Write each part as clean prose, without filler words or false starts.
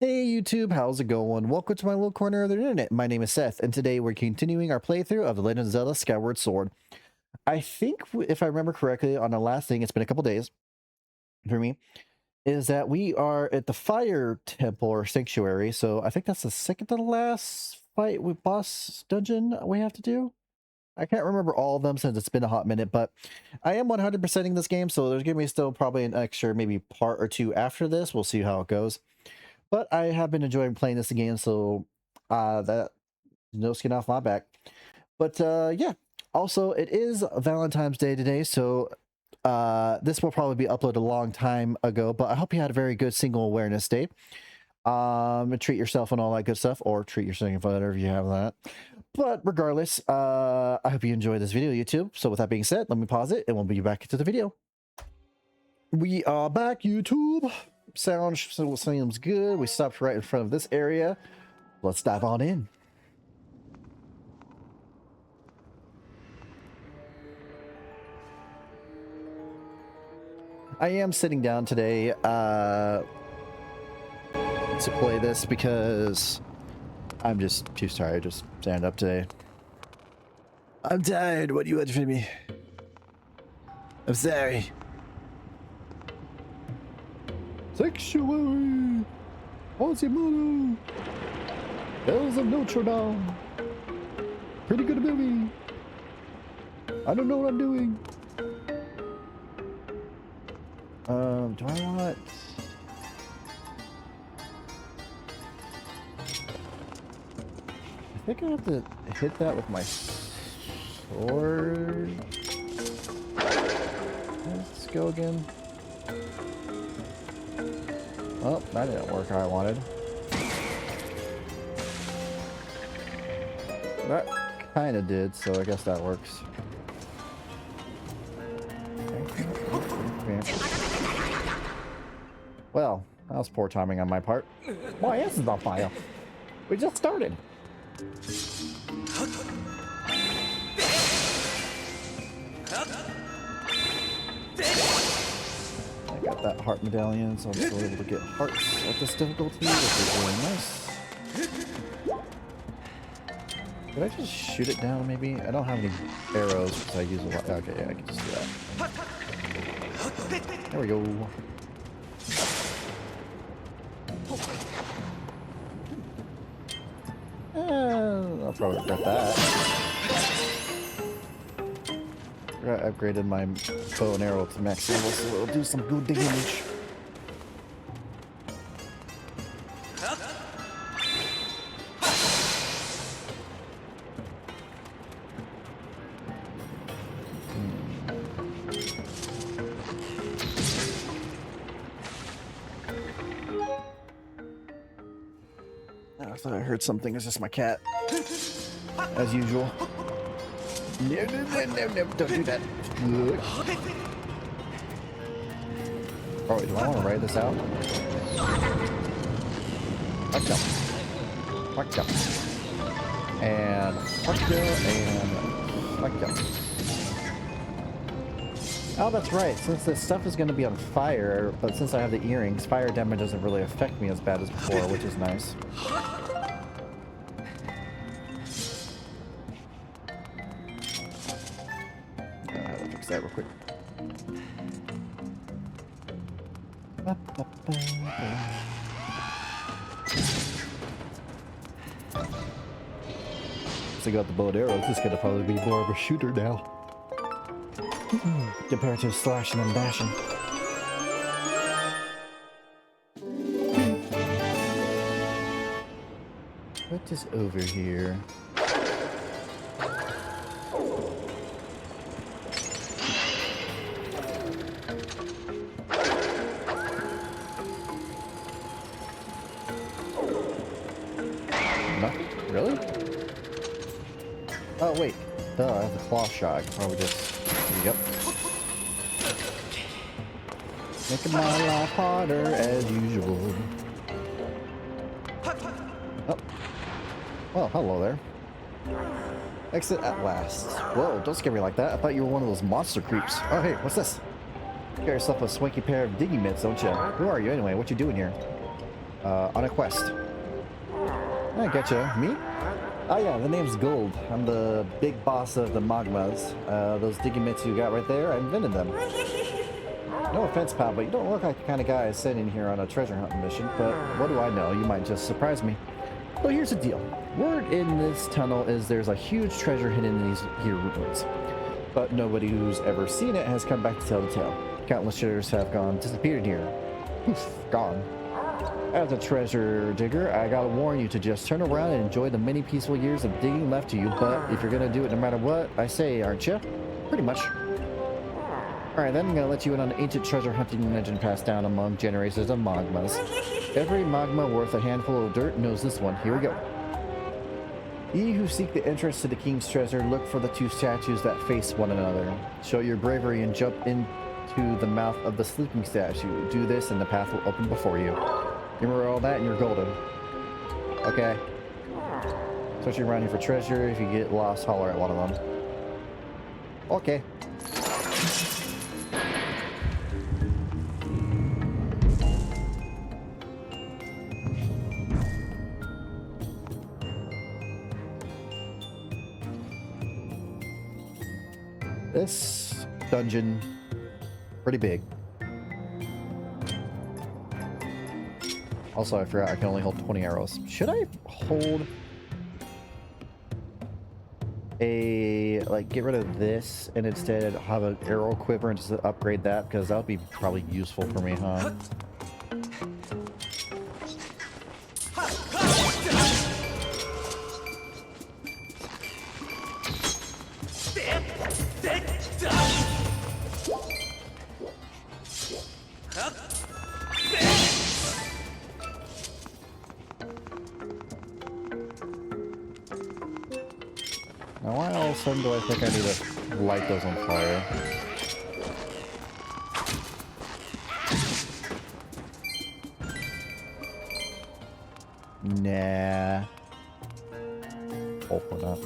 Hey YouTube, how's it going? Welcome to my little corner of the internet. My name is Seth, and today we're continuing our playthrough of The Legend of Zelda Skyward Sword. I think, if I remember correctly, on the last thing, it's been a couple days for me, is that we are at the Fire Temple or Sanctuary, so I think that's the second to the last fight with boss dungeon we have to do. I can't remember all of them since it's been a hot minute, but I am 100%ing this game, so there's going to be still probably an extra maybe part or two after this. We'll see how it goes. But I have been enjoying playing this again, so that no skin off my back. But yeah, also it is Valentine's Day today, so this will probably be uploaded a long time ago. But I hope you had a very good single awareness day. Treat yourself and all that good stuff, or treat your significant other if you have that. But regardless, I hope you enjoyed this video, YouTube. So with that being said, let me pause it, and we'll be back into the video. We are back, YouTube. Sound seems good. We stopped right in front of this area. Let's dive on in. I am sitting down today to play this because I'm just too tired to stand up today. I'm tired. What do you want from me? I'm sorry. Sanctuary! Quasimodo! Bells of Notre Dame! Pretty good movie! I don't know what I'm doing. Do I want... I think I have to hit that with my sword. Let's go again. Oh, that didn't work how I wanted. That kind of did, so I guess that works. Well, that was poor timing on my part. My ass is on fire. We just started. Got that heart medallion, so I'm still able to get hearts at this difficulty, which is really nice. Did I just shoot it down, maybe? I don't have any arrows because I use a lot. Okay, yeah, I can just do that. There we go. I'll probably regret that. I upgraded my bow and arrow to max level, so it'll do some good damage. I thought I heard something. It's just my cat, as usual. No, don't do that. Oh, wait, do I want to ride this out? Fuck jump. Fuck jump. And fuck jump. And fuck jump. Oh, that's right. Since this stuff is going to be on fire, but since I have the earrings, fire damage doesn't really affect me as bad as before, which is nice. That real quick. So I got the bow and arrows. This is gonna probably be more of a shooter now compared to slashing and bashing. What is over here? Really? Oh, wait. Duh, I have the claw shot. I can probably just... Yep. Making my life harder as usual. Oh. Well, hello there. Exit at last. Whoa, don't scare me like that. I thought you were one of those monster creeps. Oh, hey, what's this? You got yourself a swanky pair of diggy mitts, don't you? Who are you anyway? What you doing here? on a quest. I getcha. Me? Oh yeah, the name's Gold. I'm the big boss of the Magmas. Those Digimitsu you got right there, I invented them. No offense, pal, but you don't look like the kind of guy sitting here on a treasure hunting mission, but what do I know? You might just surprise me. So here's the deal. Word in this tunnel is there's a huge treasure hidden in these here ruins. But nobody who's ever seen it has come back to tell the tale. Countless treasures have disappeared here. Poof, gone. As a treasure digger, I gotta warn you to just turn around and enjoy the many peaceful years of digging left to you, but if you're gonna do it no matter what I say, aren't you? Pretty much. Alright, then I'm gonna let you in on an ancient treasure hunting legend passed down among generations of magmas. Every magma worth a handful of dirt knows this one. Here we go. Ye who seek the entrance to the king's treasure, look for the two statues that face one another. Show your bravery and jump into the mouth of the sleeping statue. Do this and the path will open before you. Remember all that and you're golden. Okay. Especially around here for treasure. If you get lost, holler at one of them. Okay. This dungeon, pretty big. Also, I forgot I can only hold 20 arrows. Should I hold get rid of this and instead have an arrow quiver and just upgrade that? Because that would be probably useful for me, huh? Now, why all of a sudden do I think I need to light those on fire? Nah. Hopefully not.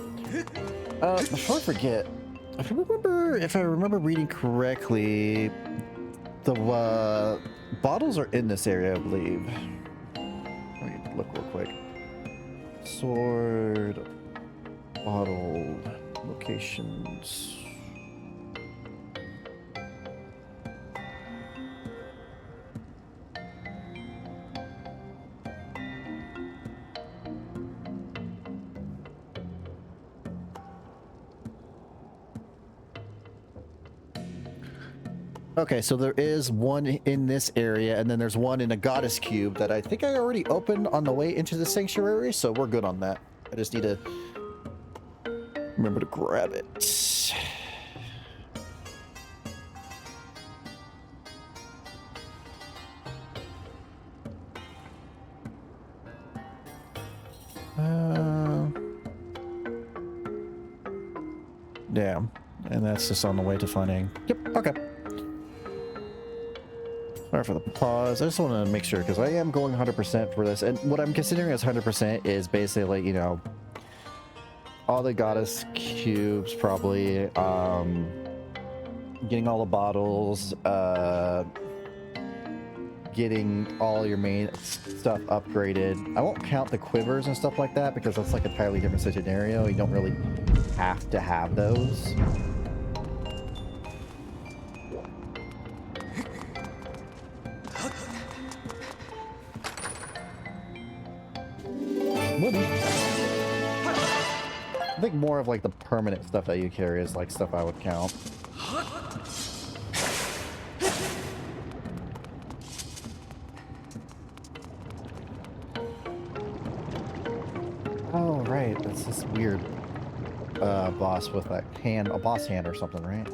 Before I forget, if I remember reading correctly, the bottles are in this area, I believe. Let me look real quick. Sword. Bottle locations. Okay, so there is one in this area, and then there's one in a goddess cube that I think I already opened on the way into the sanctuary, so we're good on that. I just need to remember to grab it. Yeah, and that's just on the way to finding. Yep, okay. Sorry for the pause. I just want to make sure because I am going 100% for this, and what I'm considering as 100% is basically, you know, all the goddess cubes, probably, getting all the bottles, getting all your main stuff upgraded. I won't count the quivers and stuff like that because that's like a entirely different scenario. You don't really have to have those. I think more of like the permanent stuff that you carry is like stuff I would count. Oh right, that's this weird boss with that hand, a boss hand or something, right?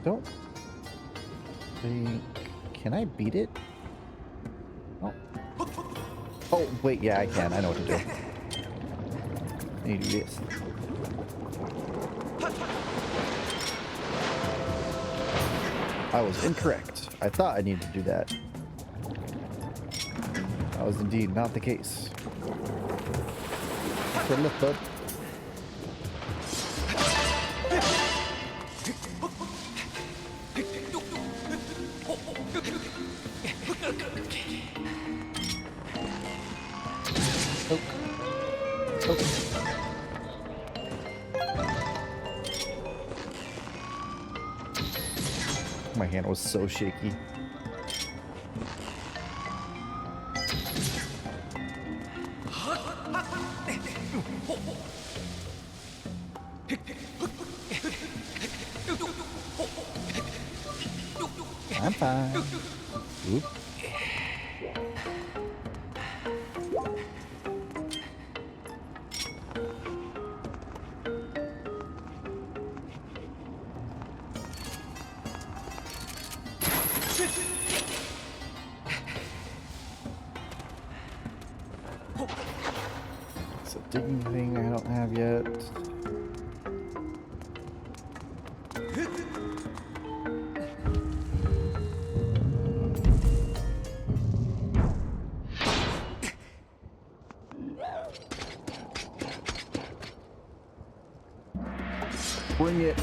Don't think, can I beat it? Oh. Oh, wait, yeah, I can. I know what to do. I need to do this. I was incorrect. I thought I needed to do that. That was indeed not the case. Good lift, bud. hand was so shaky. I'm fine. Oop. It's a digging thing I don't have yet. Bring it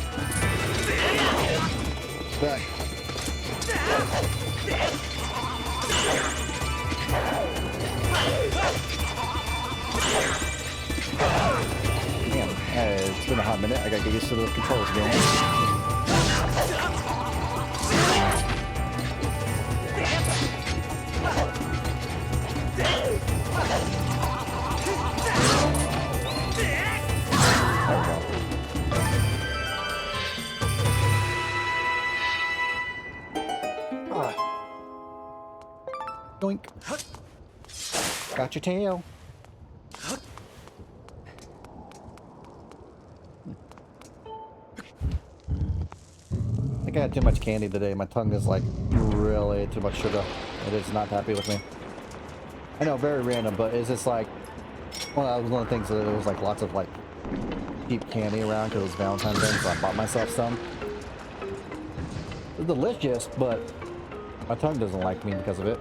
back. Damn, it's been a hot minute. I gotta get used to those controls again. There we go. Doink. Got your tail. I think I had too much candy today. My tongue is like really too much sugar. It is not happy with me. I know, very random, but it's just like, well, that was one of the things that there was like lots of like cheap candy around because it was Valentine's Day, so I bought myself some. It's delicious, but my tongue doesn't like me because of it.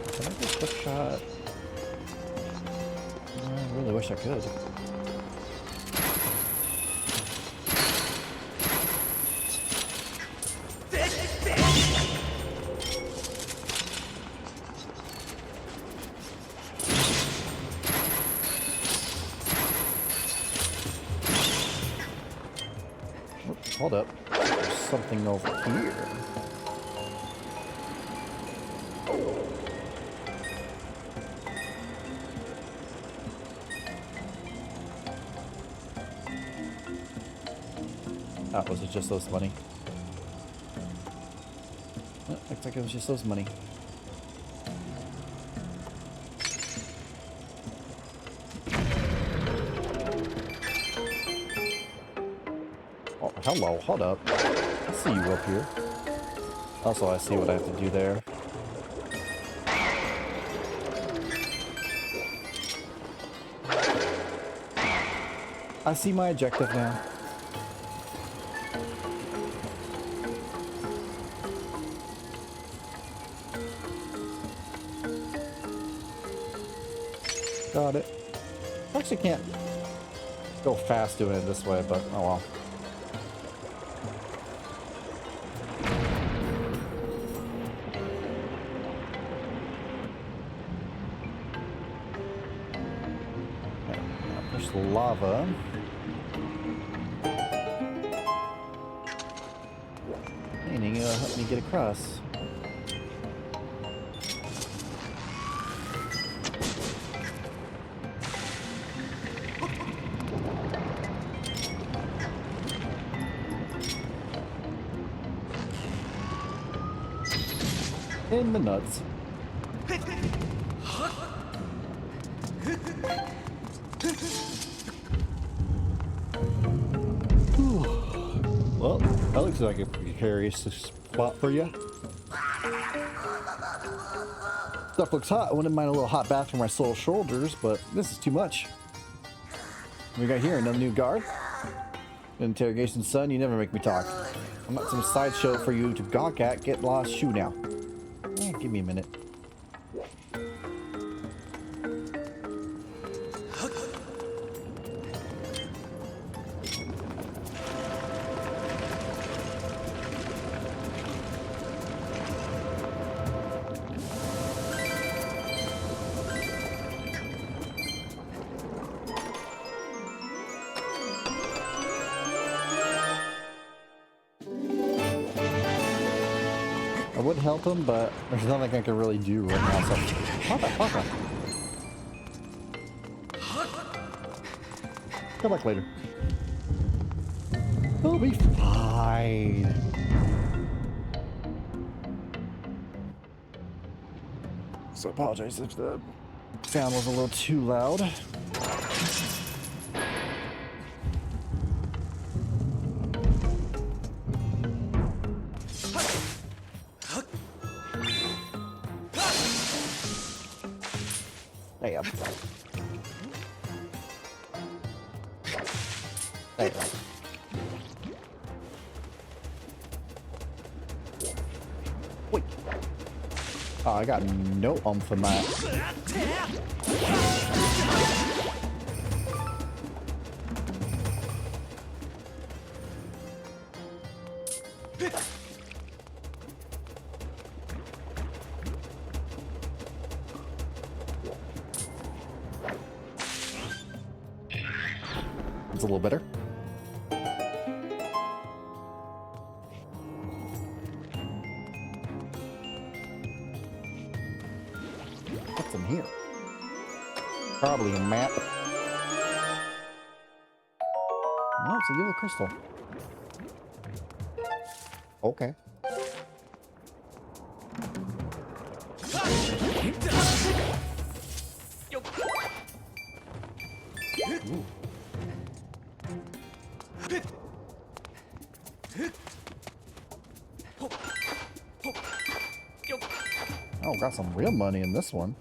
Can I get a quick shot? I really wish I could. Hold up. There's something over here. Oh, was it just those money? Oh, looks like it was just those money. Oh, hello, hold up. I see you up here. Also, I see what I have to do there. I see my objective now. Got it. I actually can't go fast doing it this way, but oh well. Okay, now push the lava. Meaning it'll help me get across. In the nuts. Well, that looks like a precarious spot for you. Stuff looks hot. I wouldn't mind a little hot bath for my sore shoulders, but this is too much. We got here another new guard. Interrogation, son. You never make me talk. I'm not some sideshow for you to gawk at. Get lost. Shoo now. Give me a minute. would help him, but there's nothing I can really do right now. So, Papa. Come back later. It'll be fine. So I apologize if the sound was a little too loud. Damn. Damn. Wait. Oh, I got no oomph in that. It's a little better. What's in here? Probably a map. No, it's a yellow crystal. Okay. Ooh. Oh, got some real money in this one.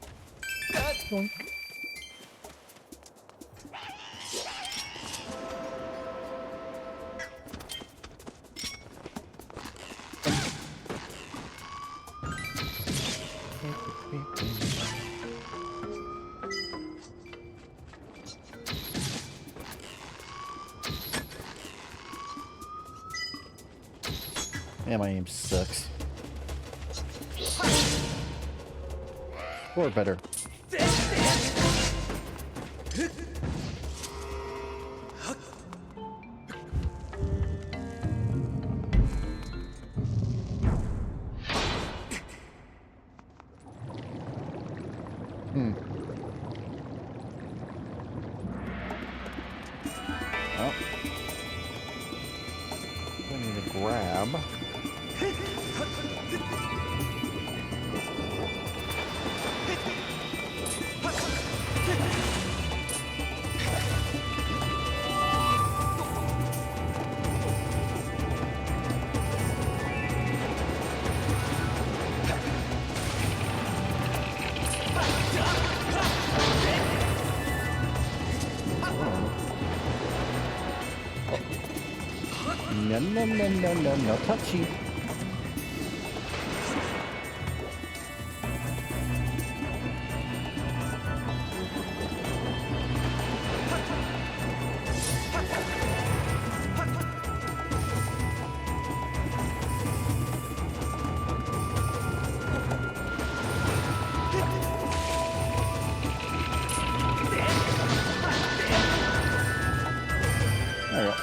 Yeah, my aim sucks. Or better. Well, I need to grab. No, touchy. There we go.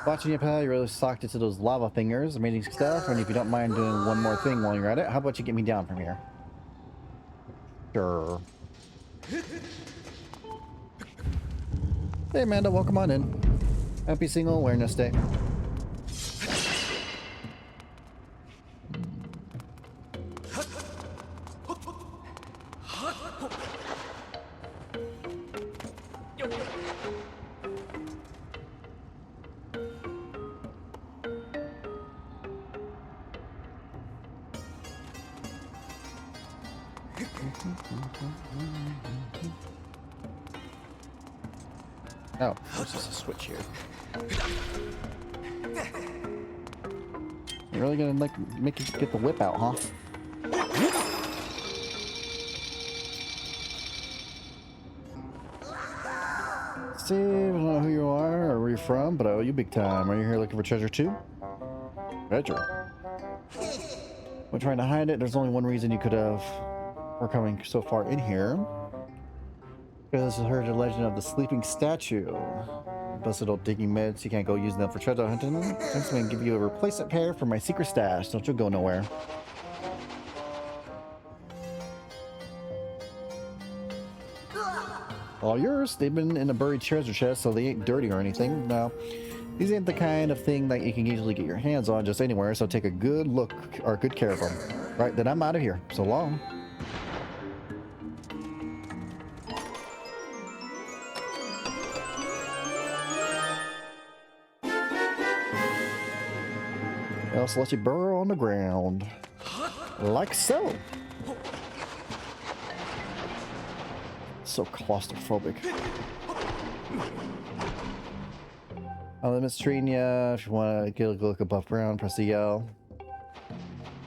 Watching you, pal, you really socked it to those lava fingers. Amazing stuff. And if you don't mind doing one more thing while you're at it, how about you get me down from here? Sure. Hey, Amanda, welcome on in. Happy Single Awareness Day. Oh, there's just a switch here. You're really gonna make you get the whip out, huh? Steve, I don't know who you are or where you're from, but I owe you big time. Are you here looking for treasure too? Treasure? We're trying to hide it. There's only one reason you could have. We're coming so far in here. Because I heard the legend of the sleeping statue. Busted old digging meds. You can't go using them for treasure hunting. I'm just gonna give you a replacement pair for my secret stash. Don't you go nowhere. All yours. They've been in a buried treasure chest, so they ain't dirty or anything. Now, these ain't the kind of thing that you can easily get your hands on just anywhere, so take a good look or good care of them. Right, then I'm out of here. So long. Else let you burrow on the ground. Like so. So claustrophobic. Limits treating you. If you want to get a look above ground, press the L.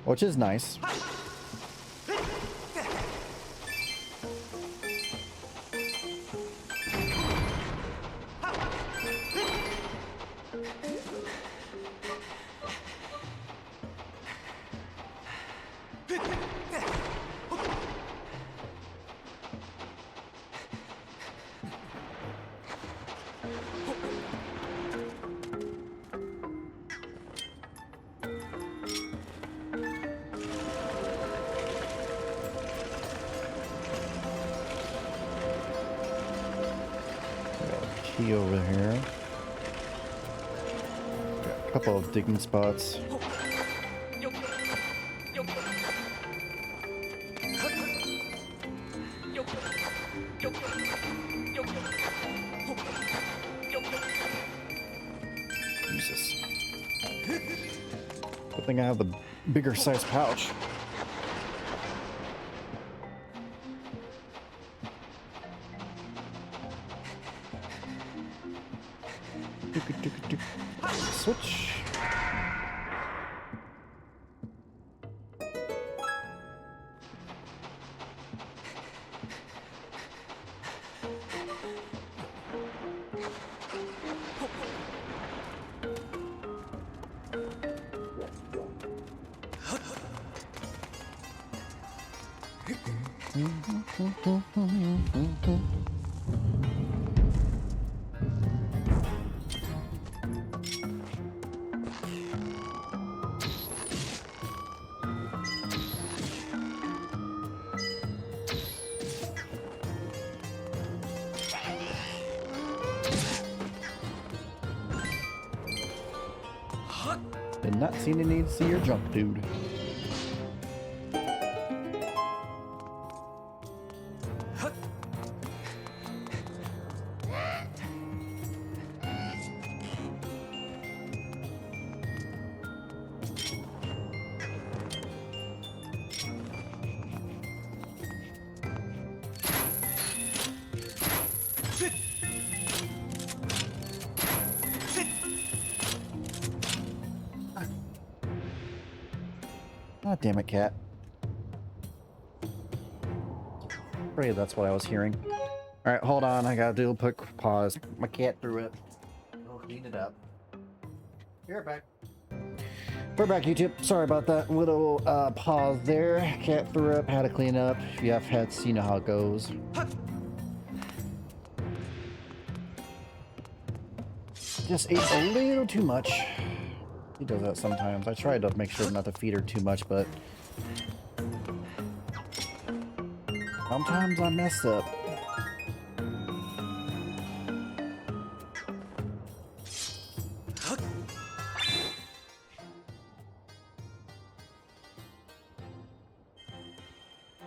Which is nice. Key over here. Got a couple of digging spots. Jesus. Good thing I have the bigger size pouch. Switch. Did not seem to need to see your jump, dude. God damn it, cat. Pray that's what I was hearing. Alright, hold on. I gotta do a quick pause. My cat threw it. I'll clean it up. Be right back. We're back, YouTube. Sorry about that little pause there. Cat threw up, had to clean up. If you have pets, you know how it goes. Just ate a little too much. He does that sometimes. I try to make sure not to feed her too much, but sometimes I mess up.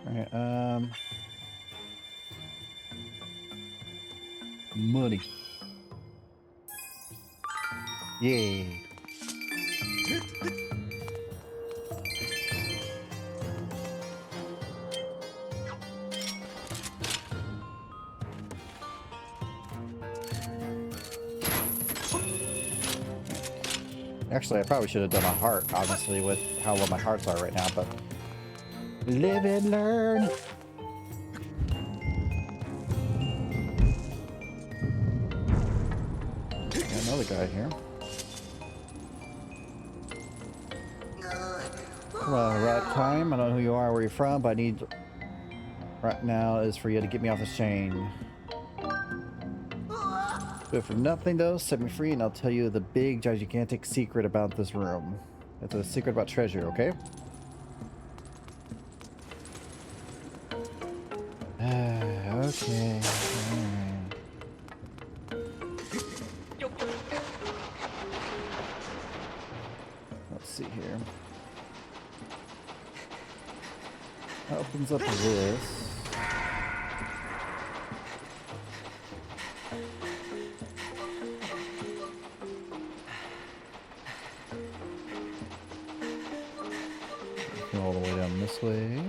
Alright, money. Yay. Actually, I probably should have done a heart, honestly, with how low my hearts are right now, but live and learn. Another guy here. Come on, Rod. time. I don't know who you are, where you're from, but I need right now is for you to get me off this chain. Do it for nothing though. Set me free, and I'll tell you the big, gigantic secret about this room. It's a secret about treasure, okay? Okay. Let's see here. That opens up this. Go all the way down this way.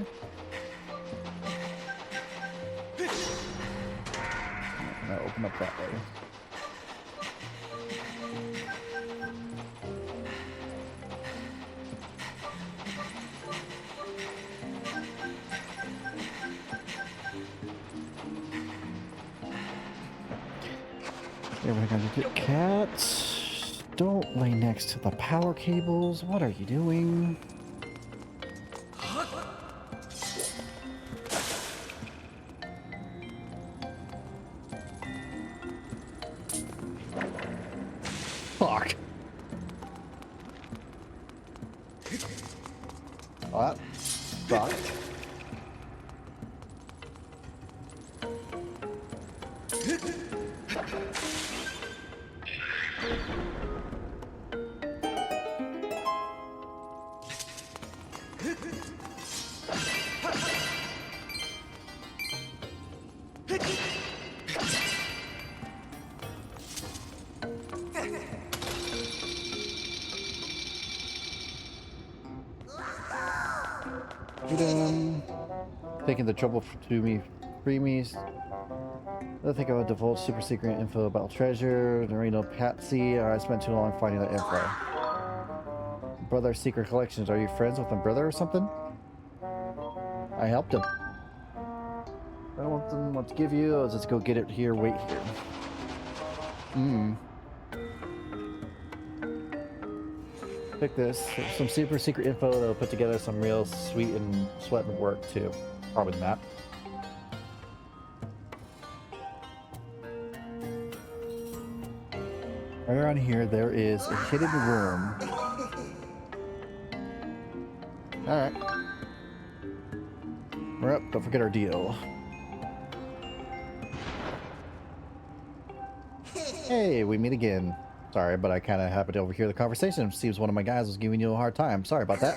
Now open up that way. Here we're gonna get cats. Don't lay next to the power cables. What are you doing? Fuck. What? Fuck. Taking the trouble to me, free me. I think I would divulge super secret info about treasure. There ain't no patsy, or I spent too long finding that info. Brother's secret collections. Are you friends with my brother or something? I helped him. I don't want them what to give you. Let's just go get it here. Wait here. Pick this. Some super secret info that'll put together some real sweet and sweating work too. Probably the map. Right around here, there is a hidden room. Alright. We're up. Don't forget our deal. Hey, we meet again. Sorry, but I kind of happened to overhear the conversation. Seems one of my guys was giving you a hard time. Sorry about that.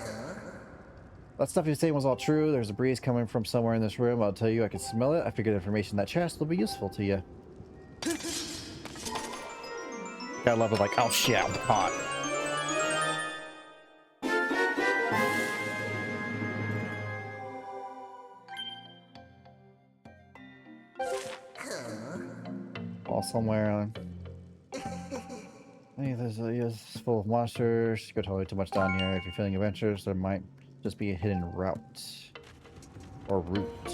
That stuff you were saying was all true. There's a breeze coming from somewhere in this room. I'll tell you, I can smell it. I figured information in that chest will be useful to you. Gotta love it, like, oh shit, I'm hot. All somewhere on. Hey, there's full of monsters. You go totally too much down here. If you're feeling adventurous, there might just be a hidden route. Or route.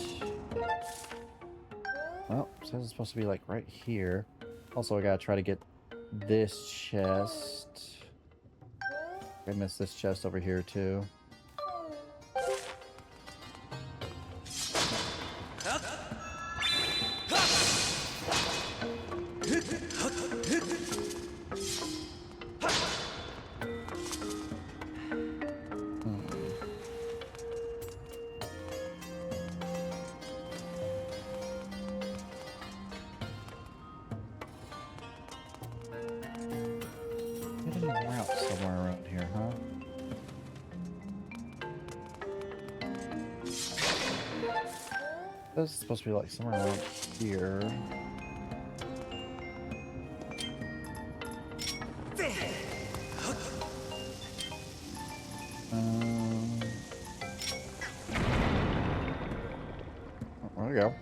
Well, it says it's supposed to be like right here. Also, I gotta try to get this chest. I missed this chest over here too. Somewhere around here, huh? This is supposed to be like somewhere around here. There we go.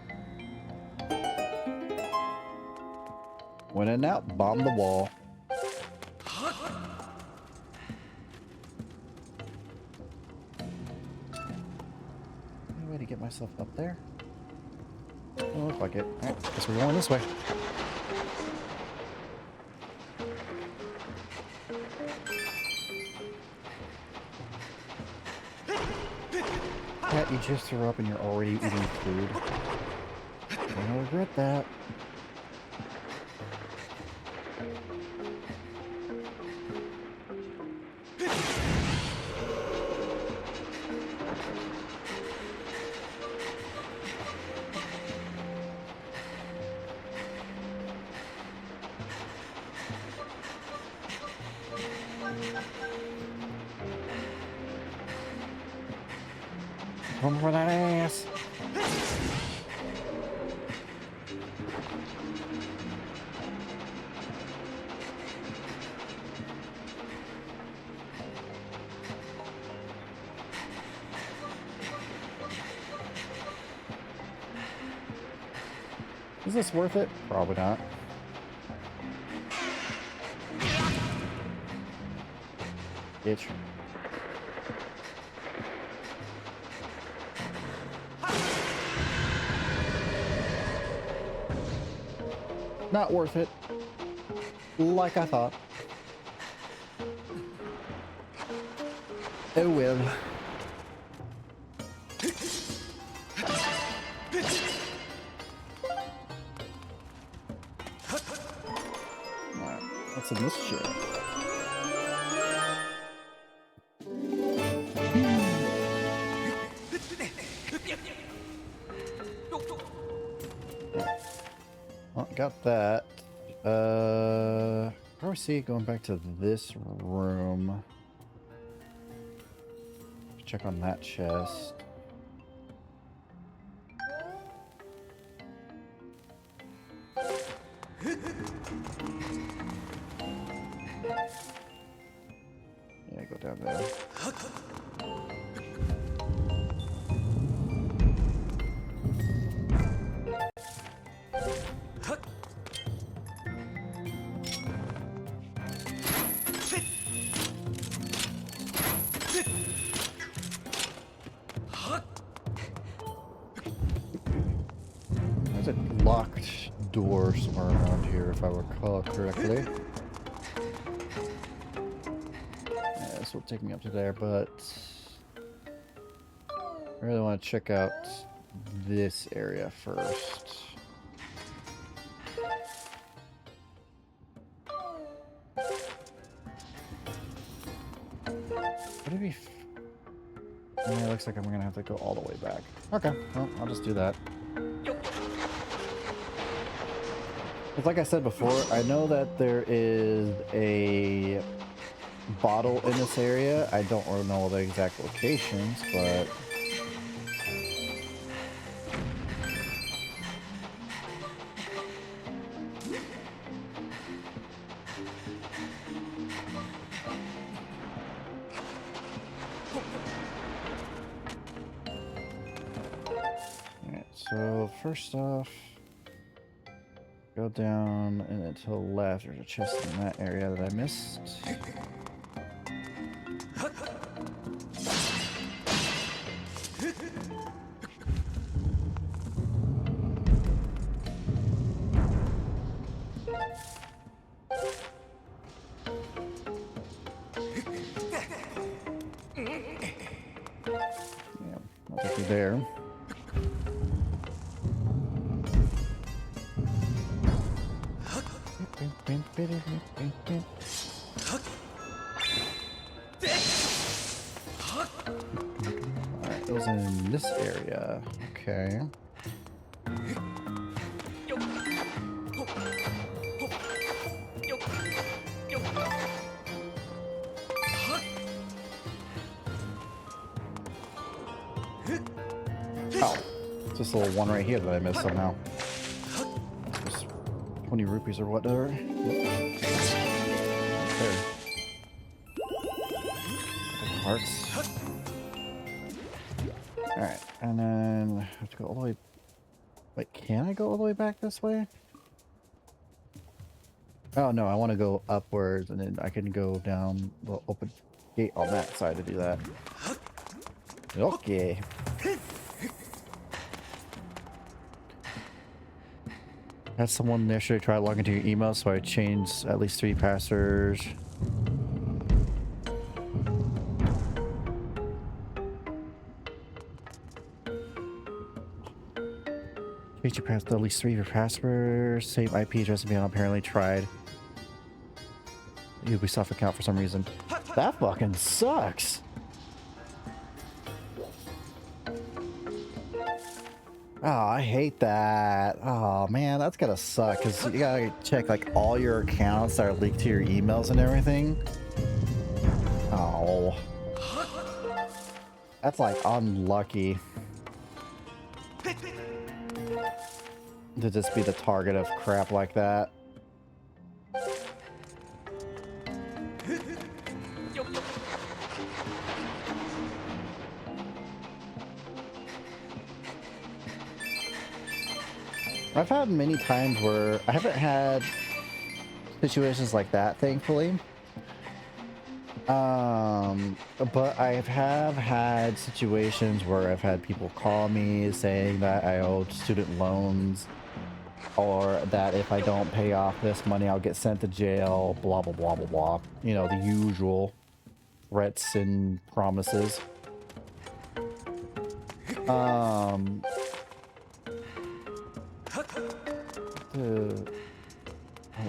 When in doubt, bomb the wall. Get myself up there. Doesn't look like it. Alright, guess we're going this way. Cat, you just threw up and you're already eating food. I'm gonna regret that. Come for that ass. Is this worth it? Probably not. Itch. Not worth it. Like I thought. Oh well. Alright, what's in this shit? Well, got that. Probably see it going back to this room. Check on that chest. Yeah, go down there. There's a locked door somewhere around here, if I recall correctly. Yeah, this will take me up to there, but I really want to check out this area first. Would it be... Yeah, it looks like I'm gonna have to go all the way back. Okay, well, I'll just do that. But like I said before, I know that there is a bottle in this area. I don't really know the exact locations, but... Alright, so first off... Go down and then to the left, there's a chest in that area that I missed. Yeah, I'll take you there. Alright, it was in this area. Okay. Oh, it's this little one right here that I missed somehow. 20 rupees or whatever. Yep. There. Hearts. Alright, and then I have to go all the way... Wait, can I go all the way back this way? Oh no, I want to go upwards and then I can go down the open gate on that side to do that. Okay. Had someone yesterday try logging into your email, so I changed at least 3 passwords. Change your password, at least 3 of your passwords. Save IP address being apparently tried. Ubisoft account for some reason. That fucking sucks. Oh, I hate that. Oh man, that's gotta suck because you gotta check like all your accounts that are leaked to your emails and everything. Oh, that's like unlucky to just be the target of crap like that. I've had many times where I haven't had situations like that, thankfully. But I have had situations where I've had people call me saying that I owed student loans, or that if I don't pay off this money, I'll get sent to jail, blah, blah, blah, blah, blah. You know, the usual threats and promises. Oh,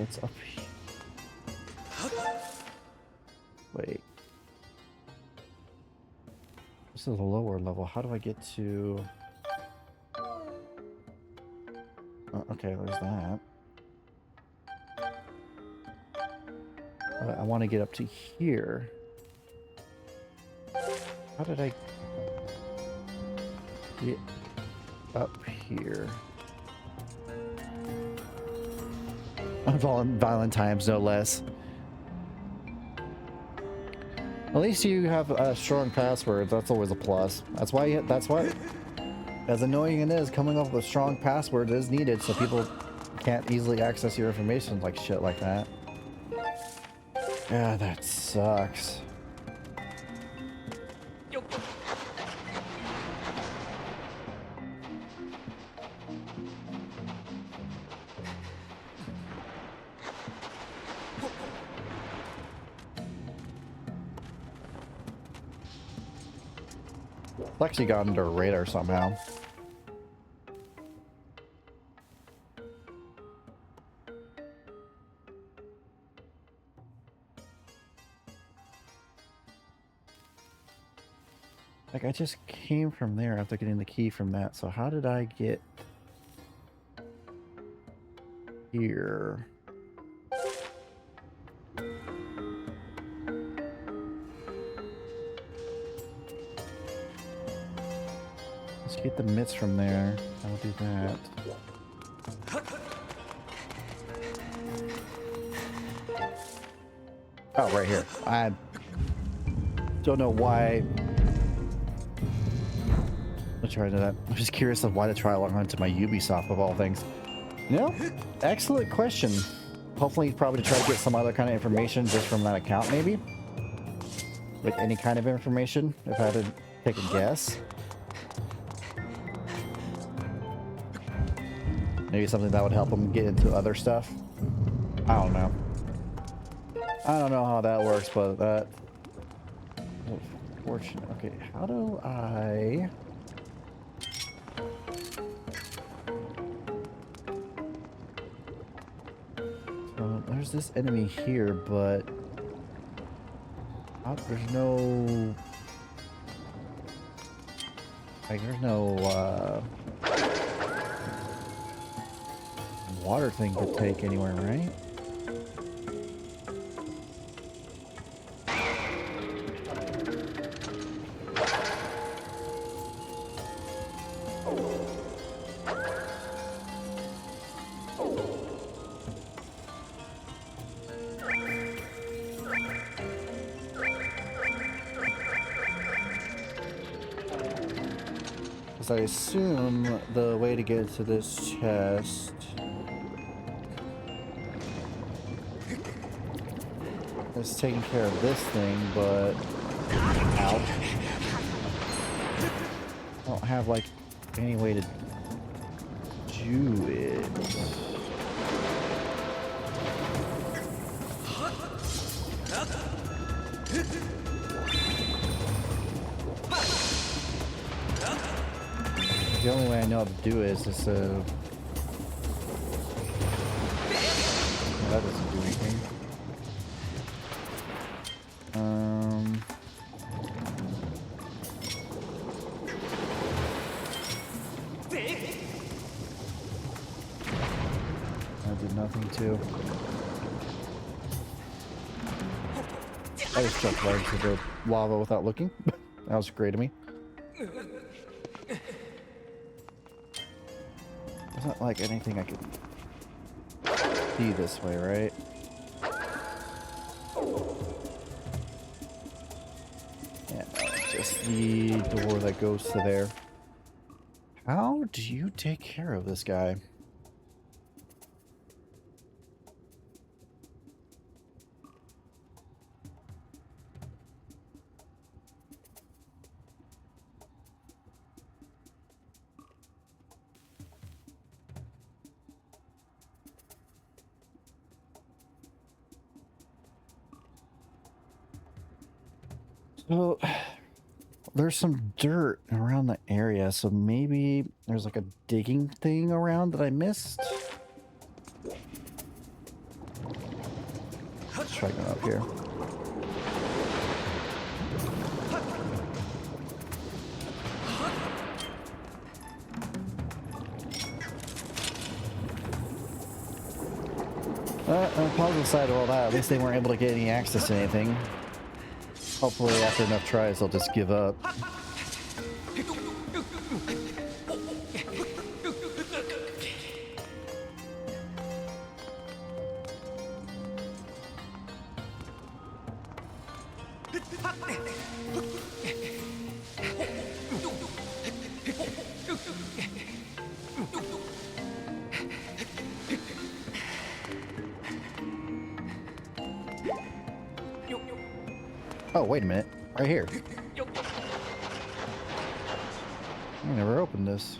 it's up here. Wait. This is a lower level. How do I get to... okay, there's that. I want to get up to here. How did I get up here? Violent times, no less. At least you have a strong password. That's always a plus. That's why. As annoying it is, coming up with a strong password is needed so people can't easily access your information like shit like that. Yeah, that sucks. It's actually got under radar somehow. Like, I just came from there after getting the key from that, so how did I get here? Let's get the mitts from there. I'll do that. Oh, right here. I don't know why. I'll try into that. I'm just curious of why to try log on to my Ubisoft of all things. No, excellent question. Hopefully, probably to try to get some other kind of information just from that account, maybe. Like any kind of information, if I had to take a guess. Maybe something that would help them get into other stuff. I don't know. I don't know how that works, but that... Fortunate. Okay, how do I... So, there's this enemy here, but... there's no... Like, there's no, water thing to take anywhere, right? Because I assume the way to get to this chest is taking care of this thing, but ouch. I don't have like any way to do it. The only way I know how to do it is just too. I just jumped right into the lava without looking. That was great of me. There's not like anything I could see this way, right? Yeah, just the door that goes to there. How do you take care of this guy? So there's some dirt around the area, so maybe there's like a digging thing around that I missed. Let's try going up here. On the positive side of all that, at least they weren't able to get any access to anything. Hopefully after enough tries they'll just give up. Oh, wait a minute. Right here. I never opened this.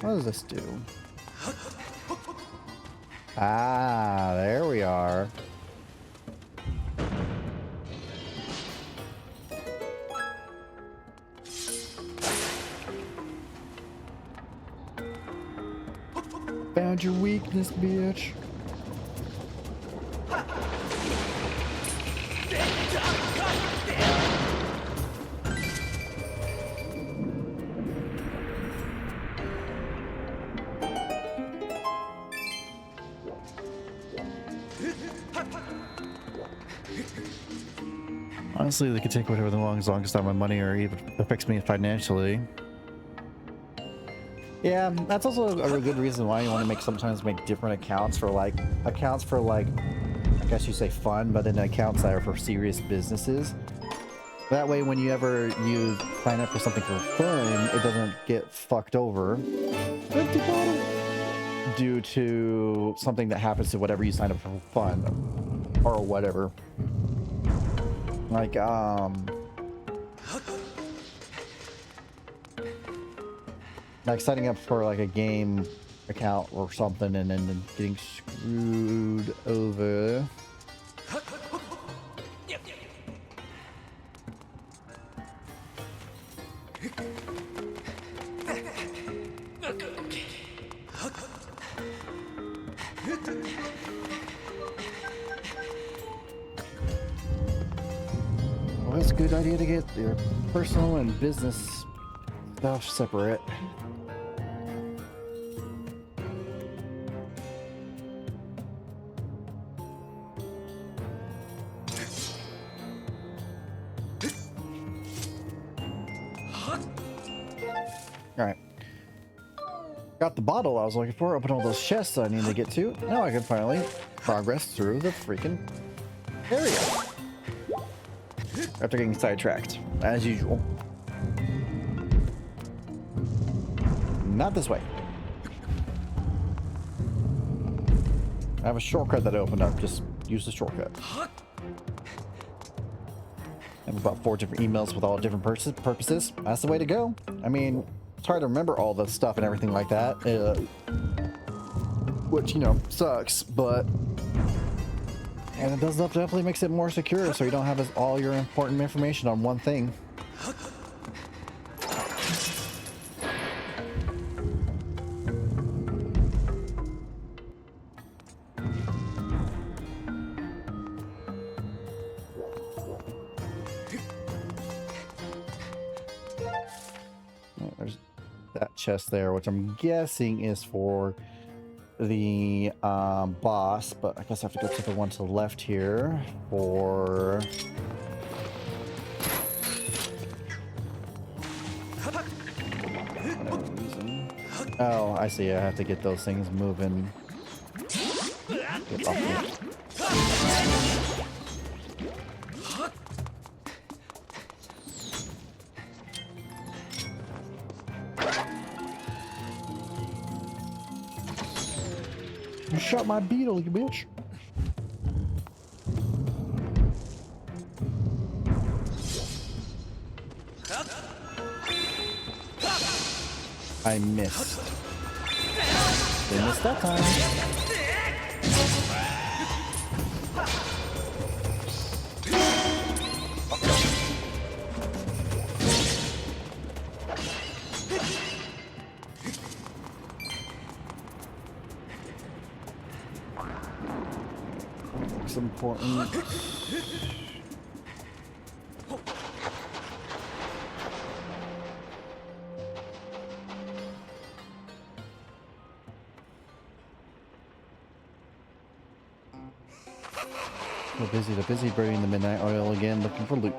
What does this do? Ah, there we are. Found your weakness, bitch. Honestly, they could take whatever they want as long as it's not my money or even affects me financially. Yeah, that's also a really good reason why you want to sometimes make different accounts for like, I guess you say fun, but then accounts that are for serious businesses. That way when you sign up for something for fun, it doesn't get fucked over due to something that happens to whatever you sign up for fun or whatever. Like, like signing up for like a game account or something and then getting screwed over. Well, it's a good idea to get your personal and business stuff separate. Alright. Got the bottle I was looking for. Open all those chests I need to get to. Now I can finally progress through the freaking area. After getting sidetracked, as usual. Not this way. I have a shortcut that I opened up. Just use the shortcut. I have about 4 different emails with all different purposes. That's the way to go. I mean, it's hard to remember all the stuff and everything like that. Which, you know, sucks, but And it does definitely makes it more secure, so you don't have all your important information on one thing. There's that chest there, which I'm guessing is for the boss, but I guess I have to go to the one to the left here for whatever reason. Oh, I see. I have to get those things moving. Get off here. You shot my beetle, you bitch. I missed. They missed that time. It's important. They're busy burning the midnight oil again, looking for loot.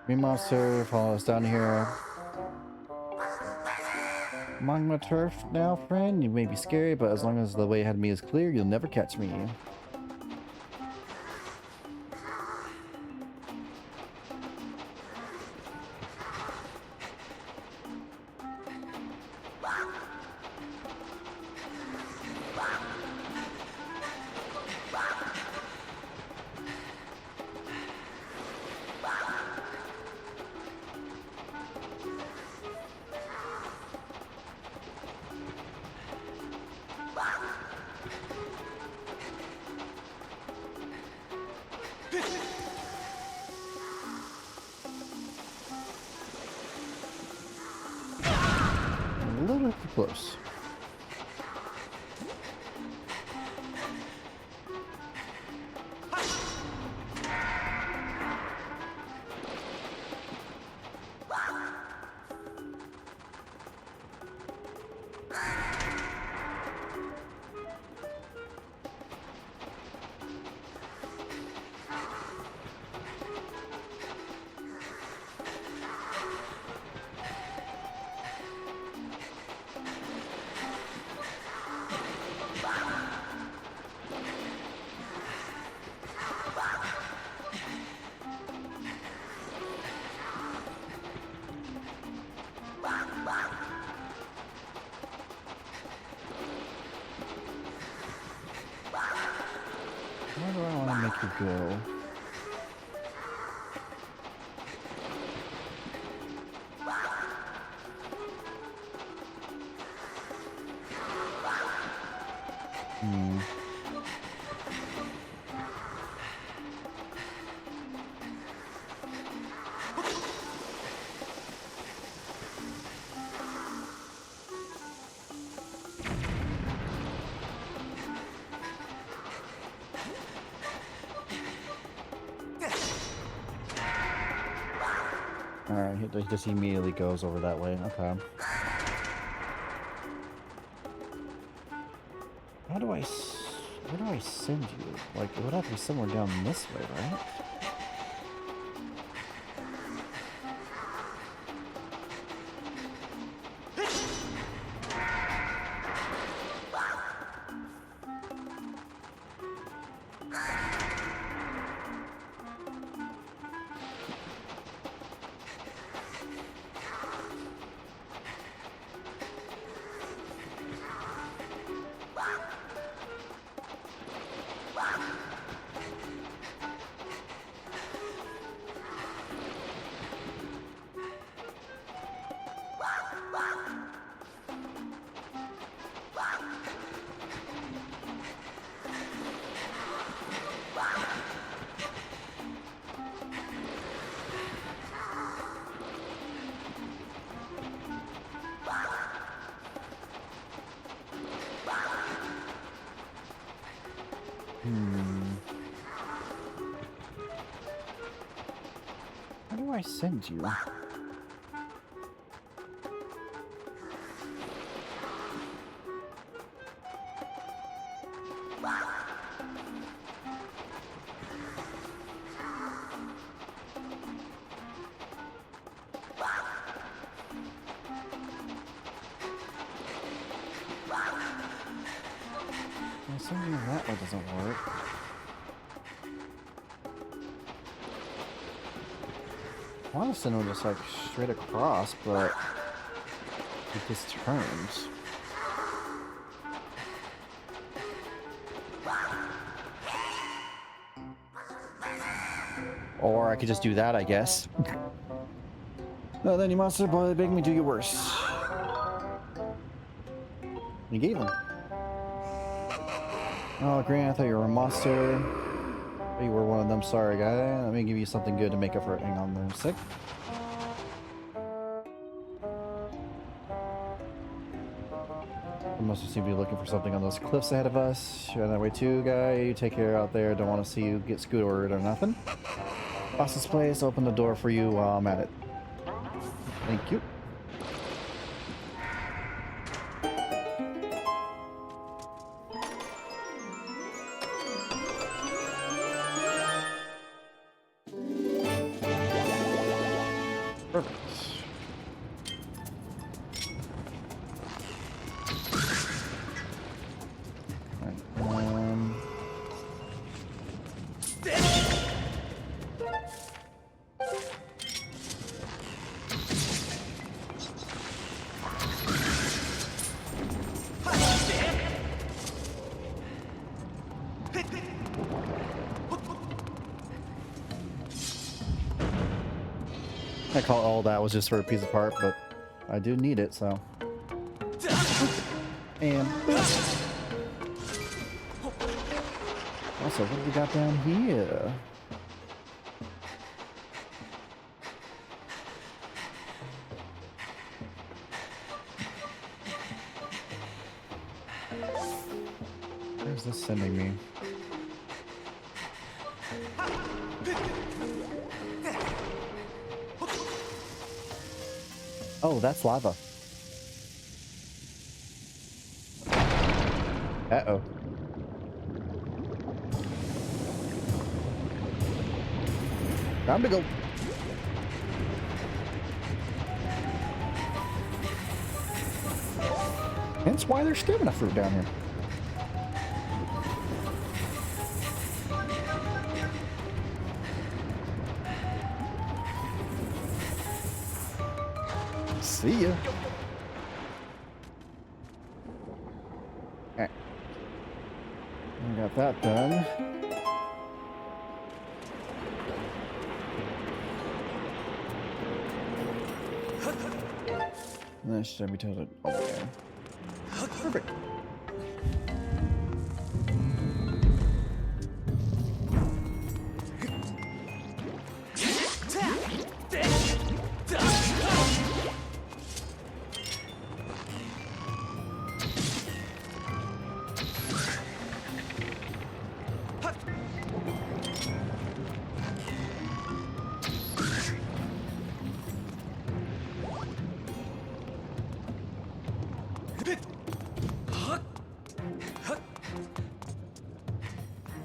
Me monster, follow us down here. Among my turf now, friend. You may be scary, but as long as the way ahead of me is clear, you'll never catch me. A little too close. Where do I want to make you go? Alright, he just immediately goes over that way. Okay. Where do I send you? Like, it would have to be somewhere down this way, right? How do I send you? Sending that way doesn't work. I want to send them just like straight across, but it just turns. Or I could just do that, I guess. No, then you monster boy make me do you worse. You gave him. Oh, Grant, I thought you were a monster. You were one of them. Sorry, guy. Let me give you something good to make up for it. Hang on there a sec. I must seem to be looking for something on those cliffs ahead of us. You're on that way too, guy. You take care out there. Don't want to see you get skewered or nothing. Boss's place. Open the door for you while I'm at it. Thank you. Perfect. I call all that was just for a piece of part, but I do need it, so. And also, what do we got down here? Where's this sending me? Oh, that's lava. Uh-oh. Time to go. Hence why there's stamina fruit down here. See ya. Alright. I got that done. And then should be tilted over there. Perfect.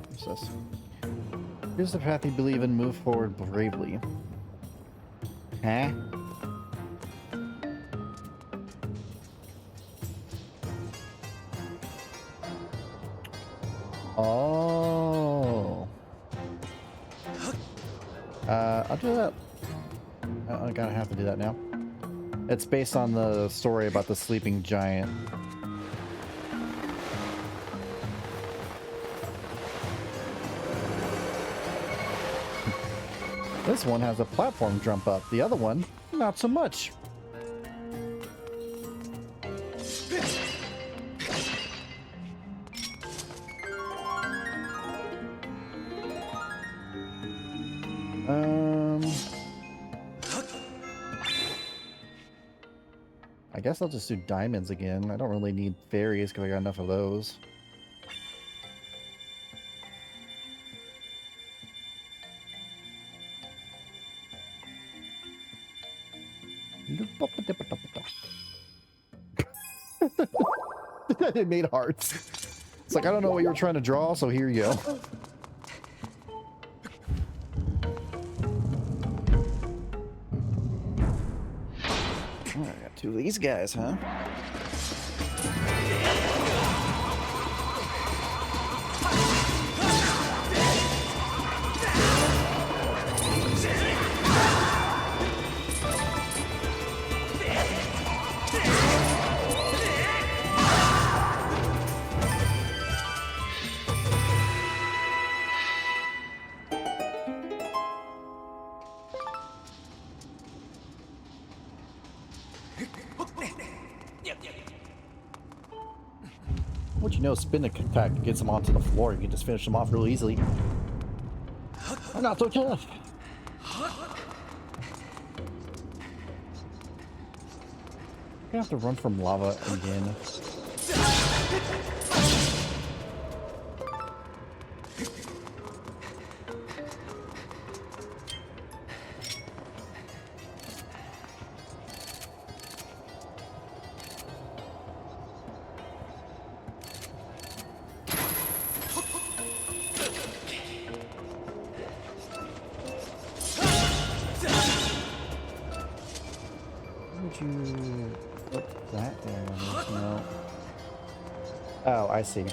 What's this? Here's the path you believe in. Move forward bravely. Huh? Oh. I'll do that. I gotta have to do that now. It's based on the story about the sleeping giant. This one has a platform jump up. The other one, not so much. I guess I'll just do diamonds again. I don't really need fairies because I got enough of those. It made hearts. It's like, I don't know what you were trying to draw, so here you go. Alright, got two of these guys, huh? What you know, spin attack gets them onto the floor. You can just finish them off real easily. I'm not so tough. I'm gonna have to run from lava again. You put that there? No. Oh, I see.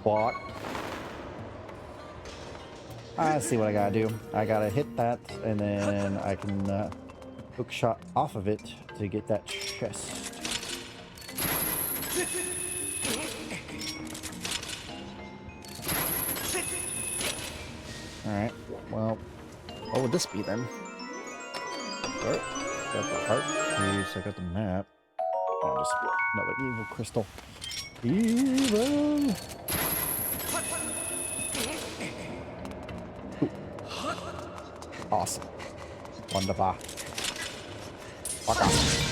Block. I see what I gotta do. I gotta hit that, and then I can hook shot off of it to get that chest. Alright, well, what would this be then? Alright. Got the heart piece, I got the map. Oh, just another evil crystal. Evil! Ooh. Awesome. Wonderful. Fuck off.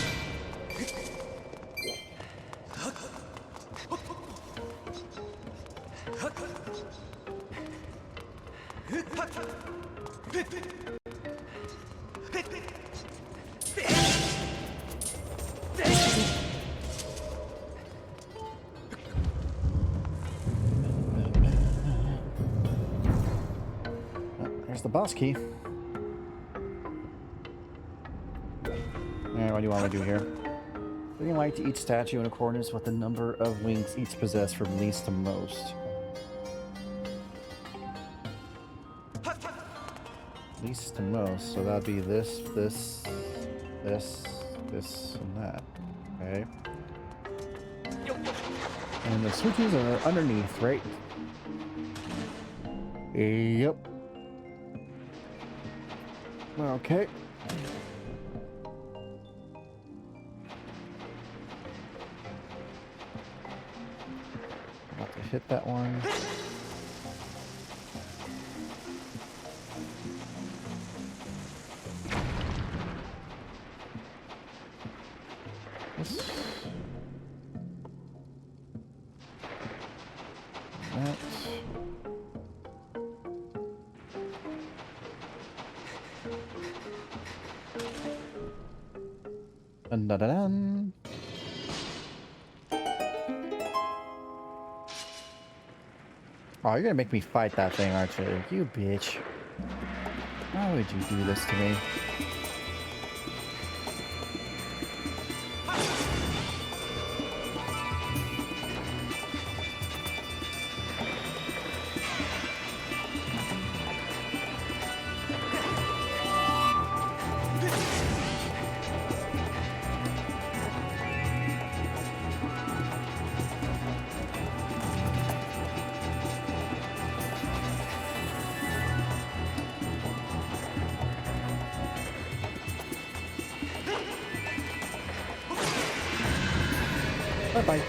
There's the boss key. Alright, what do you want me to do here? Bring light to each statue in accordance with the number of wings each possess from least to most. Least to most, so that'd be this, this, this, this, and that. Okay. And the switches are underneath, right? Yep. Okay. About to hit that one. This. That. Dun, dun, dun, dun. Oh, you're gonna make me fight that thing, aren't you? You bitch. Why would you do this to me? Bye-bye.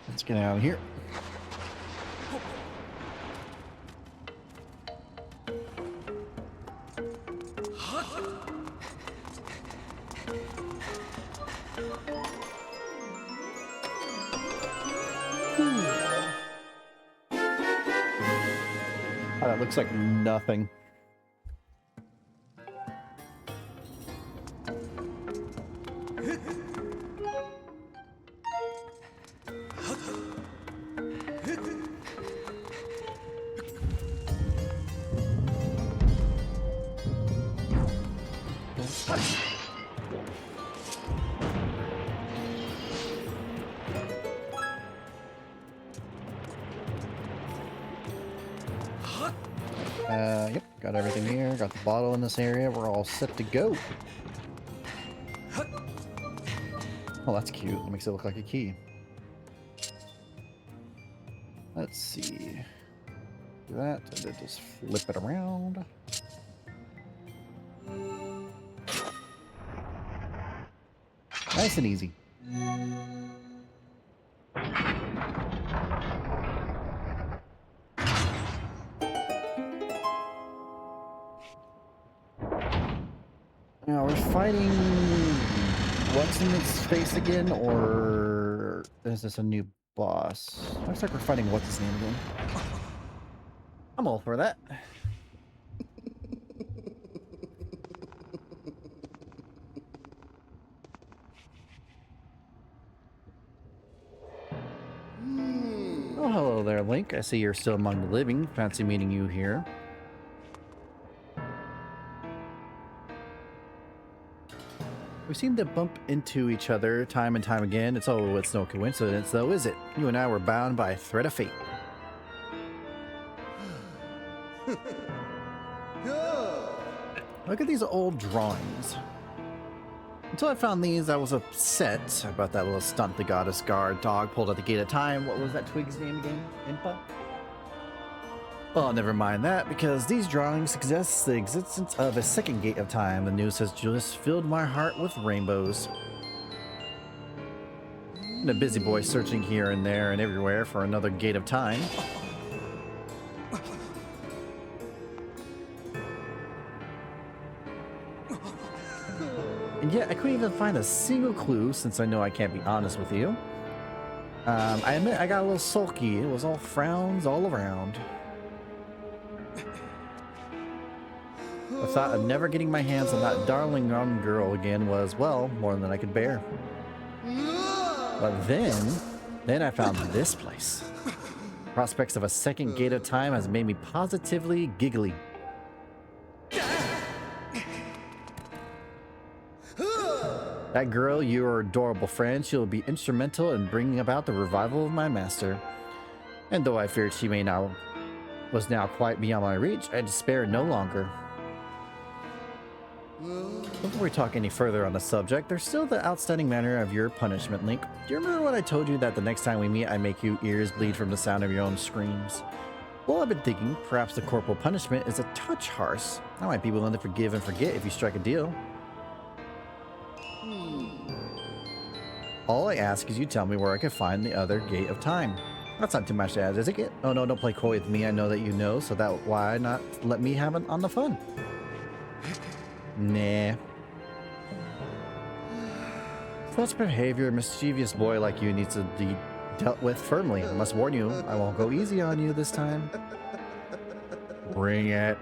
Let's get out of here. Ooh. looks like nothing. Yep, got everything here. Got the bottle in this area. We're all set to go. Oh, that's cute. It makes it look like a key. Let's see. Do that, and then just flip it around. Nice and easy. Now we're fighting what's in its face again, or is this a new boss? Looks like we're fighting what's his name again. I'm all for that. Oh, hello there, Link. I see you're still among the living. Fancy meeting you here. We seem to bump into each other time and time again. It's no coincidence, though, is it? You and I were bound by a thread of fate. Look at these old drawings. Until I found these, I was upset about that little stunt the goddess guard dog pulled at the gate of time. What was that twig's name again? Impa? Well, never mind that, because these drawings suggest the existence of a second gate of time. The news has just filled my heart with rainbows. I'm a busy boy searching here and there and everywhere for another gate of time. And yet, I couldn't even find a single clue, since I know I can't be honest with you. I admit I got a little sulky. It was all frowns all around. The thought of never getting my hands on that darling young girl again was, well, more than I could bear. But then I found this place. Prospects of a second gate of time has made me positively giggly. That girl, your adorable friend, she'll be instrumental in bringing about the revival of my master. And though I feared she was now quite beyond my reach, I despair no longer. Before we talk any further on the subject, there's still the outstanding manner of your punishment, Link. Do you remember when I told you that the next time we meet, I make you ears bleed from the sound of your own screams? Well, I've been thinking, perhaps the corporal punishment is a touch harsh. I might be willing to forgive and forget if you strike a deal. All I ask is you tell me where I can find the other gate of time. That's not too much to ask, is it? Oh no, don't play coy with me. I know that you know, so that why not let me have it on the fun? Nah. Such behavior, a mischievous boy like you needs to be dealt with firmly. I must warn you, I won't go easy on you this time. Bring it.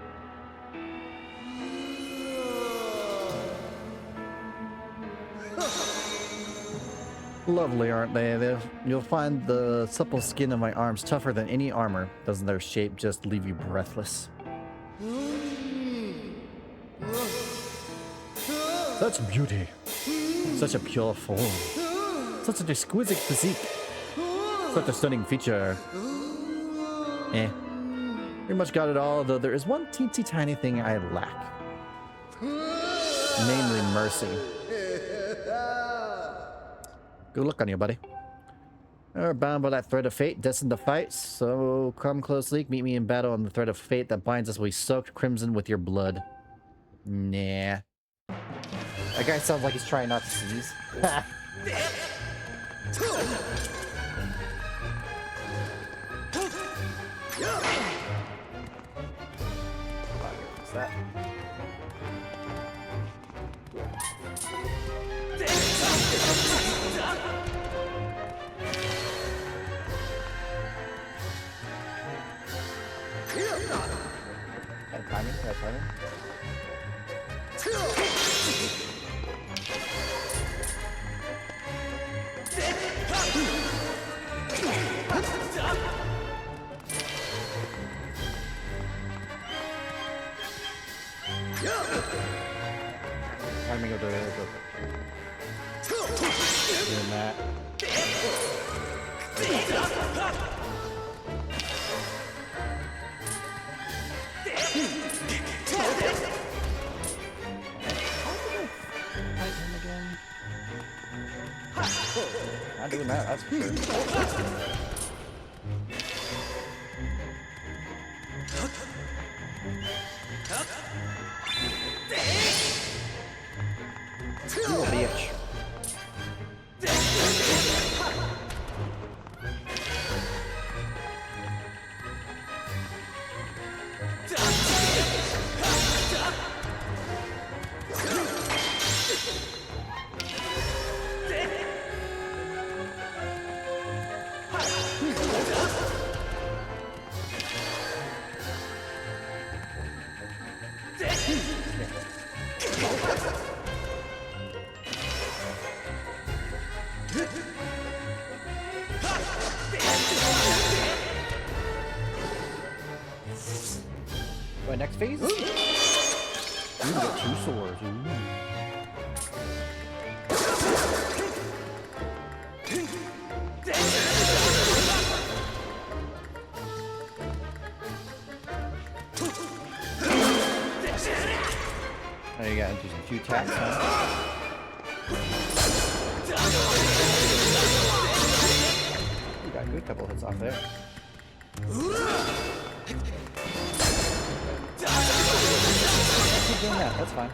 Lovely, aren't they? You'll find the supple skin of my arms tougher than any armor. Doesn't their shape just leave you breathless? Such beauty, such a pure form, such an exquisite physique, such a stunning feature. Pretty much got it all, though there is one teensy tiny thing I lack. Namely mercy. Good luck on you, buddy. We're bound by that thread of fate, destined to fight, so come close, Link. Meet me in battle on the thread of fate that binds us will be soaked crimson with your blood. Nah. That guy sounds like he's trying not to sneeze. What's that? timing. Bad timing. Timing of the doing that. Not doing that, that's for sure. You little bitch. Right, next phase? Ooh, we got 2 swords. Ooh. Now you gotta do some 2 taps, huh? You got a good couple hits off there. Keep doing that, that's fine.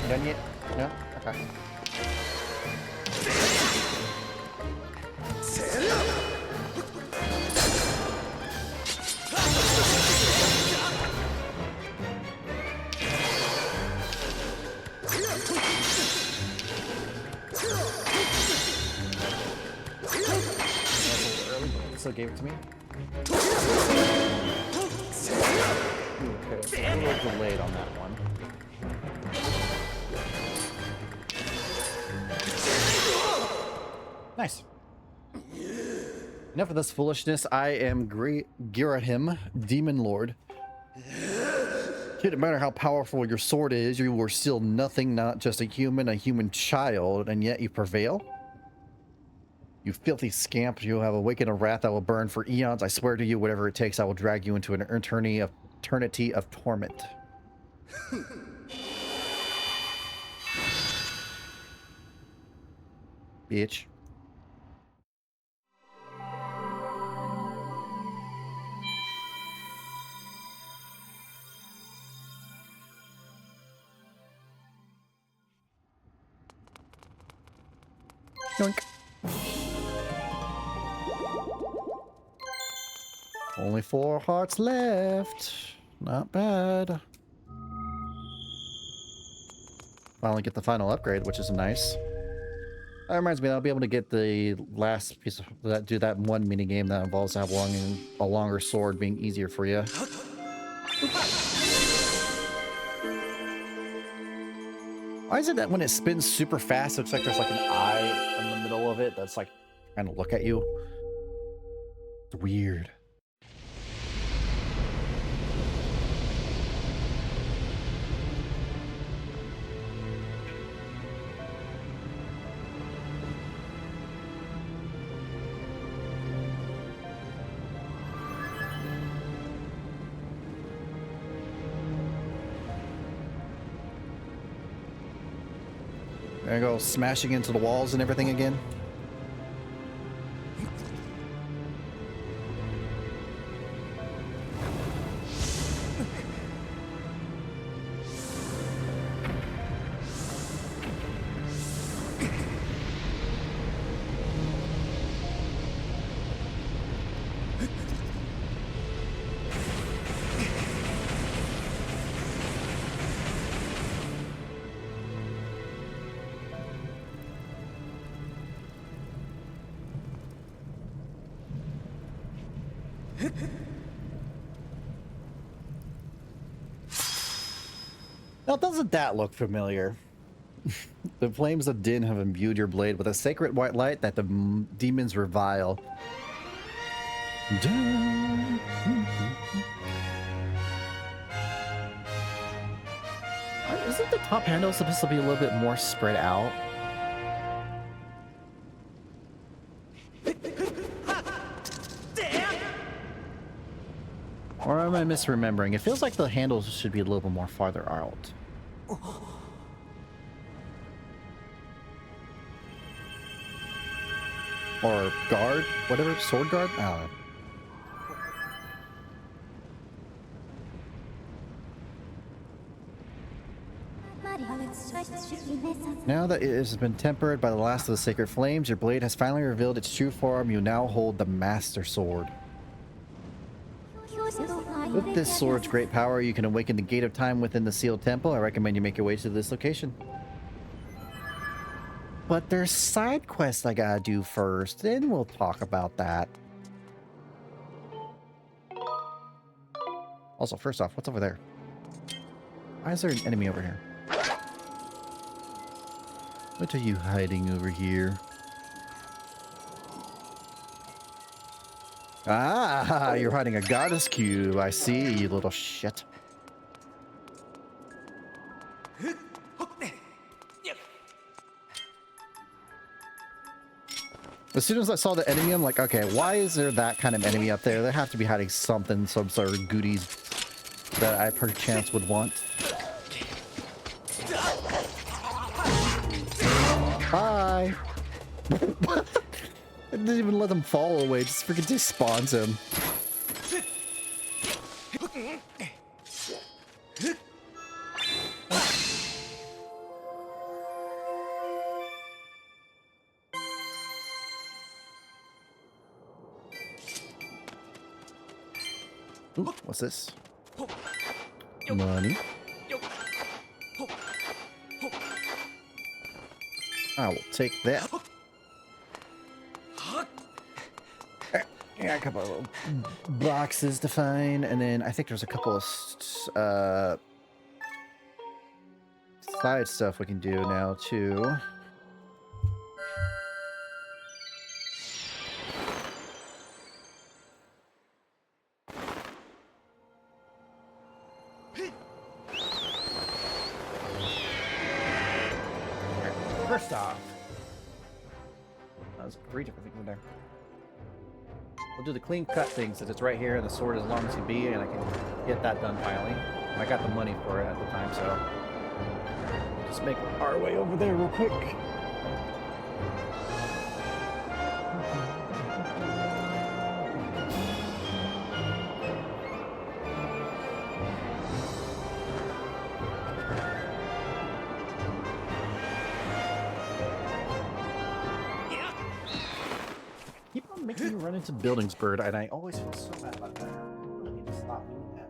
Done yet? No? Okay. Still gave it to me. Okay, a little delayed on that one. Nice. Enough of this foolishness. I am Girahim, Demon Lord. It didn't matter how powerful your sword is, you were still nothing, not just a human child, and yet you prevail? You filthy scamp, you have awakened a wrath that will burn for eons. I swear to you, whatever it takes, I will drag you into an eternity of torment. Bitch. Yoink. Only 4 hearts left. Not bad. Finally get the final upgrade, which is nice. That reminds me, I'll be able to get the last piece of that. Do that one mini game that involves having a longer sword being easier for you. Why is it that when it spins super fast, it looks like there's like an eye in the middle of it that's like trying to look at you? It's weird. Gonna go smashing into the walls and everything again. Now, doesn't that look familiar? The flames of Din have imbued your blade with a sacred white light that the demons revile. Isn't the top handle supposed to be a little bit more spread out? Or am I misremembering? It feels like the handles should be a little bit more farther out. Or guard? Whatever? Sword guard? I don't know. Now that it has been tempered by the last of the sacred flames, your blade has finally revealed its true form. You now hold the Master Sword. With this sword's great power, you can awaken the gate of time within the sealed temple. I recommend you make your way to this location. But there's side quests I gotta do first, then we'll talk about that. Also, first off, what's over there? Why is there an enemy over here? What are you hiding over here? Ah, you're hiding a goddess cube. I see, you little shit. As soon as I saw the enemy, I'm like, okay, why is there that kind of enemy up there? They have to be hiding something, some sort of goodies that I perchance would want. Hi! I didn't even let them fall away, just freaking despawns him. Ooh, what's this? Money. I will take that. Yeah, a couple of little boxes to find, and then I think there's a couple of side stuff we can do now too. First off, that was 3 different things in there. We'll do the clean cut thing since it's right here and the sword as long as can be, and I can get that done finally. I got the money for it at the time, so just make our way over there real quick. Making you run into buildings, bird, and I always feel so bad about that. I really need to stop doing that.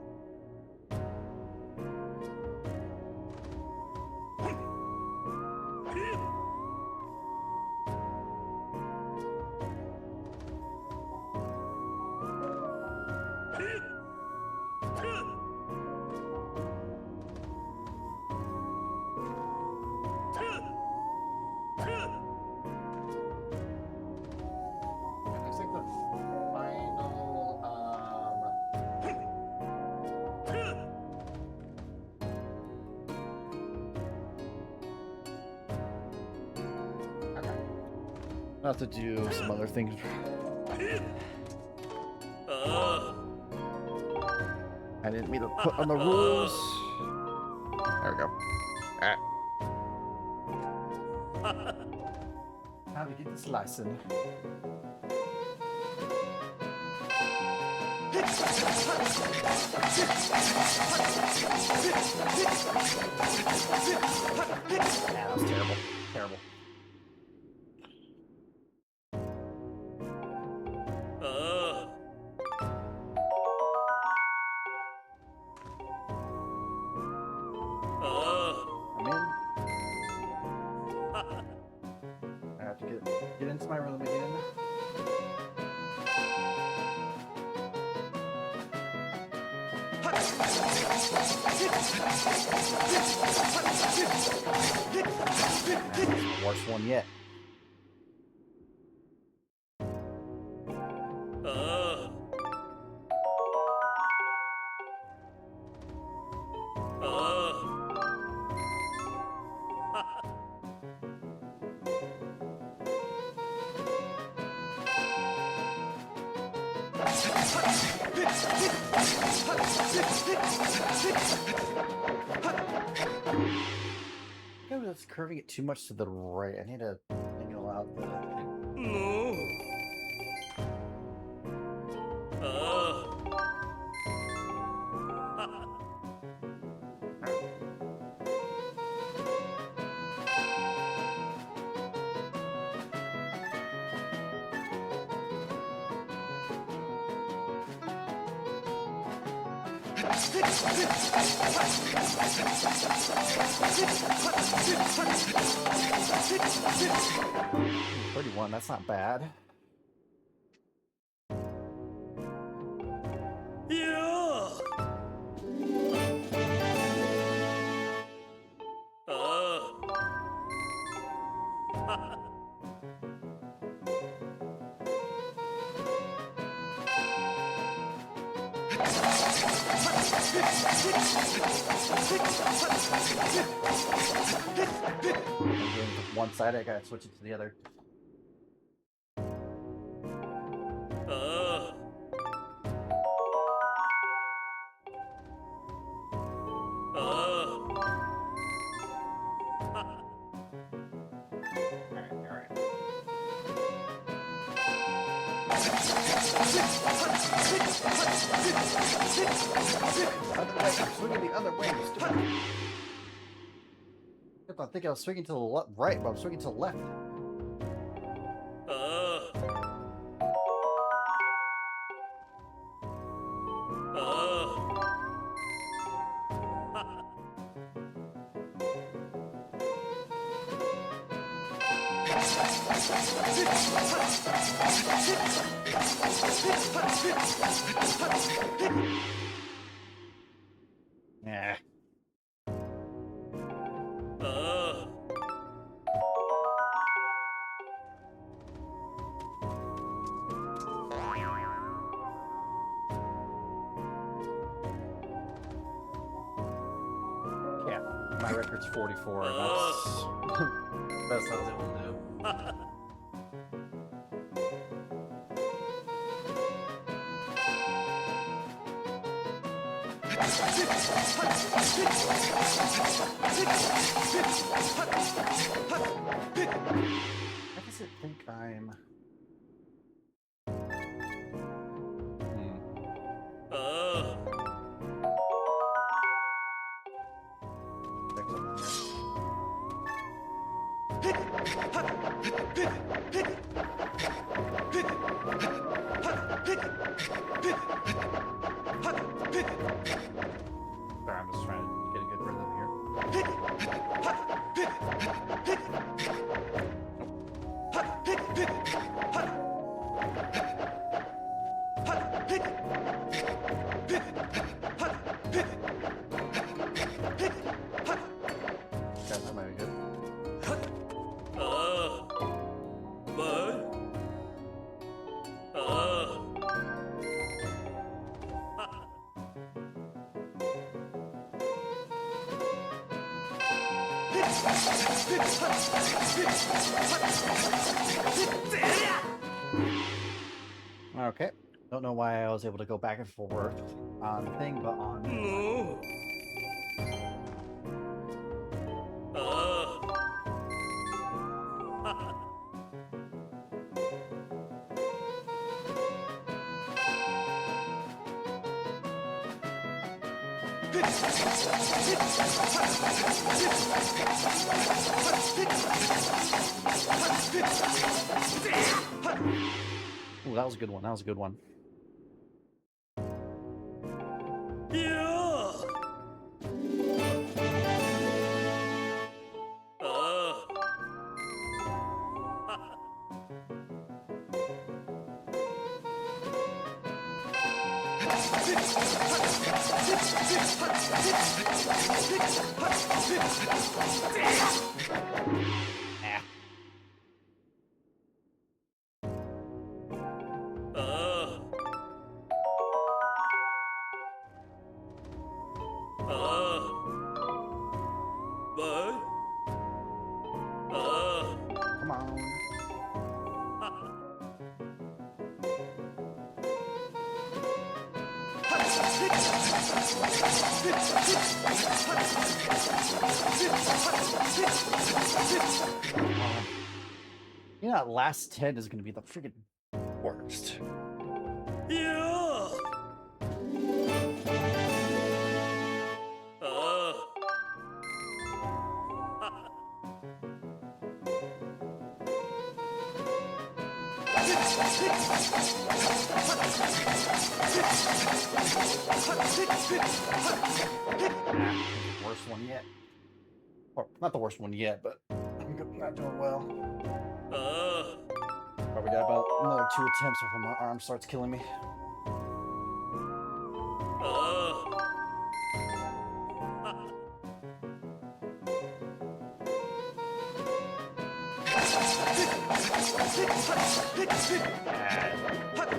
I'll have to do some other things. I didn't mean to put on the rules. There we go. Alright. How to get this license? That was terrible. Terrible. I'm in. I have to get into my room again. Worst one yet. I was curving it too much to the right. I need to angle out the. $31, that's not bad. Yeah. I'm doing one side, I gotta switch it to the other. Swinging the other way. I think I was swinging to the right, but I'm swinging to the left. Yeah. Yeah, my record's 44. That's that's what I was able to do. I guess I think I'm. Sorry, I'm just trying to get a good rhythm here. Okay, that might be good. Okay. Don't know why I was able to go back and forth on the thing, but on. Ooh, that was a good one. That was a good one. Come on. You know, that last 10 is going to be the freaking worst. Worst one yet. Or not the worst one yet, but I'm not doing well. Probably got about another 2 attempts before my arm starts killing me.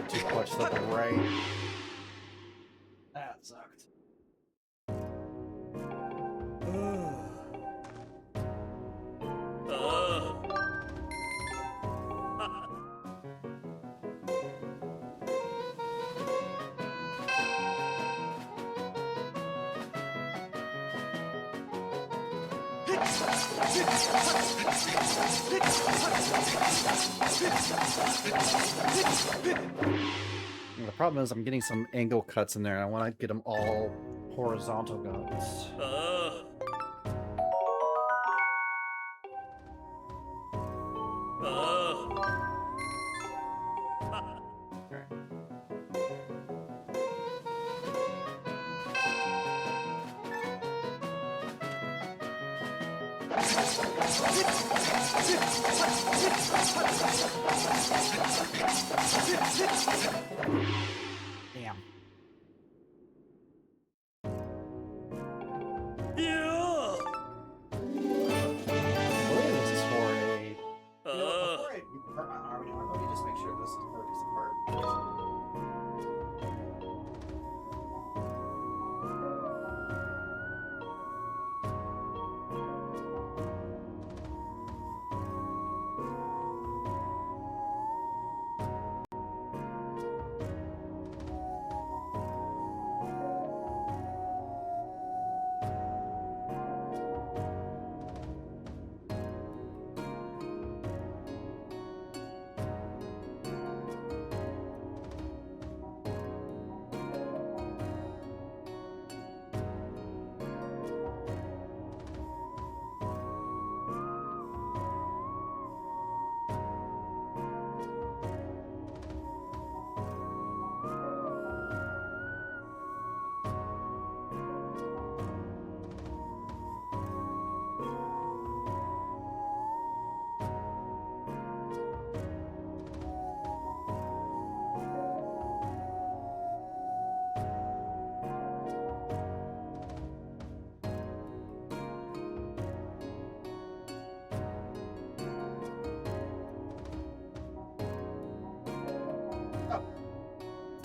Too much to the right. That sucked. The problem is I'm getting some angle cuts in there and I want to get them all horizontal guns. Damn. What is this for a... before I hurt my arm anymore, let me just make sure this is for a decent part.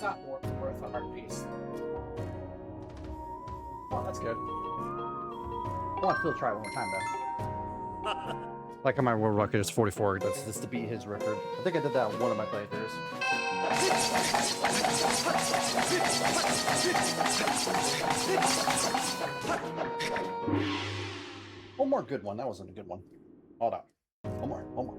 Not worth a hard piece. Oh, that's good. I want to still try it one more time, though. Like on my world record is 44. That's just to beat his record. I think I did that on one of my playthroughs. One more good one. That wasn't a good one. Hold on. One more. One more.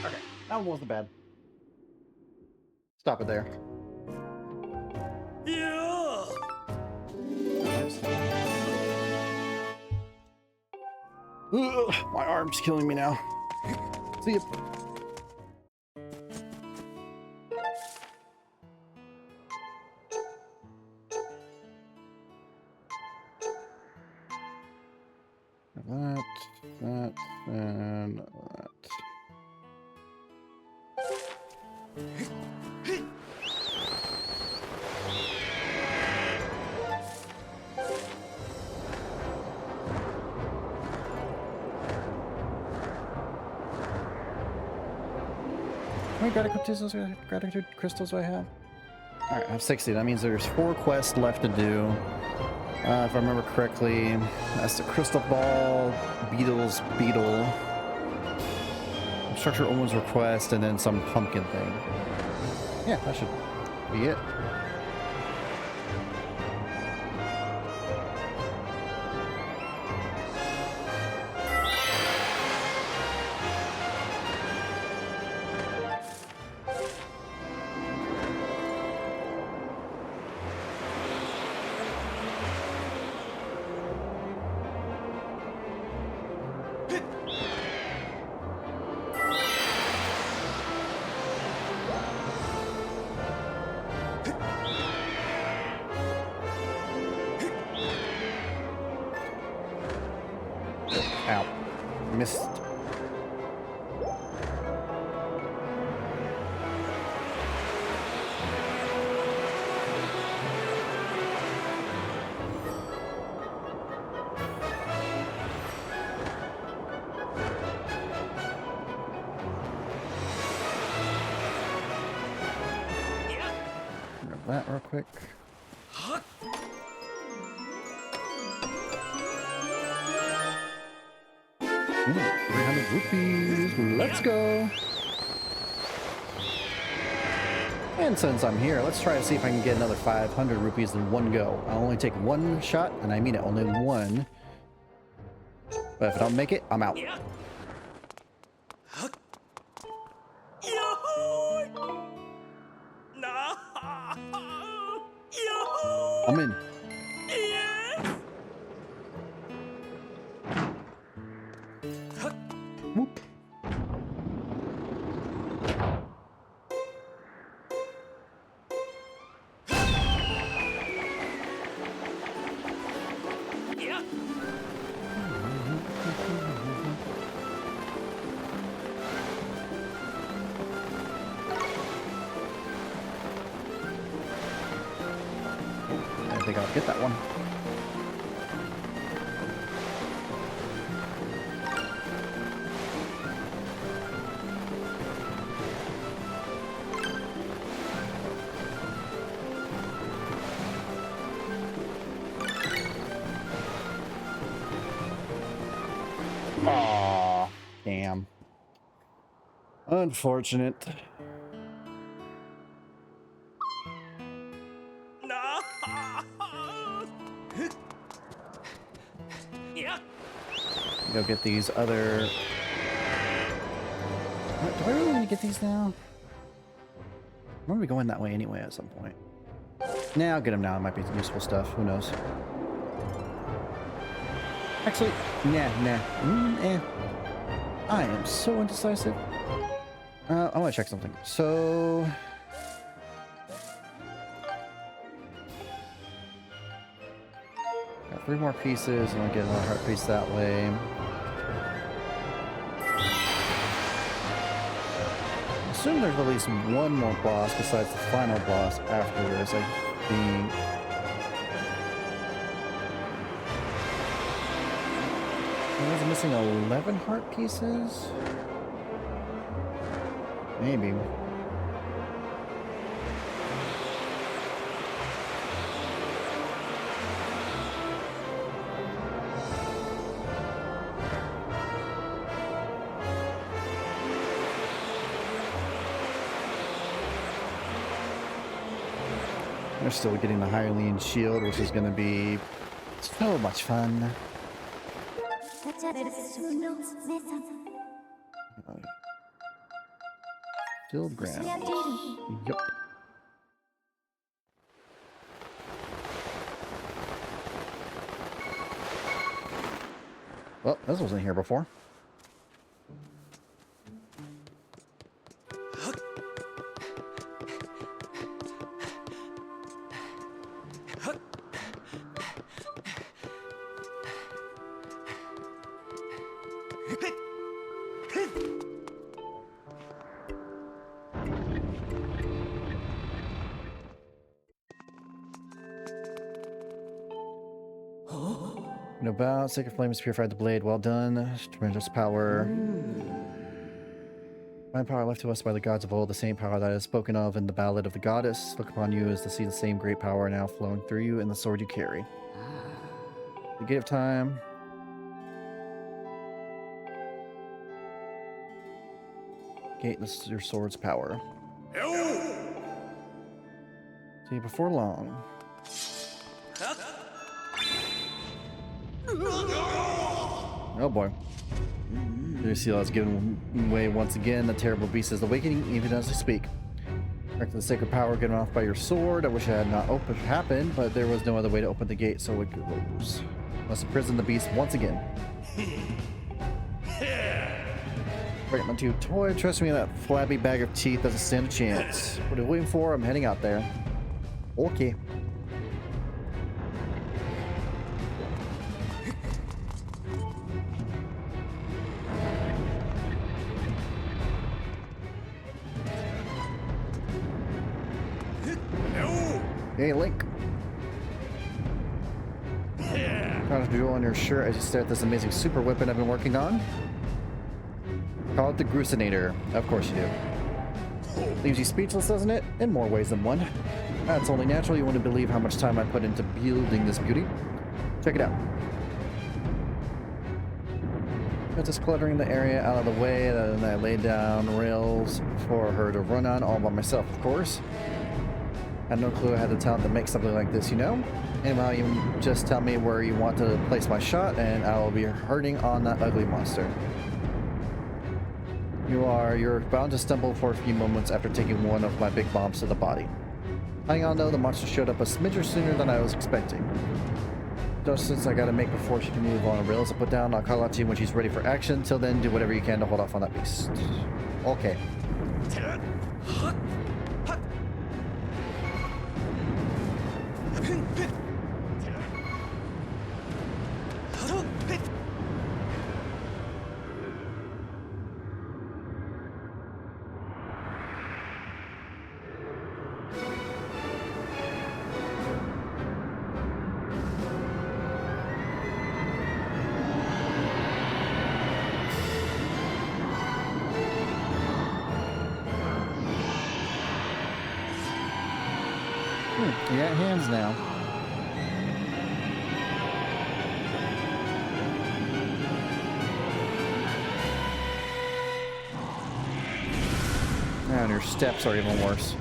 Okay, that one wasn't bad. Stop it there. Yeah. Ugh, my arm's killing me now. See ya. That, and that. How many gratitude crystals do I have? Alright, I have 60. That means there's 4 quests left to do. If I remember correctly, that's the crystal ball, beetle, structure Owen's request, and then some pumpkin thing. Yeah, that should be it. Ow. Missed. Grab that real quick. Ooh, 300 rupees. Let's go. And since I'm here, let's try to see if I can get another 500 rupees in one go. I'll only take one shot, and I mean it, only one. But if I don't make it, I'm out. I'm in. Whoop. I think I'll get that one. Aw, damn. Unfortunate. Go get these other... Do I really need to get these now? I'm gonna be going that way anyway at some point. Nah, I'll get them now. It might be useful stuff. Who knows? Actually, nah. I am so indecisive. I want to check something. So... got 3 more pieces, and I'll get another heart piece that way. I assume there's at least one more boss besides the final boss after this, I think. I was missing 11 heart pieces? Maybe. We're still getting the Hylian shield, which is going to be so much fun. Filled ground. Yup. Well, this wasn't here before. No bow, sacred flame has purified the blade. Well done. Tremendous power. Fine power left to us by the gods of old, the same power that is spoken of in the Ballad of the Goddess. Look upon you as to see the same great power now flowing through you in the sword you carry. The Gate of Time. Gate your sword's power. See you before long. Oh boy. You see that's giving way once again. The terrible beast is awakening even as I speak. Back to the sacred power given off by your sword. I wish I had not happened, but there was no other way to open the gate, so it goes. Must imprison the beast once again. Break my two toy. Trust me, that flabby bag of teeth doesn't stand a chance. What are you waiting for? I'm heading out there. Okay. Hey, Link. Proud of you on your shirt as you stare at this amazing super weapon I've been working on. Call it the Grusinator. Of course you do. Leaves you speechless, doesn't it? In more ways than one. That's only natural. You wouldn't believe how much time I put into building this beauty. Check it out. Got just cluttering the area out of the way, and I laid down rails for her to run on all by myself, of course. I had no clue I had the talent to make something like this, you know? Anyhow, you just tell me where you want to place my shot, and I will be hurting on that ugly monster. You're bound to stumble for a few moments after taking one of my big bombs to the body. Hang on though, the monster showed up a smidger sooner than I was expecting. Just since I gotta make before she can move on the rails to put down, I'll call out to you when she's ready for action. Till then, do whatever you can to hold off on that beast. Okay. You got hands now. And your steps are even worse.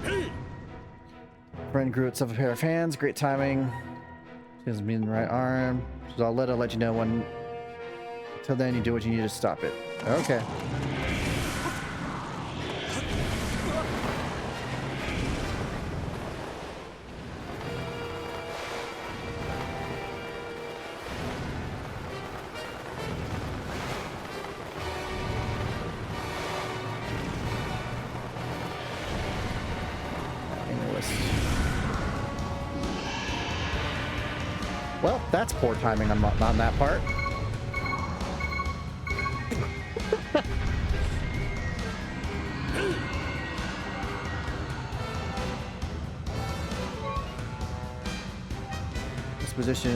Friend grew itself a pair of hands. Great timing. She has me in the right arm. So I'll let you know when. Till then, you do what you need to stop it. Okay. Well, that's poor timing on that part. This position.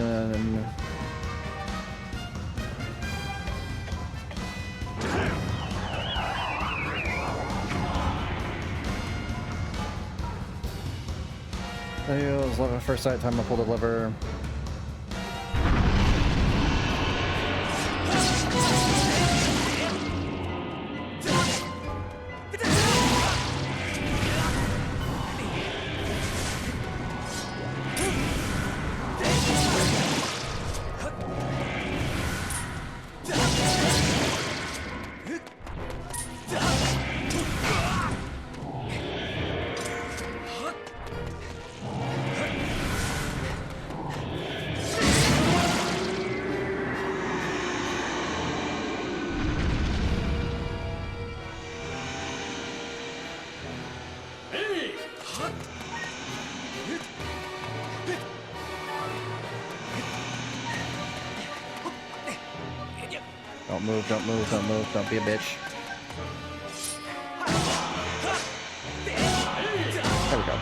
It was lever first sight time I pulled the lever. Don't move, don't move, don't move, don't be a bitch. There we go.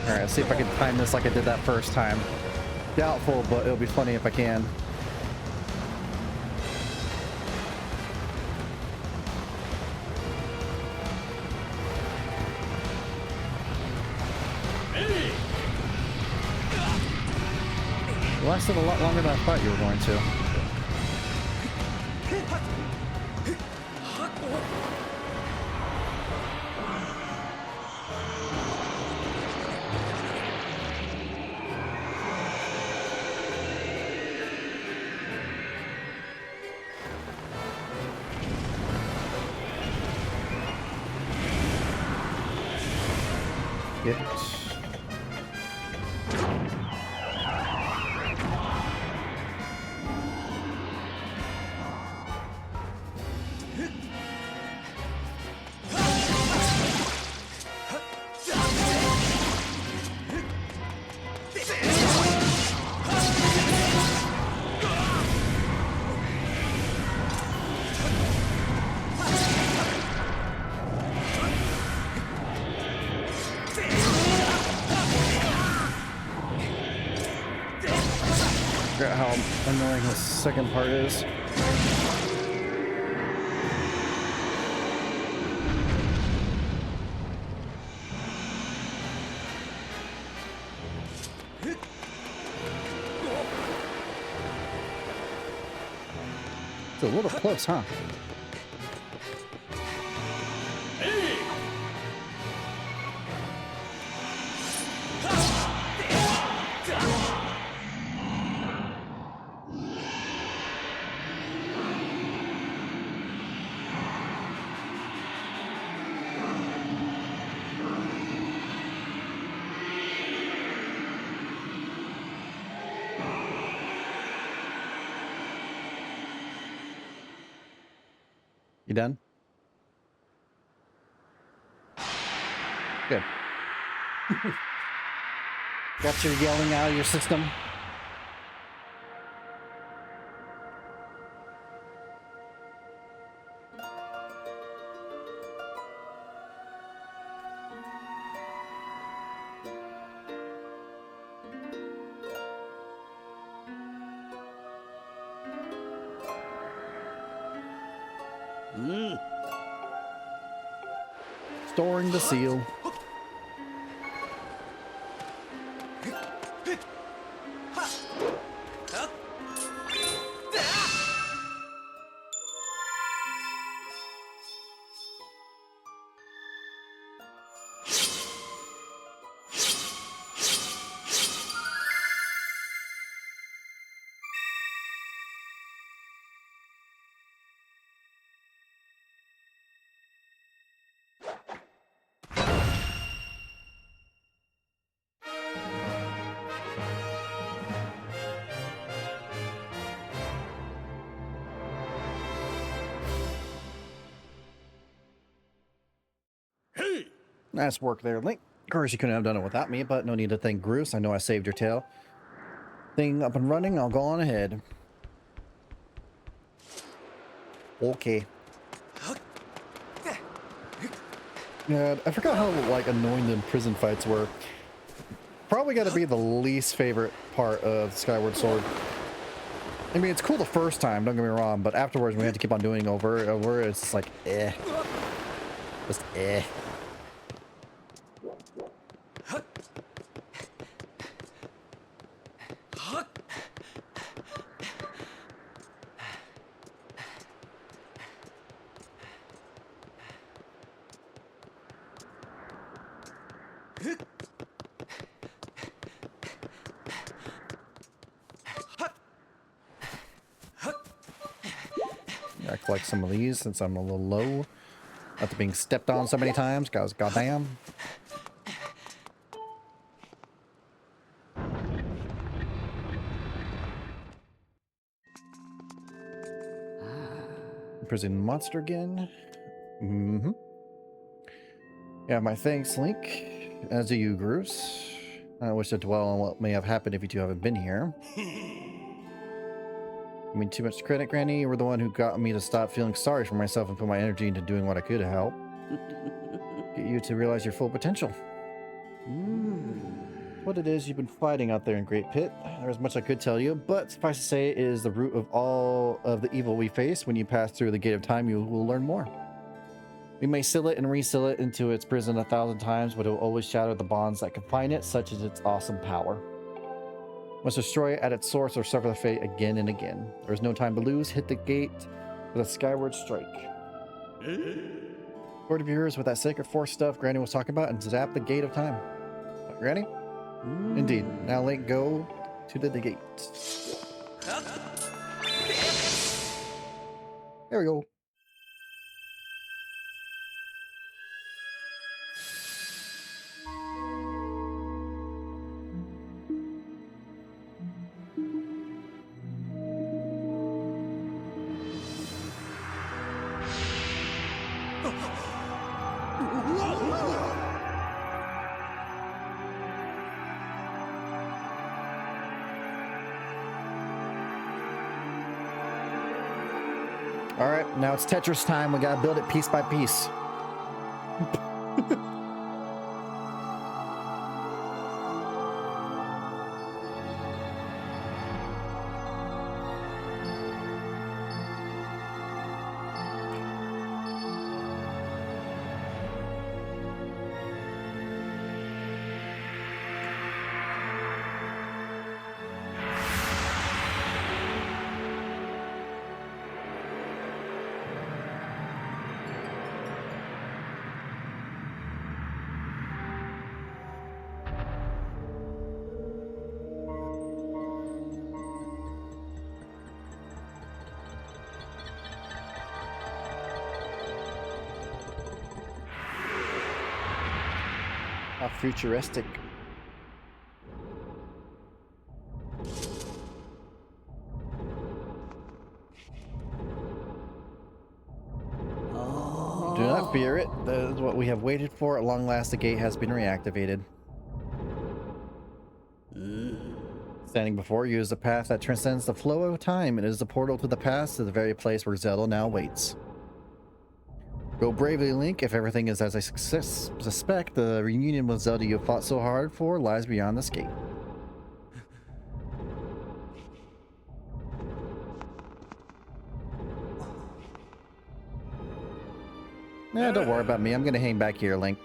Alright, let's see if I can time this like I did that first time. Doubtful, but it'll be funny if I can. It lasted a lot longer than I thought you were going to. Forgot how annoying the second part is. It's a little close, huh? You done? Good. Got your yelling out of your system? Storing the seal. Nice work there, Link. Of course, you couldn't have done it without me, but no need to thank Bruce. I know I saved your tail. Thing up and running, I'll go on ahead. Okay. Yeah, I forgot how, like, annoying the prison fights were. Probably got to be the least favorite part of Skyward Sword. I mean, it's cool the first time, don't get me wrong, but afterwards we have to keep on doing over and over. It's just like, eh. Just eh. I collect some of these since I'm a little low after being stepped on so many times, guys. Goddamn. Prison monster again. Mm-hmm. Yeah, my thanks, Link. As do you, Bruce. I wish to dwell on what may have happened if you two haven't been here. I mean, too much credit, Granny. You were the one who got me to stop feeling sorry for myself and put my energy into doing what I could to help. Get you to realize your full potential. What it is you've been fighting out there in Great Pit. There's much I could tell you, but suffice to say it is the root of all of the evil we face. When you pass through the Gate of Time, you will learn more. We may seal it and reseal it into its prison 1,000 times, but it will always shatter the bonds that confine it, such as its awesome power. Must destroy it at its source or suffer the fate again and again. There is no time to lose. Hit the gate with a skyward strike. Lord of yours with that sacred force stuff Granny was talking about and zap the Gate of Time. What, Granny? Indeed. Now Link, go to the gate. There we go. All right, now it's Tetris time. We gotta build it piece by piece. How futuristic. Do not fear it. That is what we have waited for. At long last, the gate has been reactivated. Standing before you is a path that transcends the flow of time. It is the portal to the past, to the very place where Zelda now waits. Go bravely, Link. If everything is as I suspect, the reunion with Zelda you fought so hard for lies beyond this gate. Yeah, don't worry about me. I'm gonna hang back here, Link.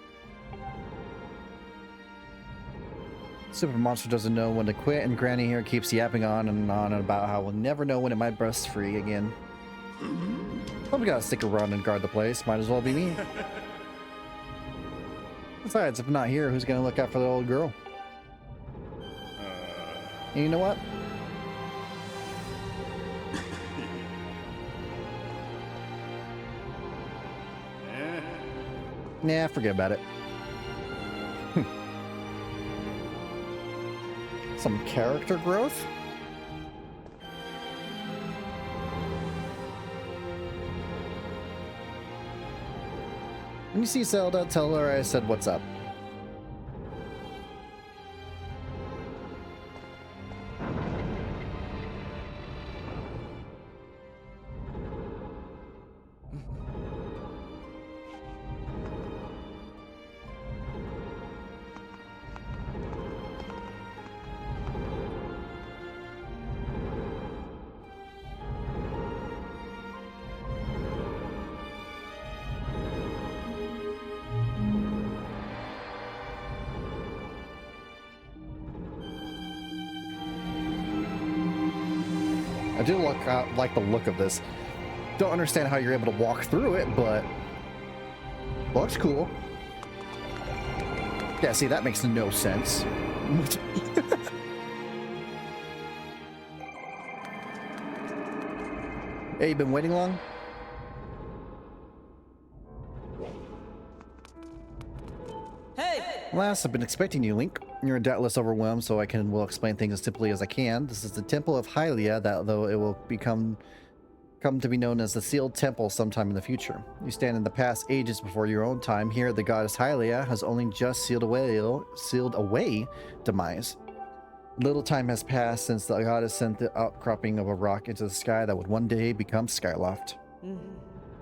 Super Monster doesn't know when to quit, and Granny here keeps yapping on about how we'll never know when it might burst free again. Probably gotta stick around and guard the place. Might as well be me. Besides, if I'm not here, who's gonna look out for the old girl? And you know what? Nah, forget about it. Some character growth? When you see Zelda, tell her I said what's up. I do like the look of this. Don't understand how you're able to walk through it, but looks cool. Yeah, see, that makes no sense. Hey, you been waiting long? Hey! Alas, I've been expecting you, Link. You're doubtless overwhelmed, so will explain things as simply as I can. This is the Temple of Hylia, that though it will come to be known as the Sealed Temple sometime in the future. You stand in the past ages before your own time. Here, the goddess Hylia has only just sealed away demise. Little time has passed since the goddess sent the outcropping of a rock into the sky that would one day become Skyloft.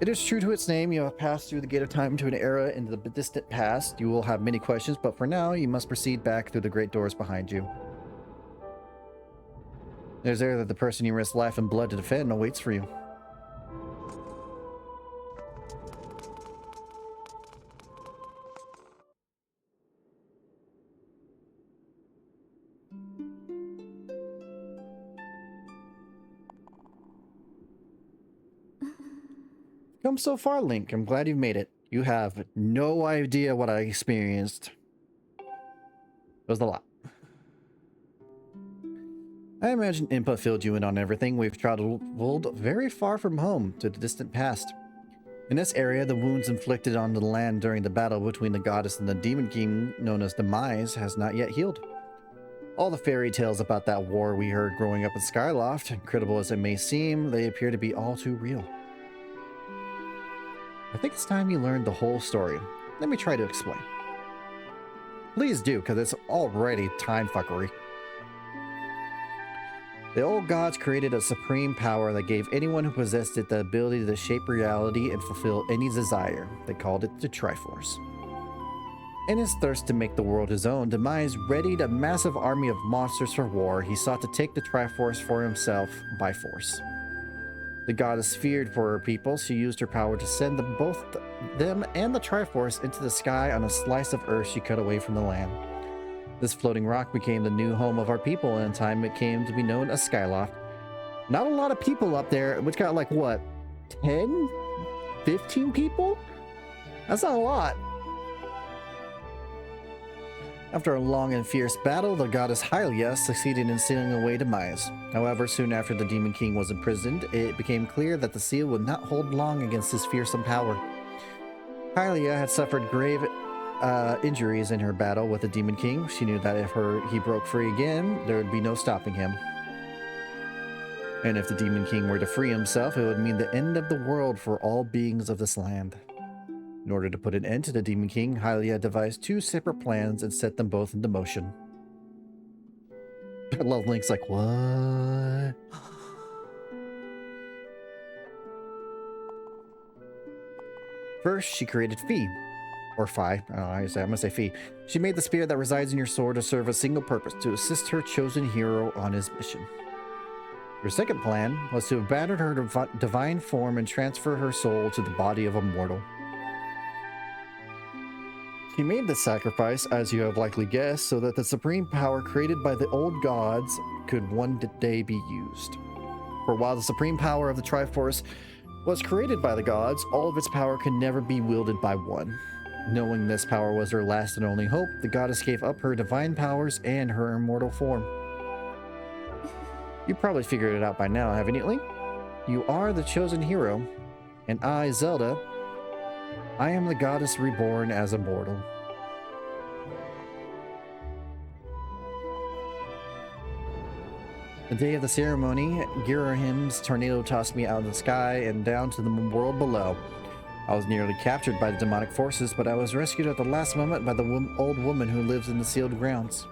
It is true to its name, you have passed through the gate of time to an era in the distant past. You will have many questions, but for now, you must proceed back through the great doors behind you. It is there that the person you risked life and blood to defend awaits for you. Come so far, Link. I'm glad you've made it. You have no idea what I experienced. It was a lot. I imagine Impa filled you in on everything. We've traveled very far from home to the distant past. In this area, the wounds inflicted on the land during the battle between the goddess and the demon king, known as Demise, has not yet healed. All the fairy tales about that war we heard growing up in Skyloft, incredible as it may seem, they appear to be all too real. I think it's time you learned the whole story. Let me try to explain. Please do, because it's already time fuckery. The old gods created a supreme power that gave anyone who possessed it the ability to shape reality and fulfill any desire. They called it the Triforce. In his thirst to make the world his own, Demise readied a massive army of monsters for war. He sought to take the Triforce for himself by force. The goddess feared for her people. She used her power to send both them and the Triforce into the sky on a slice of earth she cut away from the land. This floating rock became the new home of our people, and in time it came to be known as Skyloft. Not a lot of people up there, which got like, what, 10? 15 people? That's not a lot. After a long and fierce battle, the goddess Hylia succeeded in sealing away Demise. However, soon after the Demon King was imprisoned, it became clear that the seal would not hold long against his fearsome power. Hylia had suffered grave injuries in her battle with the Demon King. She knew that if he broke free again, there would be no stopping him. And if the Demon King were to free himself, it would mean the end of the world for all beings of this land. In order to put an end to the Demon King, Hylia devised two separate plans and set them both into motion. I love Link's like, what? First, she created Fi. Or Fi. I'm going to say Fi. She made the spear that resides in your sword to serve a single purpose, to assist her chosen hero on his mission. Her second plan was to abandon her divine form and transfer her soul to the body of a mortal. He made this sacrifice, as you have likely guessed, so that the supreme power created by the old gods could one day be used. For while the supreme power of the Triforce was created by the gods, all of its power could never be wielded by one. Knowing this power was her last and only hope, the goddess gave up her divine powers and her immortal form. You probably figured it out by now, haven't you, Link? You are the chosen hero, and I, Zelda, I am the goddess reborn as a mortal. The day of the ceremony, Girahim's tornado tossed me out of the sky and down to the world below. I was nearly captured by the demonic forces, but I was rescued at the last moment by the old woman who lives in the sealed grounds.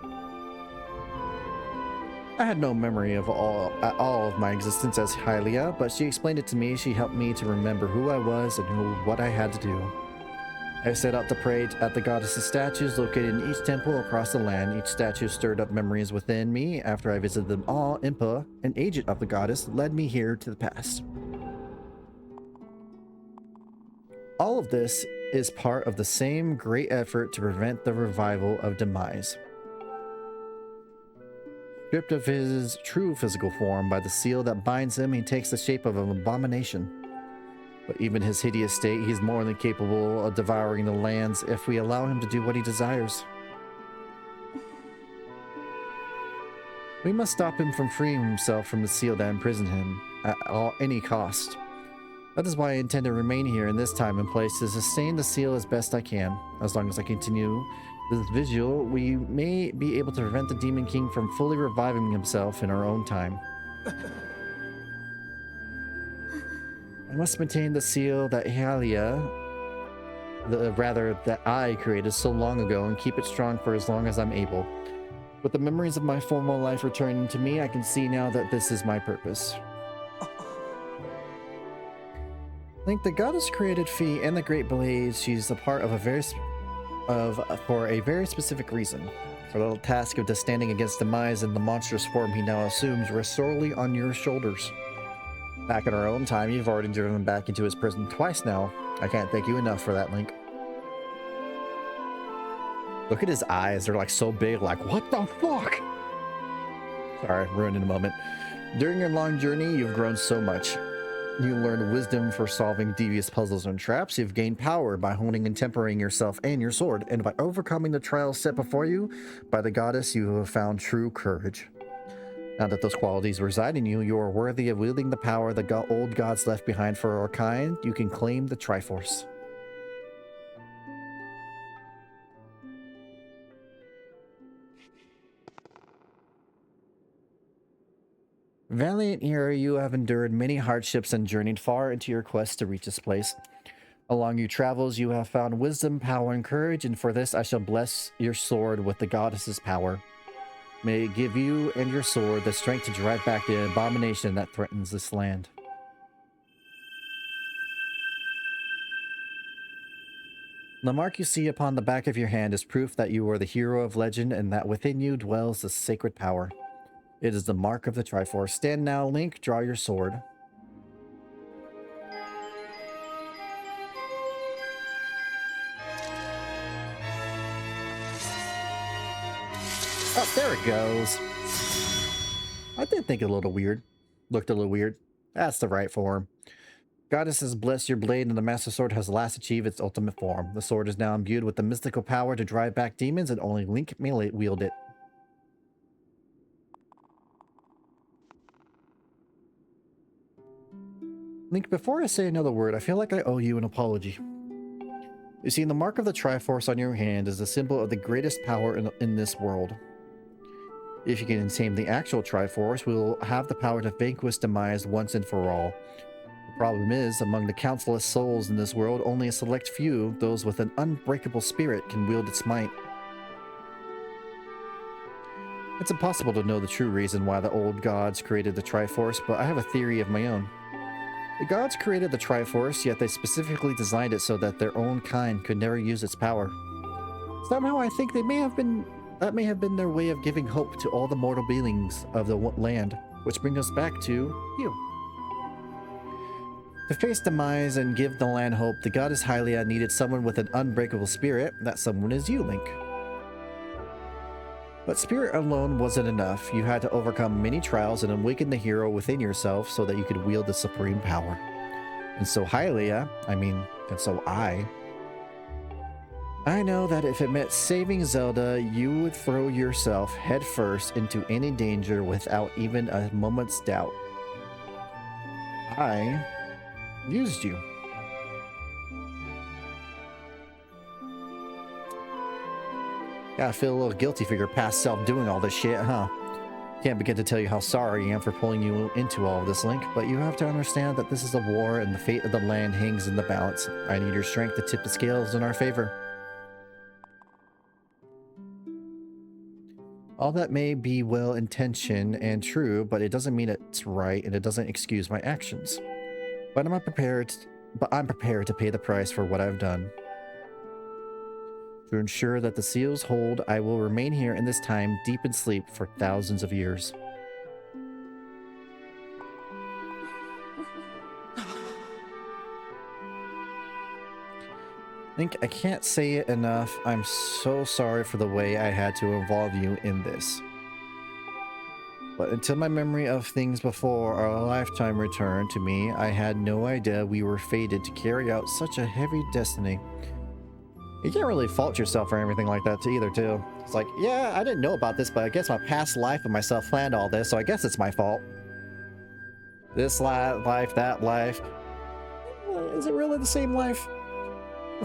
I had no memory at all of my existence as Hylia, but she explained it to me. She helped me to remember who I was and what I had to do. I set out to pray at the goddess's statues located in each temple across the land. Each statue stirred up memories within me. After I visited them all, Impa, an agent of the goddess, led me here to the past. All of this is part of the same great effort to prevent the revival of Demise. Stripped of his true physical form by the seal that binds him, he takes the shape of an abomination. But even his hideous state, he's more than capable of devouring the lands if we allow him to do what he desires. We must stop him from freeing himself from the seal that imprisoned him at any cost. That is why I intend to remain here in this time and place to sustain the seal as best I can. As long as I continue this vigil, we may be able to prevent the Demon King from fully reviving himself in our own time. I must maintain the seal that that I created so long ago and keep it strong for as long as I'm able. With the memories of my former life returning to me, I can see now that this is my purpose. Link, the goddess created Fee and the Great Blade. She's a part of for a very specific reason. For the task of standing against Demise and the monstrous form he now assumes rests solely on your shoulders. Back in our own time, you've already driven him back into his prison twice now. I can't thank you enough for that, Link. Look at his eyes. They're like so big, like, what the fuck? Sorry, ruined in a moment. During your long journey, you've grown so much. You learned wisdom for solving devious puzzles and traps. You've gained power by honing and tempering yourself and your sword. And by overcoming the trials set before you by the goddess, you have found true courage. Now that those qualities reside in you, you are worthy of wielding the power the old gods left behind for our kind. You can claim the Triforce. Valiant hero, you have endured many hardships and journeyed far into your quest to reach this place. Along your travels, you have found wisdom, power, and courage, and for this I shall bless your sword with the goddess's power. May it give you and your sword the strength to drive back the abomination that threatens this land. The mark you see upon the back of your hand is proof that you are the hero of legend and that within you dwells the sacred power. It is the mark of the Triforce. Stand now, Link. Draw your sword. Oh, there it goes. I did think it a little weird. Looked a little weird. That's the right form. Goddess has blessed your blade and the Master Sword has last achieved its ultimate form. The sword is now imbued with the mystical power to drive back demons and only Link may wield it. Link, before I say another word, I feel like I owe you an apology. You see, the mark of the Triforce on your hand is the symbol of the greatest power in this world. If you can tame the actual Triforce, we will have the power to vanquish Demise once and for all. The problem is, among the countless souls in this world, only a select few, those with an unbreakable spirit, can wield its might. It's impossible to know the true reason why the old gods created the Triforce, but I have a theory of my own. The gods created the Triforce, yet they specifically designed it so that their own kind could never use its power. Somehow I think that may have been their way of giving hope to all the mortal beings of the land, which brings us back to you. To face Demise and give the land hope, the goddess Hylia needed someone with an unbreakable spirit. That someone is you, Link. But spirit alone wasn't enough. You had to overcome many trials and awaken the hero within yourself so that you could wield the supreme power. And so and so I know that if it meant saving Zelda, you would throw yourself headfirst into any danger without even a moment's doubt. I used you. Gotta feel a little guilty for your past self doing all this shit, huh? Can't begin to tell you how sorry I am for pulling you into all of this, Link, but you have to understand that this is a war and the fate of the land hangs in the balance. I need your strength to tip the scales in our favor. All that may be well-intentioned and true, but it doesn't mean it's right and it doesn't excuse my actions. But I'm prepared to pay the price for what I've done. To ensure that the seals hold, I will remain here in this time, deep in sleep, for thousands of years. Link, I can't say it enough. I'm so sorry for the way I had to involve you in this. But until my memory of things before our lifetime returned to me, I had no idea we were fated to carry out such a heavy destiny. You can't really fault yourself or anything like that either, too. It's like, yeah, I didn't know about this, but I guess my past life and myself planned all this, so I guess it's my fault. This life, that life. Is it really the same life?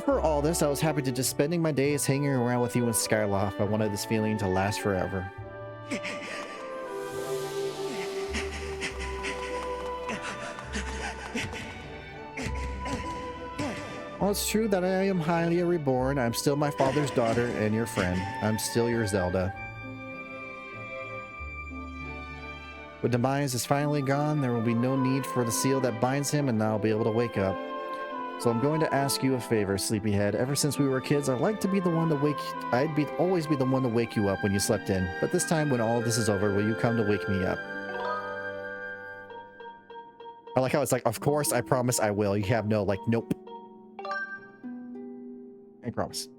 For all this, I was happy to just spending my days hanging around with you in Skyloft. I wanted this feeling to last forever. Well, it's true that I am highly reborn. I'm still my father's daughter and your friend. I'm still your Zelda. When Demise is finally gone, there will be no need for the seal that binds him, and I'll be able to wake up. So I'm going to ask you a favor, Sleepyhead. Ever since we were kids, I'd like to be the one to wake... always be the one to wake you up when you slept in. But this time, when all this is over, will you come to wake me up? I like how it's like, of course, I promise I will. You have no, like, nope. I promise.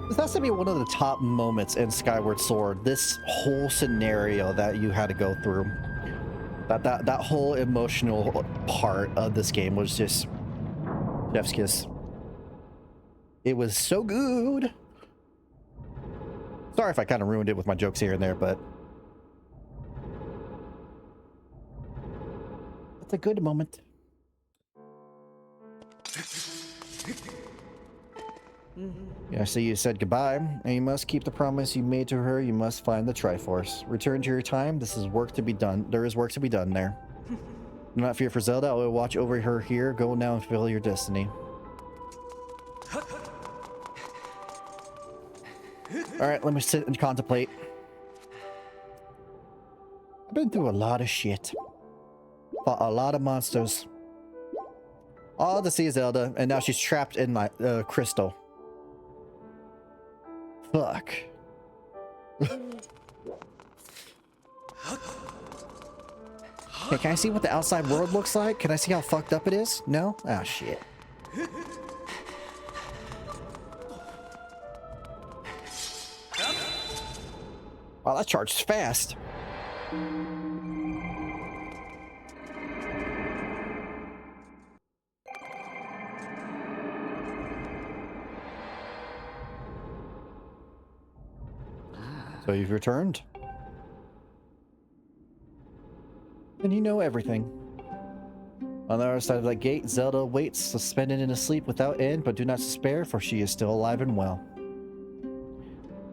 This has to be one of the top moments in Skyward Sword. This whole scenario that you had to go through. That whole emotional part of this game was just chef's kiss. It was so good. Sorry if I kind of ruined it with my jokes here and there, but it's a good moment. Yeah, so you said goodbye, and you must keep the promise you made to her. You must find the Triforce. Return to your time. This is work to be done. There is work to be done there. Do not fear for Zelda. I will watch over her here. Go now and fulfill your destiny. Alright, let me sit and contemplate. I've been through a lot of shit. Fought a lot of monsters. All to see Zelda, and now she's trapped in my crystal. Fuck. Hey, can I see what the outside world looks like? Can I see how fucked up it is? No? Ah, shit. Wow, that charged fast. So you've returned? Then you know everything. On the other side of that gate, Zelda waits, suspended in a sleep without end, but do not despair, for she is still alive and well.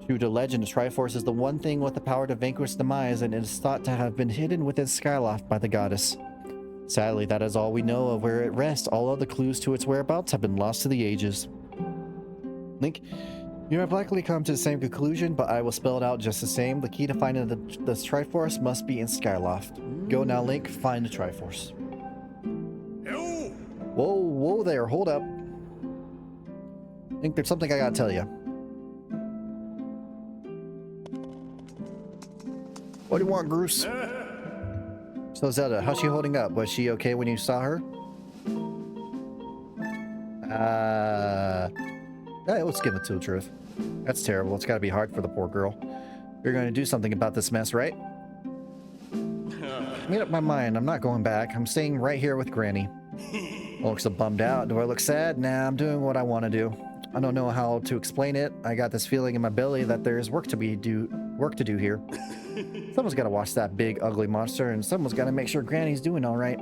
True to legend, the Triforce is the one thing with the power to vanquish Demise, and it is thought to have been hidden within Skyloft by the goddess. Sadly, that is all we know of where it rests. All other clues to its whereabouts have been lost to the ages. Link, you have likely come to the same conclusion, but I will spell it out just the same. The key to finding the Triforce must be in Skyloft. Go now, Link, find the Triforce. Whoa, whoa there, hold up. Link, there's something I gotta tell you. What do you want, Groose? So Zelda, how's she holding up? Was she okay when you saw her? Let's give it to the truth. That's terrible. It's gotta be hard for the poor girl. You're gonna do something about this mess, right? I made up my mind. I'm not going back. I'm staying right here with Granny. Looks so bummed out. Do I look sad? Nah, I'm doing what I want to do. I don't know how to explain it. I got this feeling in my belly that there's work to do here. Someone's got to watch that big, ugly monster, and someone's got to make sure Granny's doing all right.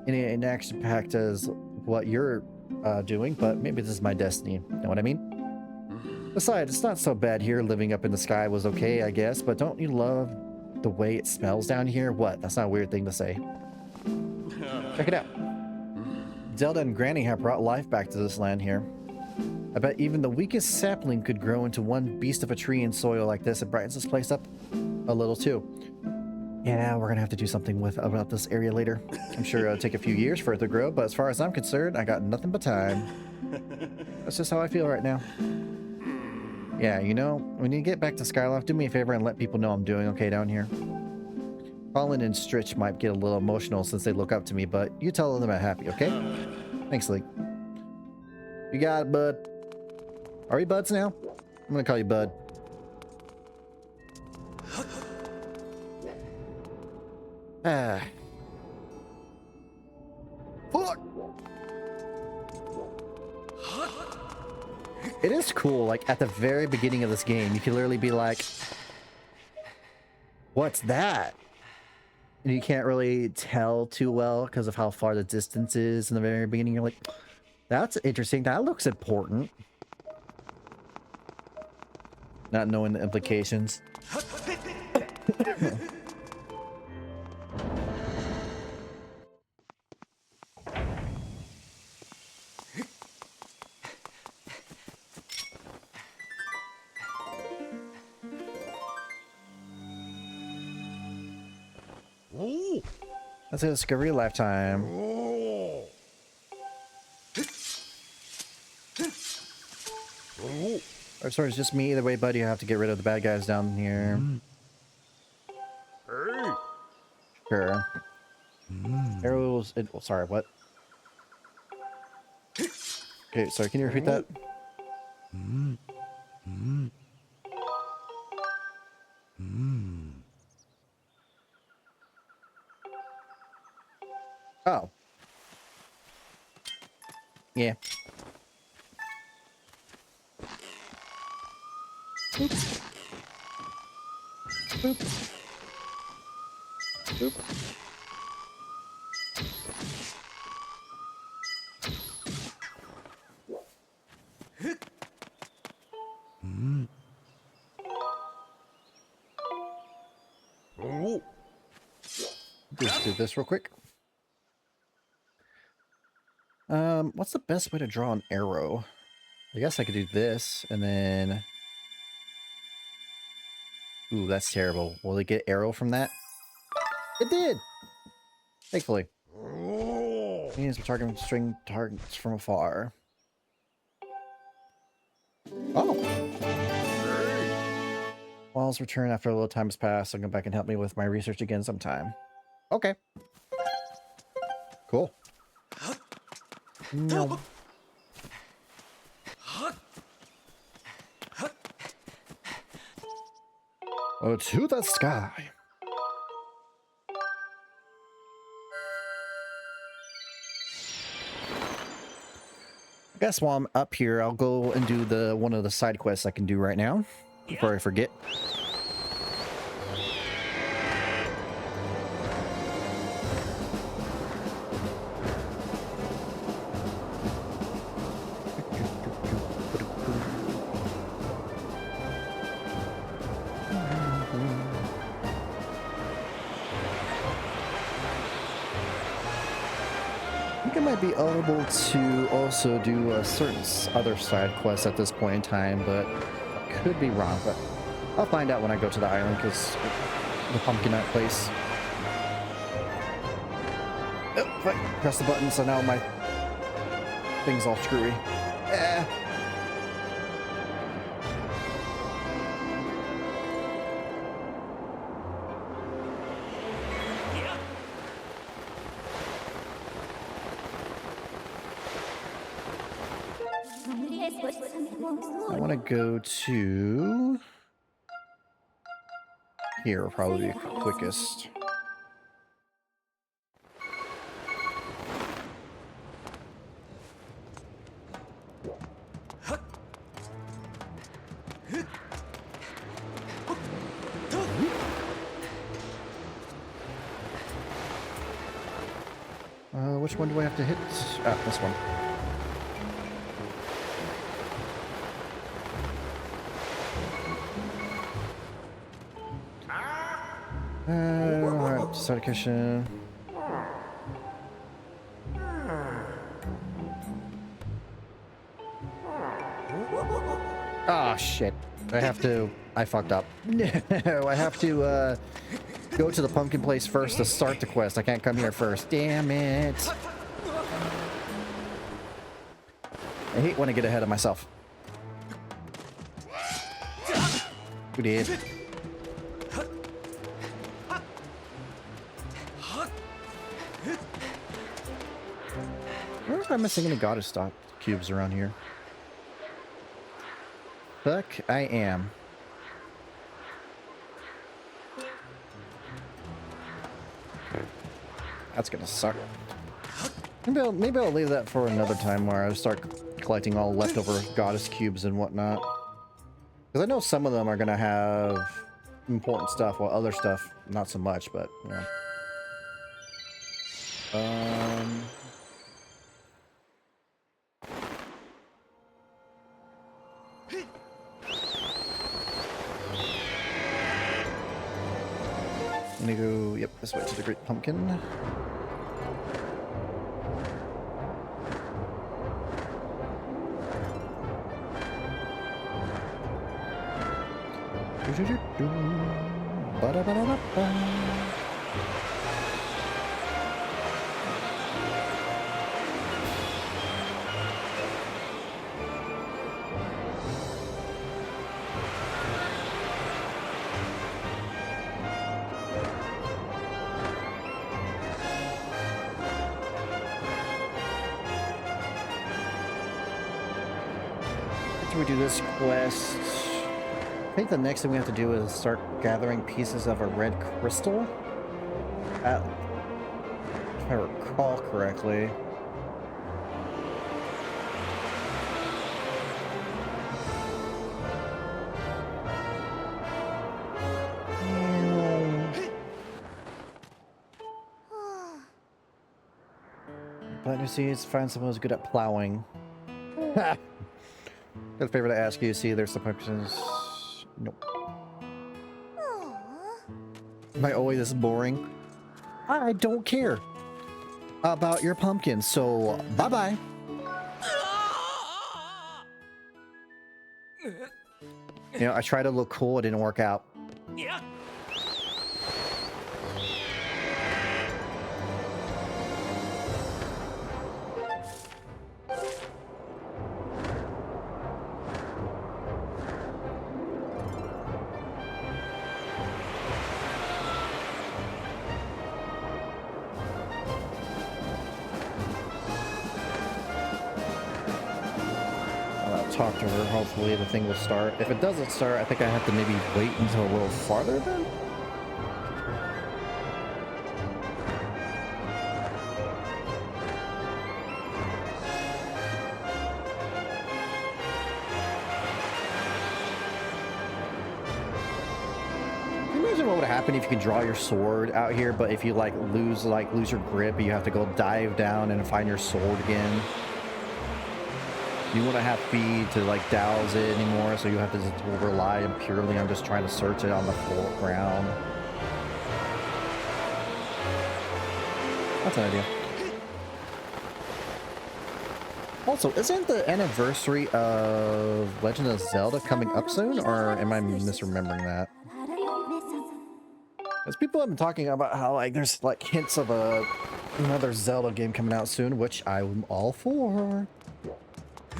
It ain't action-packed as what you're doing, but maybe this is my destiny. Know what I mean? Besides, it's not so bad here. Living up in the sky was okay, I guess, but don't you love the way it smells down here? What? That's not a weird thing to say. Check it out. Zelda and Granny have brought life back to this land here. I bet even the weakest sapling could grow into one beast of a tree in soil like this. It brightens this place up a little too. Yeah, we're gonna have to do something about this area later. I'm sure it'll take a few years for it to grow, but as far as I'm concerned, I got nothing but time. That's just how I feel right now. Yeah, you know, when you get back to Skyloft, do me a favor and let people know I'm doing okay down here. Colin and Stritch might get a little emotional since they look up to me, but you tell them I'm happy, okay? Thanks, Link. You got it, bud. Are we buds now? I'm gonna call you Bud. Ah. Fuck! It is cool, like, at the very beginning of this game, you can literally be like, what's that? And you can't really tell too well because of how far the distance is in the very beginning. You're like, that's interesting. That looks important. Not knowing the implications. That's a discovery lifetime. Or sorry, it's just me. Either way, buddy, you have to get rid of the bad guys down here. Sure. Arrows. Oh, sorry, what? Okay, sorry, can you repeat that? Oh. Yeah. Oops. Oops. Oops. Just do this real quick. What's the best way to draw an arrow? I guess I could do this and then... Ooh, that's terrible. Will it get arrow from that? It did! Thankfully. Means we're targeting string targets from afar. Oh! Walls return after a little time has passed, so come back and help me with my research again sometime. Okay. Cool. No. Oh, to the sky. I guess while I'm up here, I'll go and do one of the side quests I can do right now before I forget. Be eligible to also do a certain other side quest at this point in time, but I could be wrong. But I'll find out when I go to the island, because the pumpkin nut place. Oh, I press the button, so now my thing's all screwy. I want to go to here, will probably be quickest. Which one do I have to hit? Ah, this one. Alright, start kitchen. shit. I fucked up. No, I have to go to the pumpkin place first to start the quest. I can't come here first. Damn it. I hate when I get ahead of myself. Who did? Where am I missing any goddess stock cubes around here? Fuck, I am. That's gonna suck. Maybe I'll leave that for another time where I start collecting all leftover goddess cubes and whatnot. Because I know some of them are gonna have important stuff, while other stuff not so much. But you know. I'm gonna go, yep, this way to the Great Pumpkin. After we do this quest, I think the next thing we have to do is start gathering pieces of a red crystal. If I recall correctly. But you see, find someone who's good at plowing. Got a favor to ask you. See, there's some pumpkins. Nope. Am I always this boring? I don't care about your pumpkins, so bye-bye. You know, I tried to look cool, it didn't work out. Yeah. Talk to her, hopefully the thing will start. If it doesn't start, I think I have to maybe wait until a little farther then. Can you imagine what would happen if you could draw your sword out here, but if you lose your grip, you have to go dive down and find your sword again? You wouldn't have speed to douse it anymore, so you have to just rely purely on just trying to search it on the floor ground. That's an idea. Also, isn't the anniversary of Legend of Zelda coming up soon, or am I misremembering that? Because people have been talking about how there's hints of another Zelda game coming out soon, which I'm all for.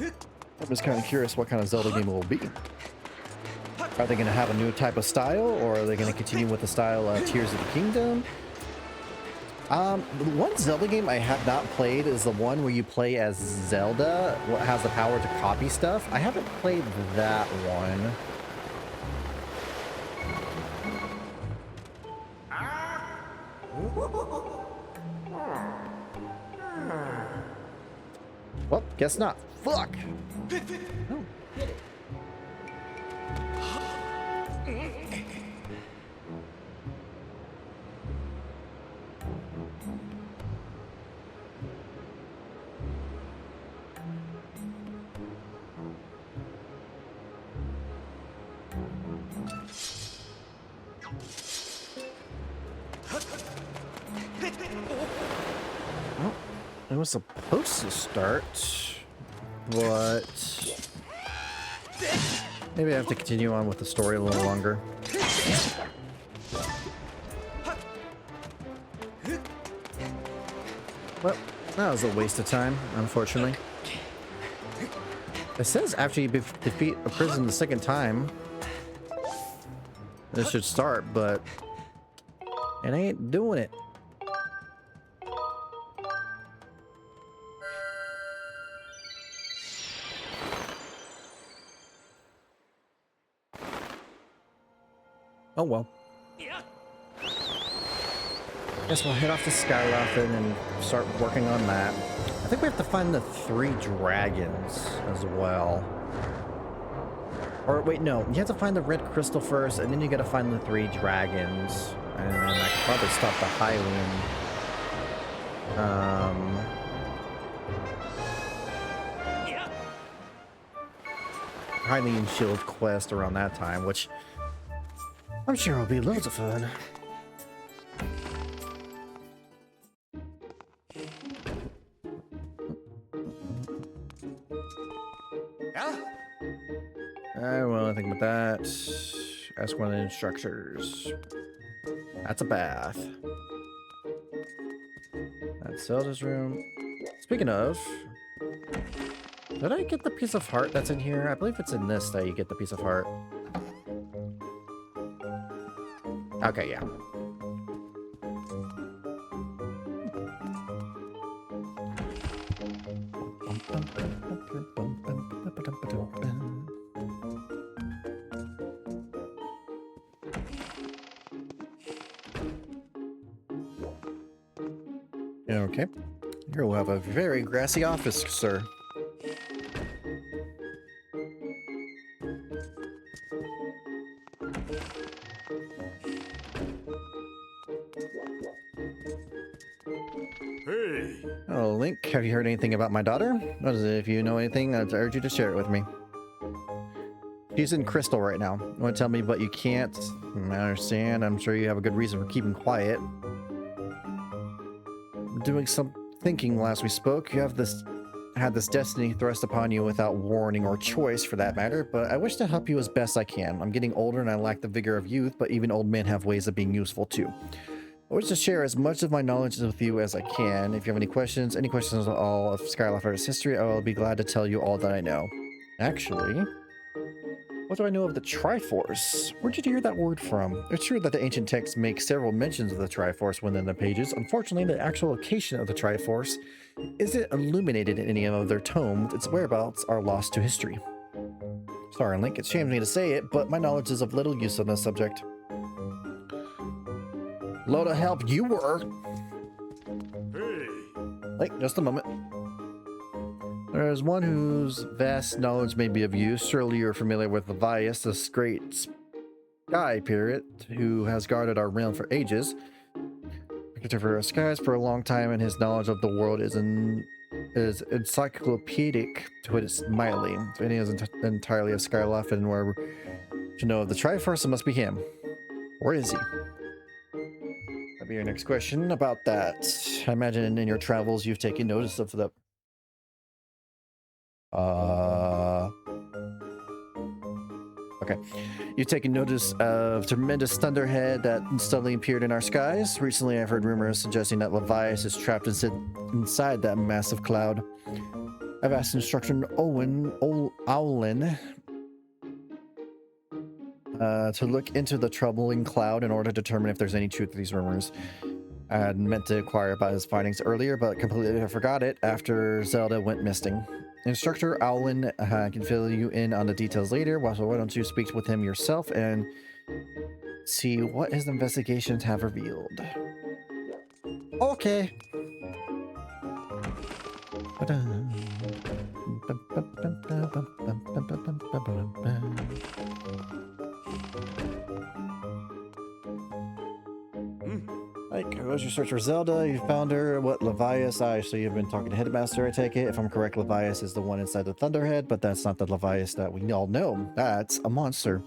I'm just kind of curious what kind of Zelda game it will be. Are they going to have a new type of style, or are they going to continue with the style of Tears of the Kingdom? The one Zelda game I have not played is the one where you play as Zelda, what has the power to copy stuff. I haven't played that one. Well, guess not. Fuck! Oh. Well, it was supposed to start. But Maybe I have to continue on with the story a little longer. Well, that was a waste of time, unfortunately. It says after you defeat a prison the second time, this should start, but it ain't doing it. Oh well. Guess we'll head off to Skyloft and start working on that. I think we have to find the 3 dragons as well. Or wait, no. You have to find the red crystal first, and then you gotta find the 3 dragons. And then I could probably stop the Hylian. Hylian Shield quest around that time, which I'm sure will be loads of fun. I don't know anything about that. Ask one of the instructors. That's a bath. That's Zelda's room. Speaking of, did I get the piece of heart that's in here? I believe it's in this that you get the piece of heart. Okay, yeah. Okay. Here we'll have a very grassy office, sir. Hey! Oh, Link, have you heard anything about my daughter? If you know anything, I'd urge you to share it with me. She's in Crystal right now. You want to tell me, but you can't? I understand. I'm sure you have a good reason for keeping quiet. Doing some thinking last we spoke. You have had this destiny thrust upon you without warning or choice for that matter, but I wish to help you as best I can. I'm getting older and I lack the vigor of youth, but even old men have ways of being useful too. I wish to share as much of my knowledge with you as I can. If you have any questions at all of Skyloft's history, I will be glad to tell you all that I know. Actually, what do I know of the Triforce? Where'd you hear that word from? It's true that the ancient texts make several mentions of the Triforce within the pages. Unfortunately, the actual location of the Triforce isn't illuminated in any of their tomes. Its whereabouts are lost to history. Sorry, Link, it shames me to say it, but my knowledge is of little use on this subject. Load of help you were! Hey! Wait, just a moment. There is one whose vast knowledge may be of use. Surely you're familiar with Levias, this great sky pirate who has guarded our realm for ages. Protector for our skies for a long time, and his knowledge of the world is encyclopedic to its mightily. If any is entirely of Skyloft and where to know of the Triforce, it must be him. Where is he? That'll be your next question about that. I imagine in your travels you've taken notice of the okay. You've taken notice of tremendous thunderhead that suddenly appeared in our skies. Recently, I've heard rumors suggesting that Levias is trapped inside that massive cloud. I've asked Instructor Owlin to look into the troubling cloud in order to determine if there's any truth to these rumors. I had meant to inquire about his findings earlier, but completely forgot it after Zelda went missing. Instructor Owlin can fill you in on the details later, so why don't you speak with him yourself and see what his investigations have revealed. Okay. Like, was your search for Zelda? You found her. What, Levias? So you've been talking to Headmaster, I take it. If I'm correct, Levias is the one inside the Thunderhead, but that's not the Levias that we all know. That's a monster.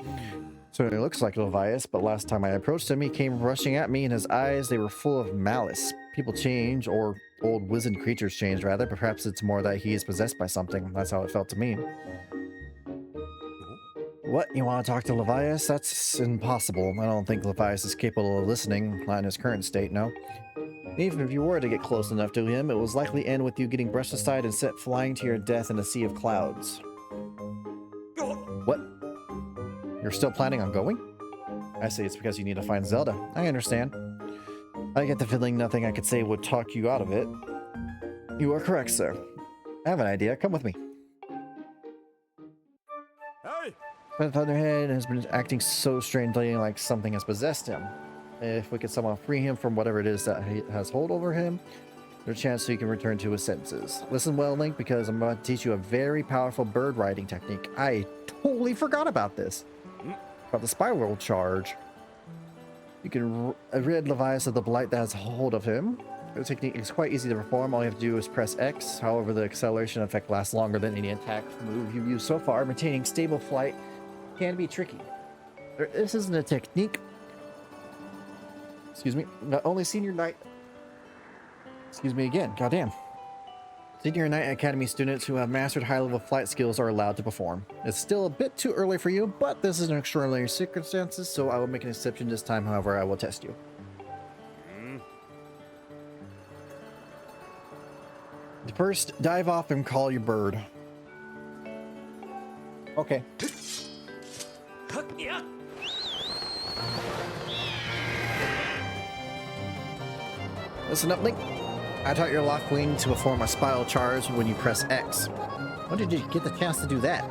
So it looks like Levias, but last time I approached him, he came rushing at me, and his eyes, they were full of malice. People change, or old wizened creatures change, rather. Perhaps it's more that he is possessed by something. That's how it felt to me. What? You want to talk to Levias? That's impossible. I don't think Levias is capable of listening, not in his current state, no. Even if you were to get close enough to him, it was likely end with you getting brushed aside and set flying to your death in a sea of clouds. What? You're still planning on going? I say it's because you need to find Zelda. I understand. I get the feeling nothing I could say would talk you out of it. You are correct, sir. I have an idea. Come with me. Hey! But Thunderhead has been acting so strangely, like something has possessed him. If we could somehow free him from whatever it is that he has hold over him, there's a chance so he can return to his senses. Listen well, Link, because I'm about to teach you a very powerful bird riding technique. I totally forgot about this. About the spiral charge. You can rid Levias of the blight that has hold of him. The technique is quite easy to perform. All you have to do is press X. However, the acceleration effect lasts longer than any attack move you've used so far. Maintaining stable flight can be tricky. This isn't a technique. Excuse me. Not only senior knight. Excuse me again. Goddamn. Senior Knight Academy students who have mastered high-level flight skills are allowed to perform. It's still a bit too early for you, but this is an extraordinary circumstances, so I will make an exception this time. However, I will test you. First, dive off and call your bird. Okay. Listen up, Link. I taught your lock wing to perform a spiral charge when you press X. When did you get the chance to do that?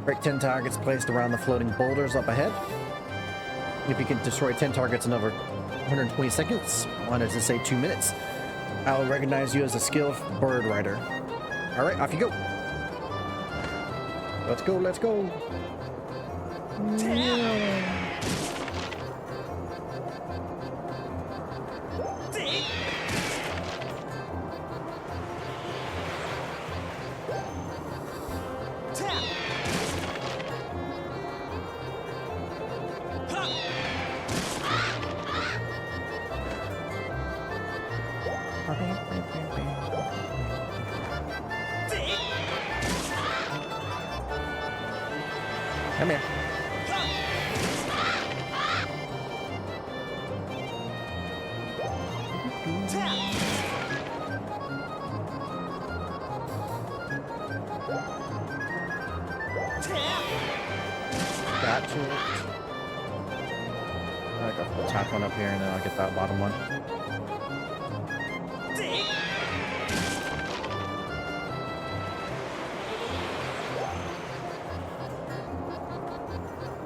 Break 10 targets placed around the floating boulders up ahead. If you can destroy 10 targets in over 120 seconds, wanted to say 2 minutes, I will recognize you as a skilled bird rider. Alright, off you go. Let's go, let's go. Come here. Gotcha. I got the top one up here and then I'll get that bottom one.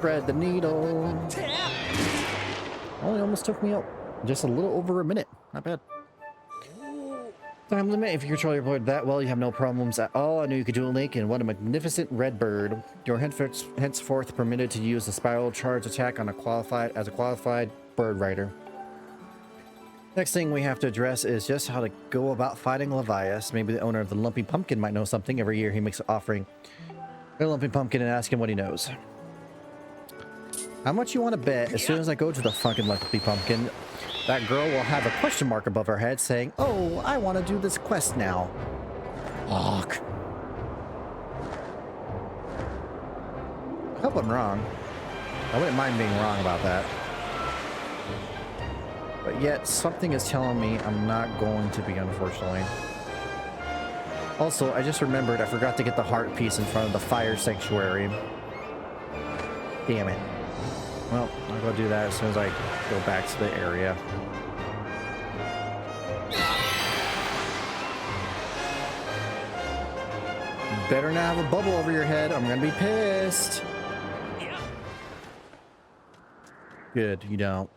Thread the needle. Only almost took me out just a little over a minute. Not bad. Time limit. If you control your bird that well, you have no problems at all. I knew you could do it, Link, and what a magnificent red bird. You're henceforth permitted to use the spiral charge attack on a qualified bird rider. Next thing we have to address is just how to go about fighting Levias. Maybe the owner of the Lumpy Pumpkin might know something. Every year he makes an offering to the Lumpy Pumpkin and ask him what he knows. How much you want to bet as soon as I go to the fucking Lumpy Pumpkin, that girl will have a question mark above her head saying, "Oh, I want to do this quest now." Fuck. I hope I'm wrong. I wouldn't mind being wrong about that. But yet, something is telling me I'm not going to be, unfortunately. Also, I just remembered I forgot to get the heart piece in front of the fire sanctuary. Damn it. Well, I'll go do that as soon as I go back to the area. Better not have a bubble over your head. I'm gonna be pissed. Good, you don't.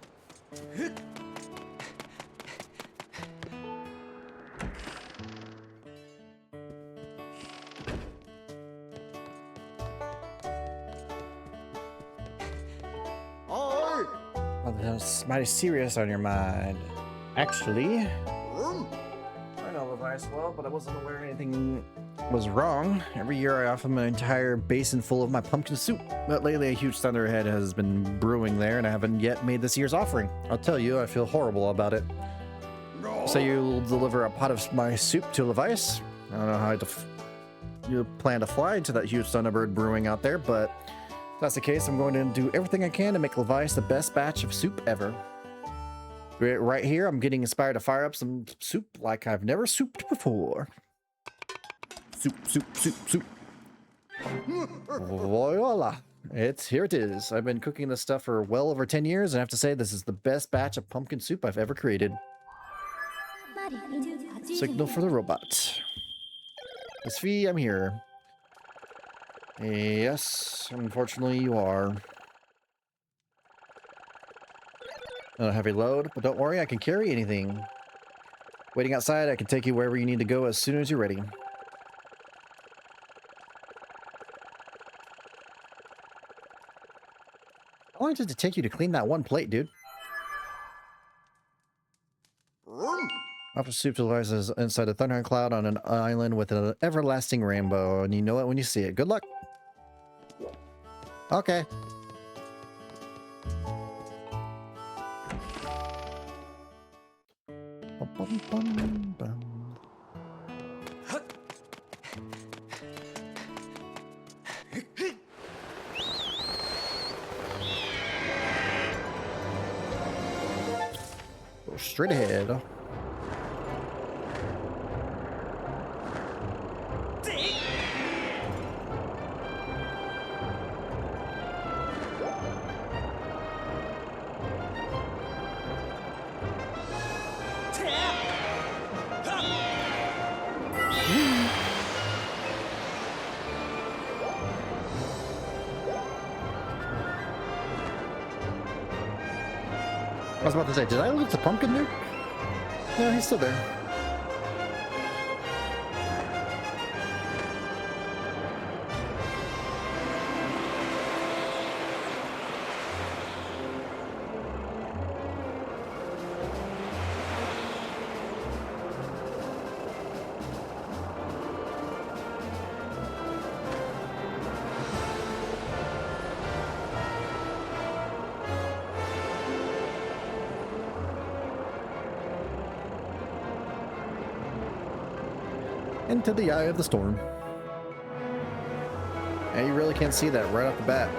Well, that's mighty serious on your mind. Actually, I know Levias well, but I wasn't aware anything was wrong. Every year I offer him an entire basin full of my pumpkin soup, but lately a huge thunderhead has been brewing there, and I haven't yet made this year's offering. I'll tell you, I feel horrible about it. So you'll deliver a pot of my soup to Levias? I don't know how you plan to fly to that huge thunderbird brewing out there, but If that's the case, I'm going to do everything I can to make Levi's the best batch of soup ever. Right here, I'm getting inspired to fire up some soup like I've never souped before. Soup, soup, soup, soup. Voila. Here it is. I've been cooking this stuff for well over 10 years, and I have to say this is the best batch of pumpkin soup I've ever created. Signal for the robot. Miss Fee, I'm here. Yes, unfortunately you are. A heavy load, but don't worry, I can carry anything. Waiting outside, I can take you wherever you need to go as soon as you're ready. How long did it take you to clean that one plate, dude? After soup devices inside a thundering cloud on an island with an everlasting rainbow, and you know it when you see it. Good luck. Okay. Go straight ahead. I was about to say, did I lose the pumpkin dude? No, he's still there. Into the eye of the storm. And you really can't see that right off the bat.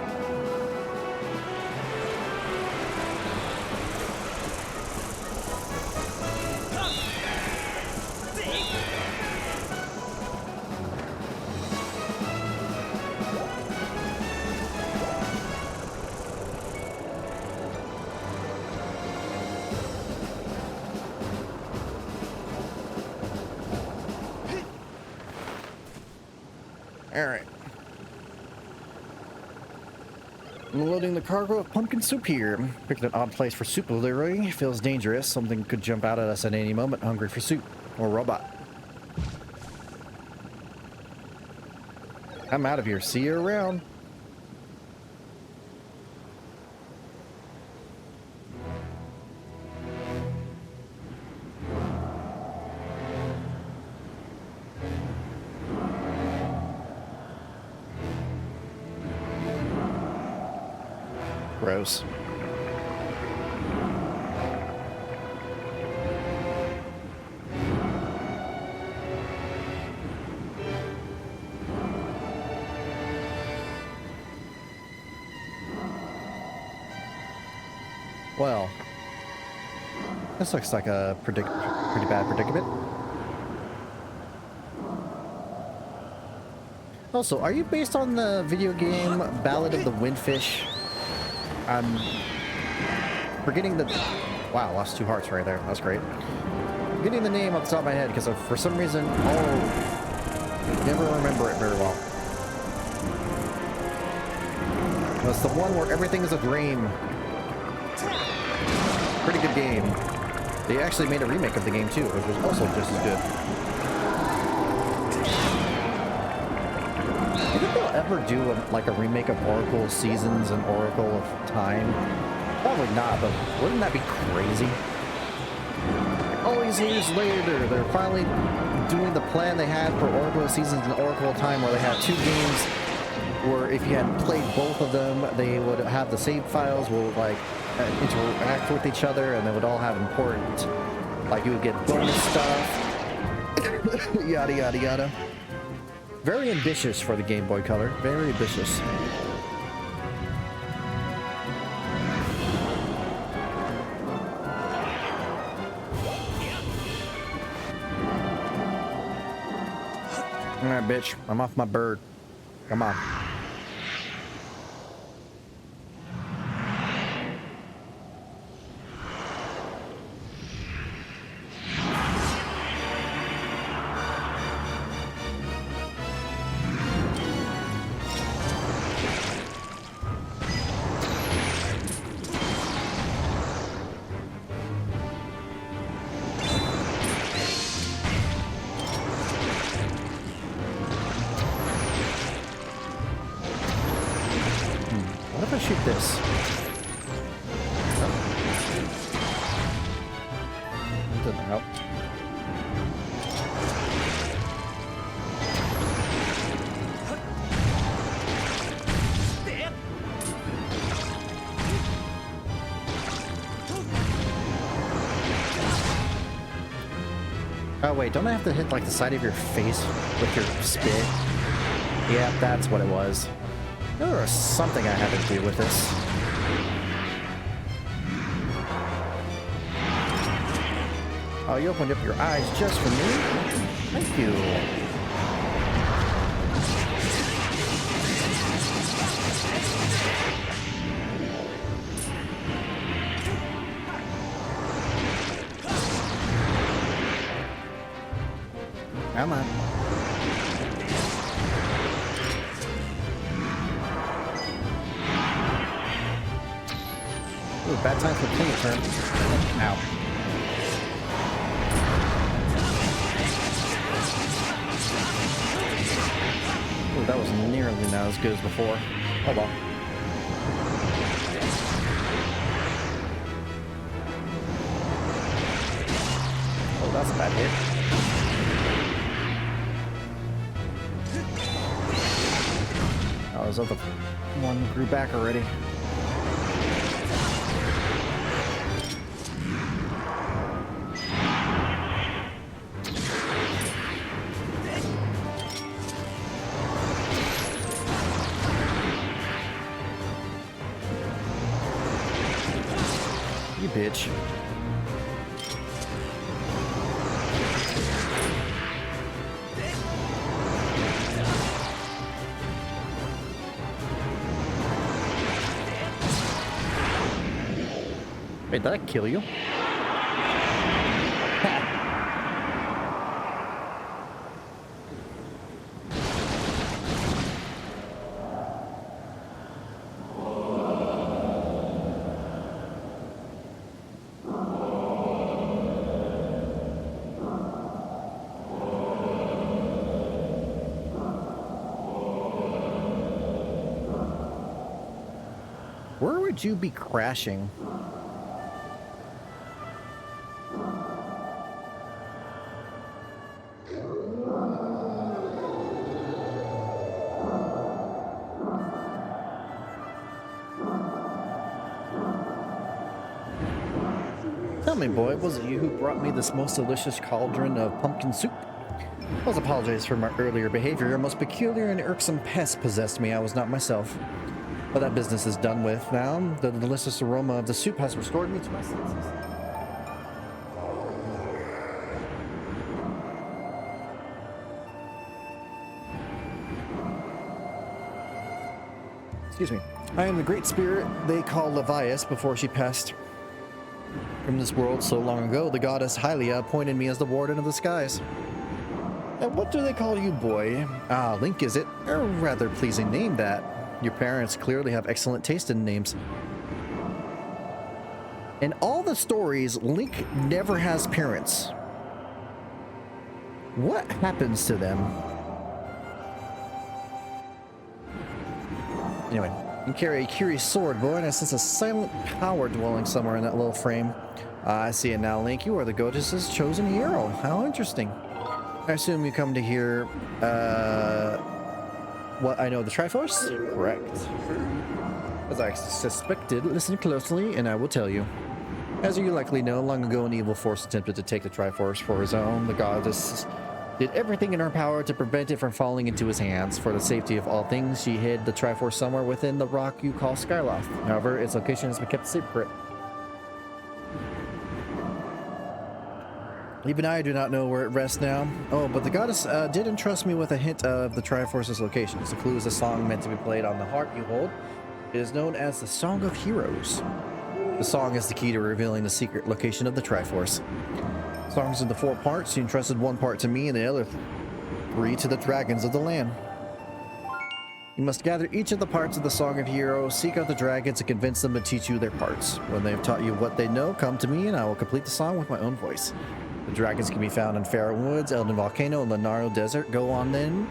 Alright. Loading the cargo of pumpkin soup here. Picked an odd place for soup delivery. Feels dangerous. Something could jump out at us at any moment, hungry for soup. Or robot. I'm out of here. See you around. Gross. Well, this looks like a pretty bad predicament. Also, are you based on the video game Ballad of the Windfish? I'm forgetting the... Wow, lost 2 hearts right there. That's great. I'm getting the name off the top of my head because for some reason, never remember it very well. It's the one where everything is a dream. Pretty good game. They actually made a remake of the game too, which was also just as good. Do you think they'll ever do like a remake of Oracle Seasons and Oracle of Time? Probably not, but wouldn't that be crazy? All these years later, they're finally doing the plan they had for Oracle Seasons and Oracle of Time, where they had 2 games where if you had played both of them, they would have the save files will like interact with each other, and they would all have important, like you would get bonus stuff, yada yada yada. Very ambitious for the Game Boy Color. Very ambitious. Alright, bitch. I'm off my bird. Come on. What if I shoot this? That doesn't help. Oh wait, don't I have to hit like the side of your face with your spit? Yeah, that's what it was. There was something I had to do with this. Oh, you opened up your eyes just for me? Thank you. Come on. Ooh, bad time for playing a turn. Ow. Ooh, that was nearly not as good as before. Oh well. Oh, that's a bad hit. Oh, is that the one grew back already? You bitch. Wait, did that kill you? Where would you be crashing? Tell me, boy, was it you who brought me this most delicious cauldron of pumpkin soup? I must apologize for my earlier behavior. A most peculiar and irksome pest possessed me. I was not myself. But that business is done with now. The delicious aroma of the soup has restored me to my senses. Excuse me. I am the great spirit they call Levias before she passed from this world so long ago. The goddess Hylia appointed me as the warden of the skies. And what do they call you, boy? Ah, Link, is it? A rather pleasing name, that. Your parents clearly have excellent taste in names. In all the stories, Link never has parents. What happens to them? Anyway, you carry a curious sword, boy, and I sense a silent power dwelling somewhere in that little frame. I see it now, Link. You are the goddess's chosen hero. How interesting. I assume you come to hear, what I know of the Triforce? Correct. As I suspected, listen closely, and I will tell you. As you likely know, long ago an evil force attempted to take the Triforce for his own. The goddess did everything in her power to prevent it from falling into his hands. For the safety of all things, she hid the Triforce somewhere within the rock you call Skyloft. However, its location has been kept secret. Even I do not know where it rests now. Oh, but the goddess did entrust me with a hint of the Triforce's locations. The clue is a song meant to be played on the harp you hold. It is known as the Song of Heroes. The song is the key to revealing the secret location of the Triforce. The song is in the 4 parts. You entrusted 1 part to me and the other 3 to the dragons of the land. You must gather each of the parts of the Song of Heroes, seek out the dragons, and convince them to teach you their parts. When they have taught you what they know, come to me and I will complete the song with my own voice. The dragons can be found in Fair Woods, Elden Volcano, and Lenaro Desert. Go on then.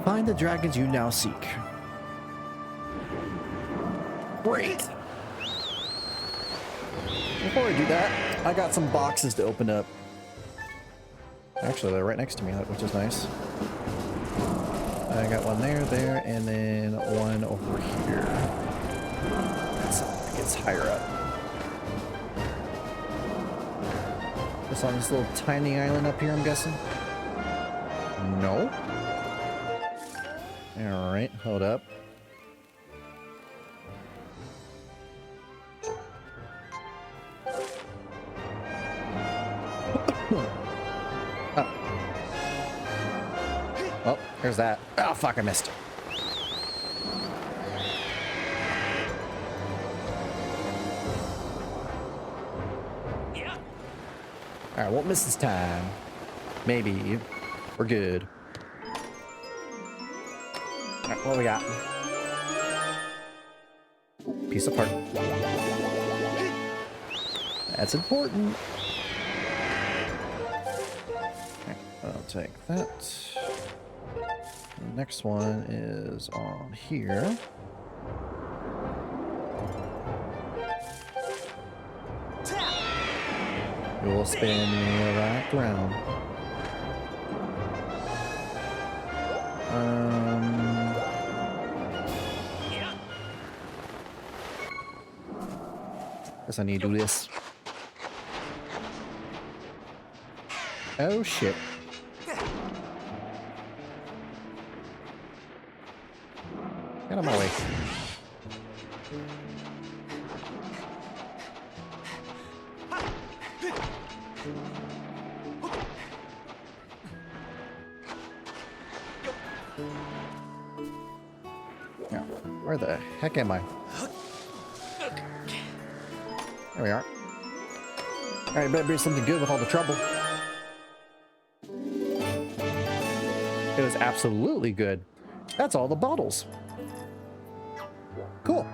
Find the dragons you now seek. Great! Before I do that, I got some boxes to open up. Actually, they're right next to me, which is nice. I got one there, and then one over here. It's higher up. It's on this little tiny island up here, I'm guessing. No. All right, hold up. Oh, there's that. Oh, fuck, I missed. All right, won't miss this time. Maybe. We're good. All right, what we got? Piece of part. That's important. Okay, I'll take that. The next one is on here. It will spin you right round. Guess I need to do this. Oh shit. Get out of my way. Yeah, where the heck am I? There we are. Alright, better be something good with all the trouble. It was absolutely good. That's all the bottles. Cool.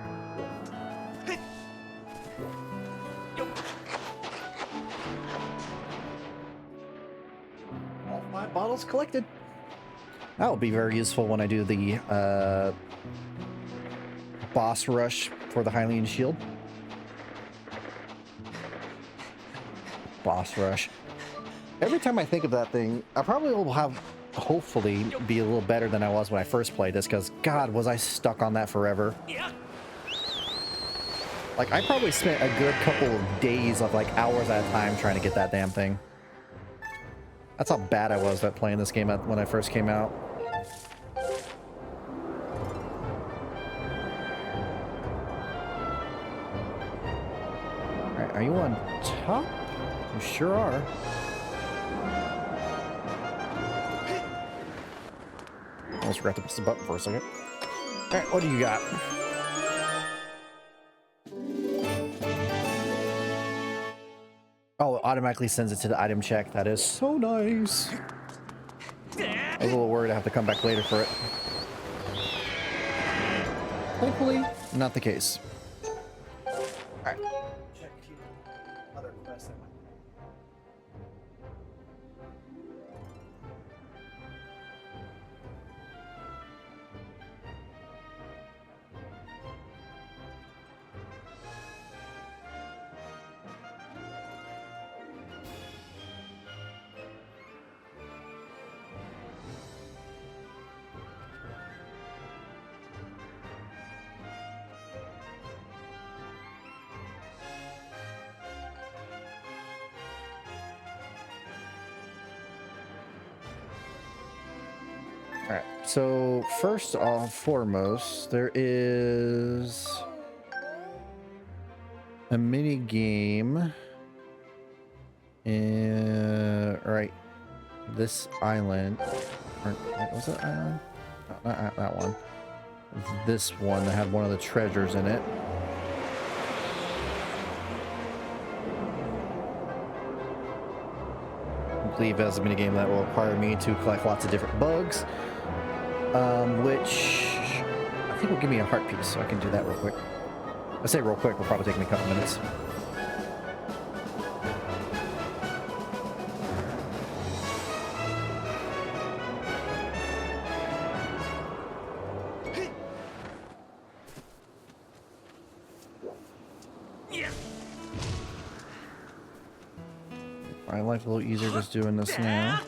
All 5 bottles collected. That will be very useful when I do the boss rush for the Hylian shield. Boss rush. Every time I think of that thing, I probably will have, hopefully, be a little better than I was when I first played this, because God, was I stuck on that forever. Like, I probably spent a good couple of days of, like, hours at a time trying to get that damn thing. That's how bad I was at playing this game when I first came out. Alright, are you on top? You sure are. Almost forgot to press the button for a second. Alright, what do you got? Oh, it automatically sends it to the item check. That is so nice. I was a little worried I have to come back later for it. Thankfully, not the case. Alright. Check other quests. Alright, so first off, foremost, there is a mini game this island. Or, wait, was that island? No, not that one. It's this one that had one of the treasures in it. I believe as a minigame that will require me to collect lots of different bugs, which I think will give me a heart piece, so I can do that real quick. I say real quick, will probably take me a couple minutes. My life a little easier just doing this now.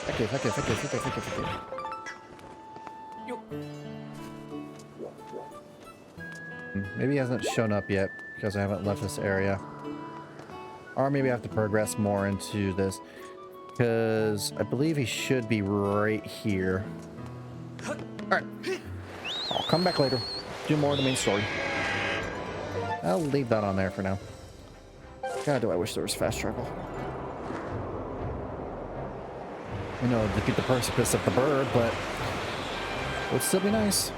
Okay. Maybe he hasn't shown up yet because I haven't left this area. Or maybe I have to progress more into this because I believe he should be right here. Alright. I'll come back later. Do more of the main story. I'll leave that on there for now. God, do I wish there was fast travel. You know, defeat the precipice of the bird, but it would still be nice.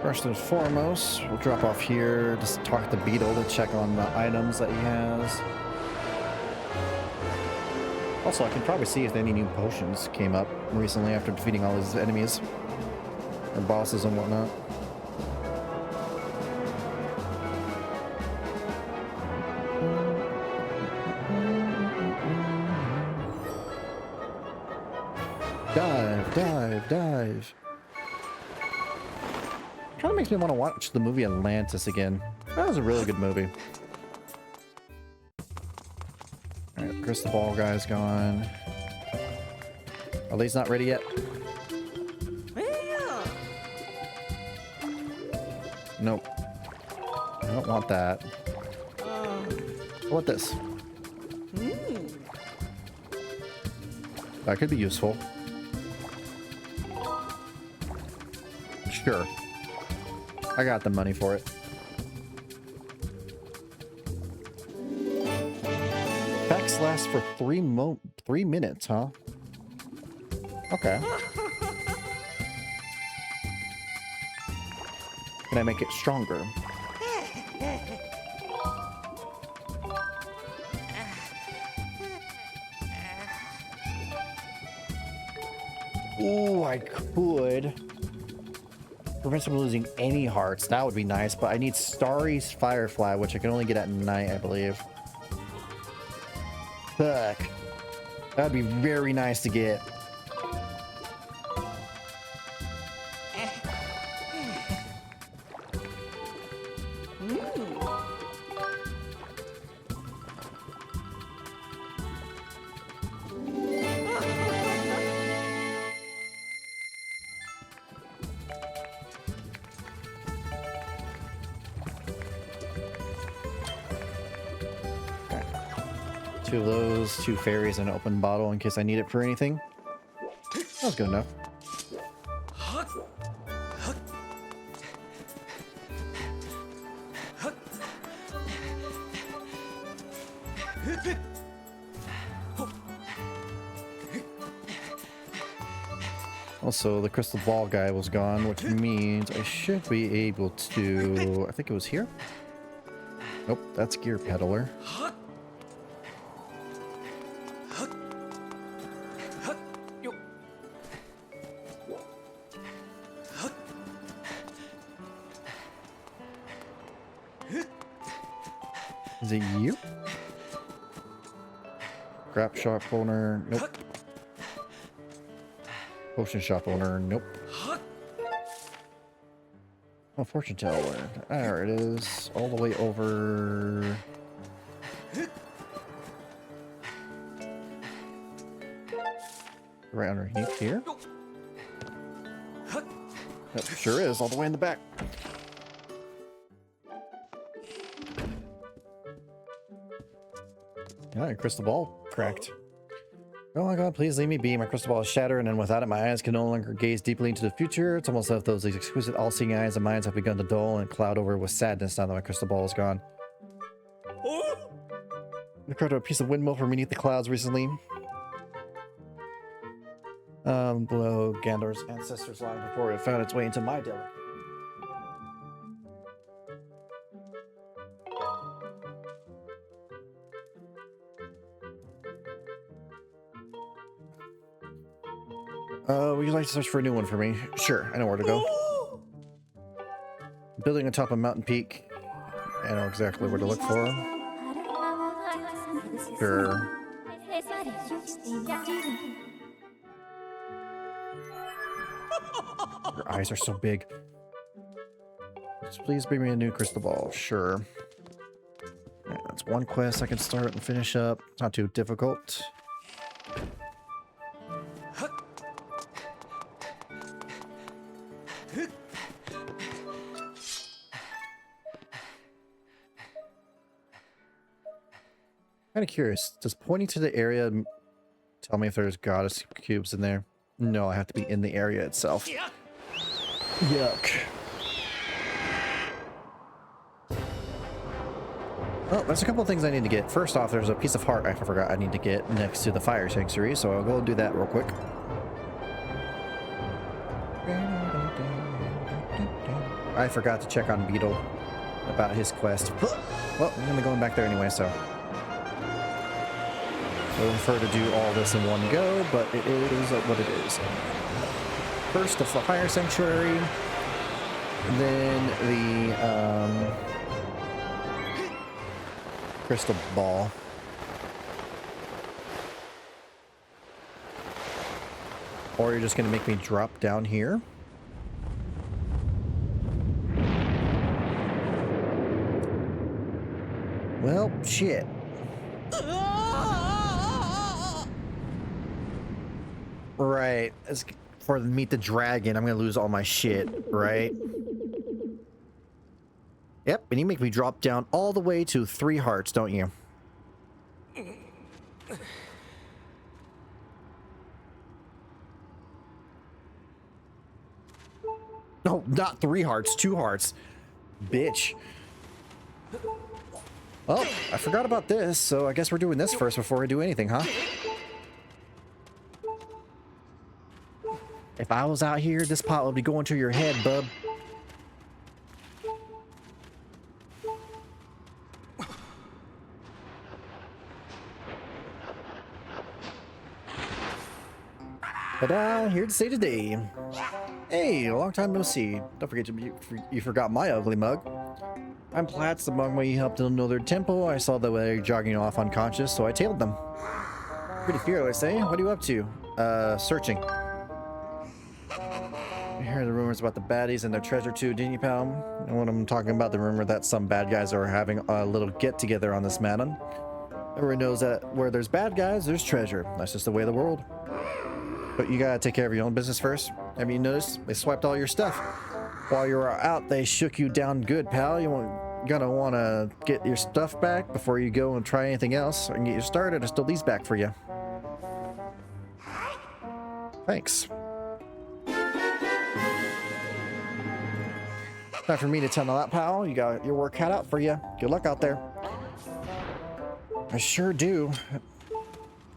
First and foremost, we'll drop off here, just talk to Beetle to check on the items that he has. Also, I can probably see if any new potions came up recently after defeating all these enemies, or bosses and whatnot. Dive. Kind of makes me want to watch the movie Atlantis again. That was a really good movie. Alright, crystal ball guy's gone. Are these not ready yet? Nope. I don't want that. I want this. That could be useful. Sure. I got the money for it. Packs last for 3 minutes, huh? Okay. Can I make it stronger? Ooh, I could. Prevents from losing any hearts. That would be nice, but I need Starry Firefly, which I can only get at night, I believe. Fuck. That would be very nice to get. Two of those, 2 fairies, and an open bottle in case I need it for anything. That was good enough. Also, the crystal ball guy was gone, which means I should be able to... I think it was here? Nope, that's Gear Peddler. Is it you? Scrap shop owner. Nope. Potion shop owner. Nope. Oh, fortune teller. There it is. All the way over. Right underneath here. That sure is, all the way in the back. Yeah, crystal ball cracked. Oh my god, please leave me be. My crystal ball is shattered, and without it, my eyes can no longer gaze deeply into the future. It's almost as if those exquisite, all-seeing eyes of mine have begun to dull and cloud over with sadness now that my crystal ball is gone. I cried a piece of windmill from beneath the clouds recently. Below Gandor's ancestors long before it found its way into my delicate. Would you like to search for a new one for me? Sure, I know where to go. Building on top of Mountain Peak. I know exactly where to look for. Sure. Your eyes are so big. Just please bring me a new crystal ball. Sure. Yeah, that's one quest I can start and finish up. It's not too difficult. Kind of curious. Does pointing to the area tell me if there's goddess cubes in there? No, I have to be in the area itself. Yuck. Well, there's a couple of things I need to get. First off, there's a piece of heart I forgot I need to get next to the fire sanctuary, so I'll go and do that real quick. I forgot to check on Beetle about his quest. Well, I'm gonna go back there anyway, so I would prefer to do all this in one go, but it is what it is. First, the fire sanctuary, then the crystal ball. Or you're just gonna make me drop down here. Well, shit. Right. As for meet the dragon, I'm gonna lose all my shit, right? Yep, and you make me drop down all the way to 3 hearts, don't you? No, not 3 hearts, 2 hearts. Bitch. Oh, I forgot about this, so I guess we're doing this first before we do anything, huh? If I was out here, this pot would be going to your head, bub. Ta-da! Here to say today. Hey, a long time no see. Don't forget you forgot my ugly mug. I'm Platts, the monk you helped to know their temple. I saw that they were jogging off unconscious, so I tailed them. Pretty fearless, eh? What are you up to? Searching. You heard the rumors about the baddies and their treasure too, didn't you, pal? And when I'm talking about the rumor that some bad guys are having a little get-together on this mountain. Everyone knows that where there's bad guys, there's treasure. That's just the way of the world. But you gotta take care of your own business first. Have you noticed? They swiped all your stuff. While you were out, they shook you down good, pal. Gonna want to get your stuff back before you go and try anything else. I can get you started or steal these back for you. Thanks. Time for me to tell that, pal. You got your work cut out for you. Good luck out there. I sure do.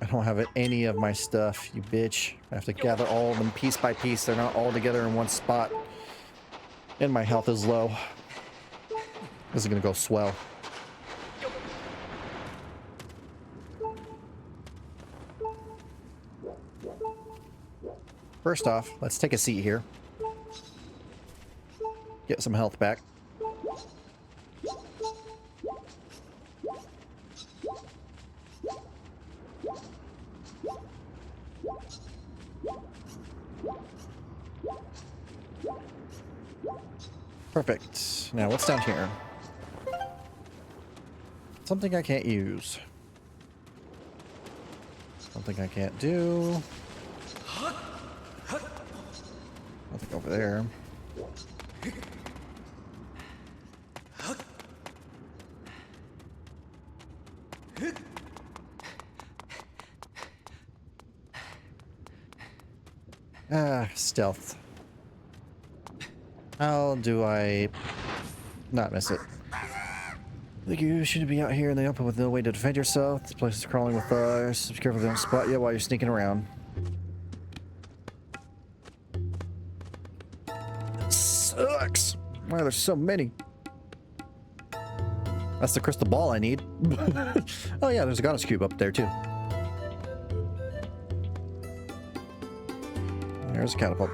I don't have any of my stuff, you bitch. I have to gather all of them piece by piece. They're not all together in one spot. And my health is low. This is gonna go swell. First off, let's take a seat here. Get some health back. Perfect. Now, what's down here? Something I can't use. Something I can't do. Nothing over there. Stealth. How do I not miss it? Like you shouldn't be out here in the open with no way to defend yourself. This place is crawling with us. Be careful they don't spot you while you're sneaking around. That sucks. Why there's so many? That's the crystal ball I need. Oh yeah, there's a goddess cube up there too. There's a catapult.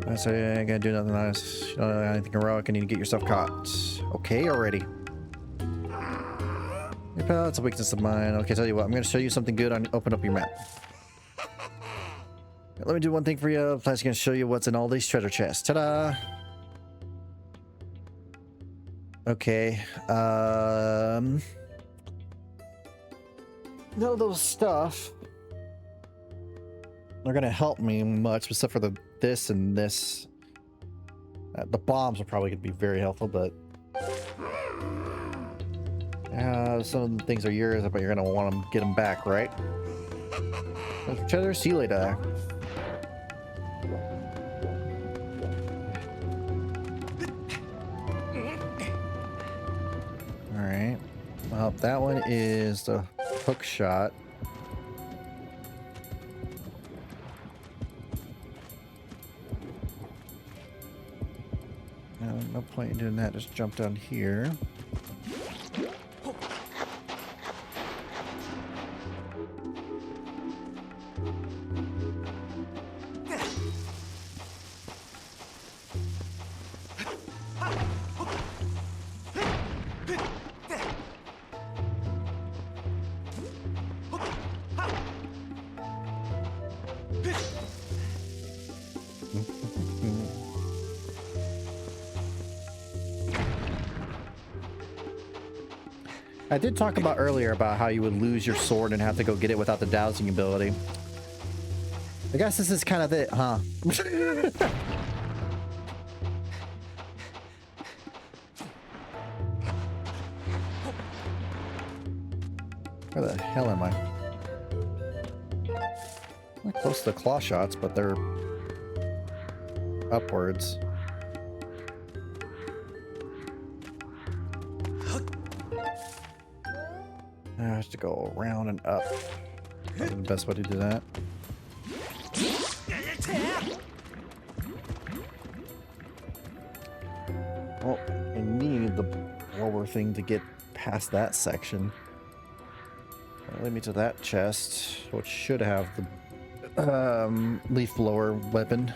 I say I ain't gonna do nothing nice. You don't know anything heroic. I need to get yourself caught. Okay, already. Your pal, it's a weakness of mine. Okay, tell you what, I'm gonna show you something good on open up your map. Let me do one thing for you. Plus, I'm gonna show you what's in all these treasure chests. Ta-da! Okay. None of those stuff are gonna help me much, except for this and this. The bombs are probably gonna be very helpful, but some of the things are yours, but you're gonna want to get them back, right? Treasure, see you later. All right. Well, that one is the hook shot. No point in doing that, just jump down here. I did talk about earlier about how you would lose your sword and have to go get it without the dowsing ability. I guess this is kind of it, huh? Where the hell am I? I'm close to the claw shots, but they're upwards. I have to go around and up. Probably the best way to do that. Well, I need the lower thing to get past that section. That'll lead me to that chest, which should have the leaf blower weapon.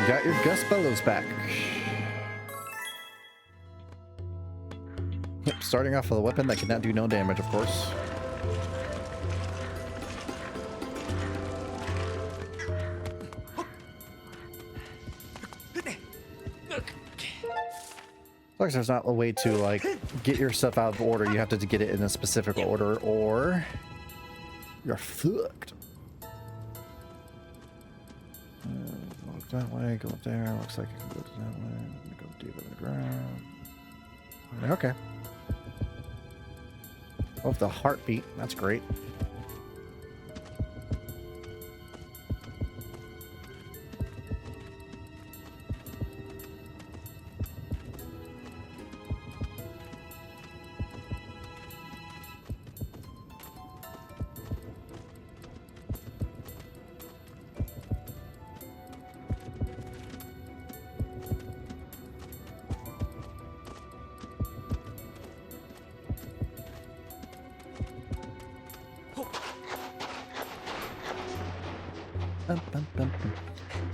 Got your Gus Bellows back. Yep, starting off with a weapon that cannot do no damage, of course. Looks like there's not a way to, like, get your stuff out of order. You have to get it in a specific order, or you're fucked. That way, go up there. Looks like I can go that way. I'm gonna go deep in the ground. Okay. Oh, the heartbeat. That's great.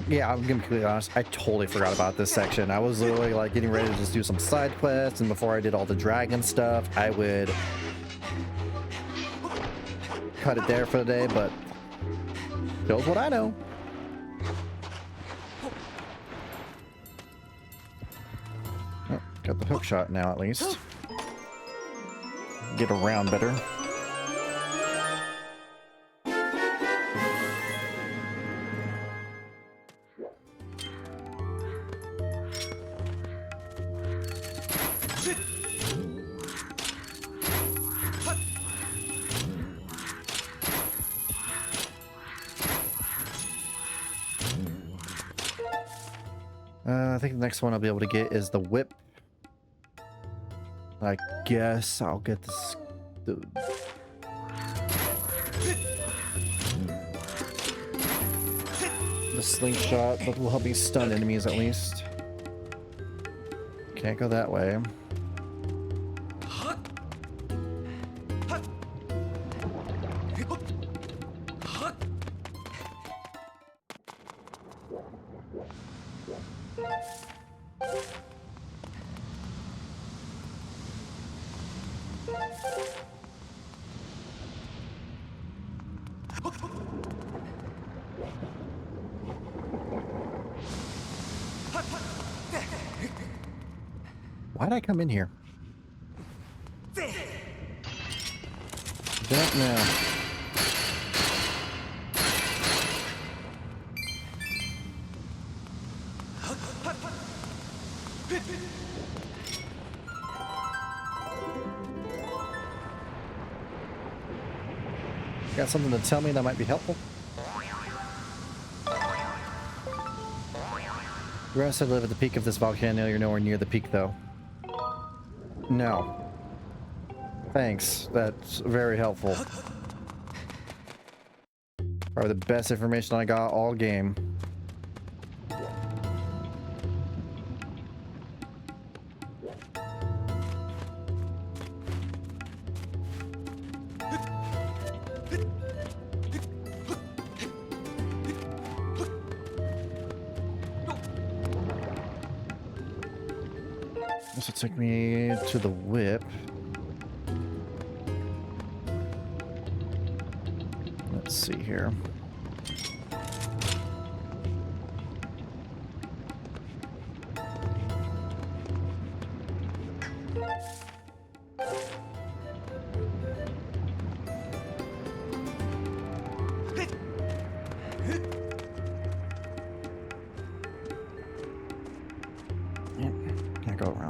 Yeah, I'm gonna be completely honest. I totally forgot about this section. I was literally like getting ready to just do some side quests, and before I did all the dragon stuff, I would cut it there for the day, but shows what I know. Oh, got the hook shot now at least. Get around better. I think the next one I'll be able to get is the whip. I guess I'll get this. The slingshot, that will help me stun enemies at least. Can't go that way. Why'd I come in here? Don't know. Got something to tell me that might be helpful? The rest live at the peak of this volcano. You're nowhere near the peak, though. No. Thanks. That's very helpful. Probably the best information I got all game. This will take me to the whip. Let's see here.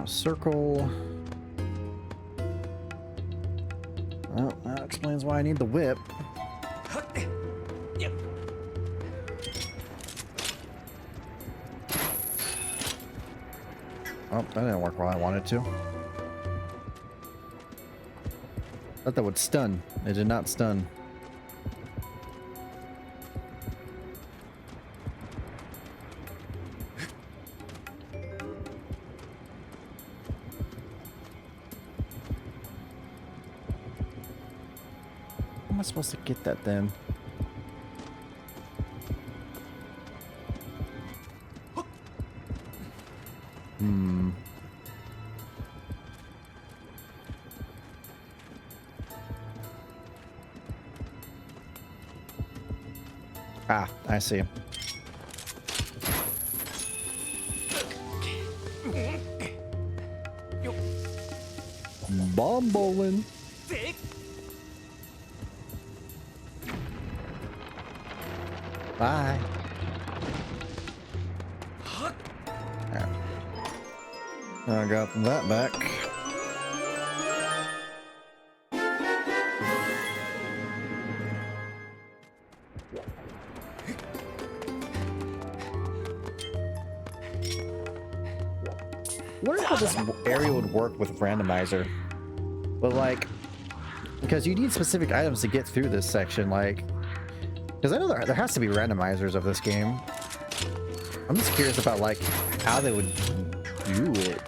Circle. Well, that explains why I need the whip. Oh, that didn't work while I wanted to. Thought that would stun. It did not stun. How am I supposed to get that then? Ah, I see. Bomb bowling. Bye. Right. I got that back. I wonder how this area would work with randomizer. But like, because you need specific items to get through this section, like, because I know there has to be randomizers of this game. I'm just curious about like how they would do it.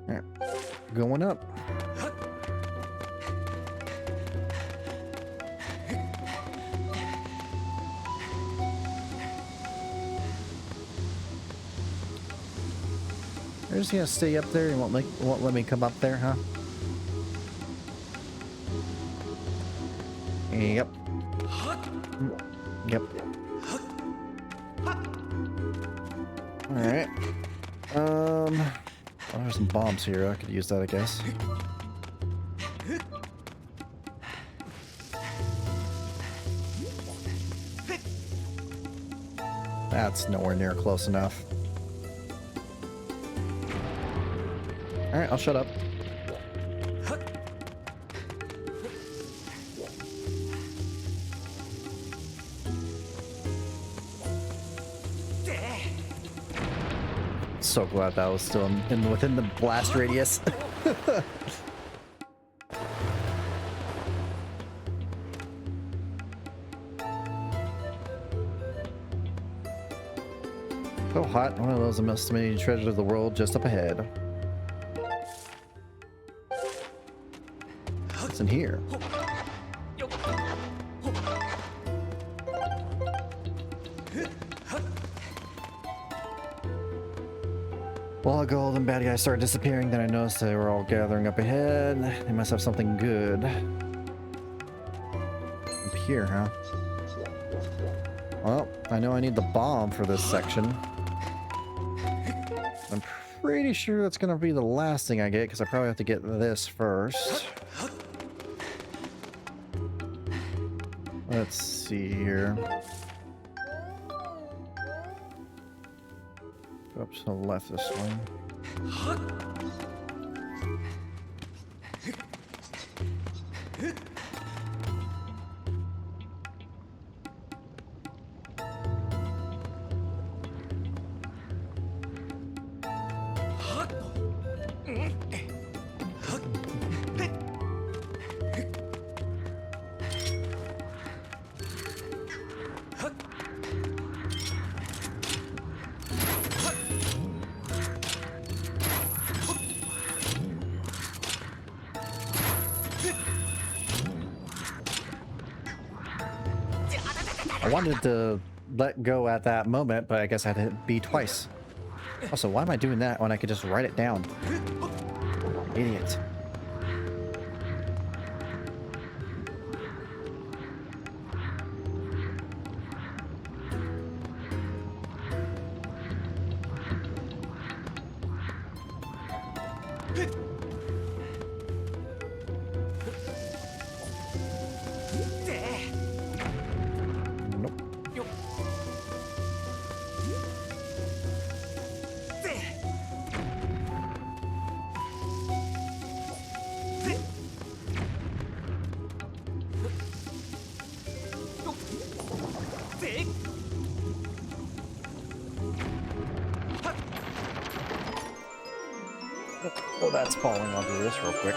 Alright, going up. They're just gonna stay up there and won't let me come up there, huh? Yep. Yep. Alright. Oh, there's some bombs here. I could use that, I guess. That's nowhere near close enough. Alright, I'll shut up. So glad that was still within the blast radius. So hot, one of those estimated treasures of the world just up ahead. What's in here? While the golden bad guys started disappearing, then I noticed they were all gathering up ahead. They must have something good. Up here, huh? Well, I know I need the bomb for this section. I'm pretty sure that's gonna be the last thing I get, because I probably have to get this first. Let's see here. Up to the left this way. I wanted to let go at that moment, but I guess I had to hit B twice. Also, why am I doing that when I could just write it down? Idiot. Oh, that's falling. I'll do this real quick.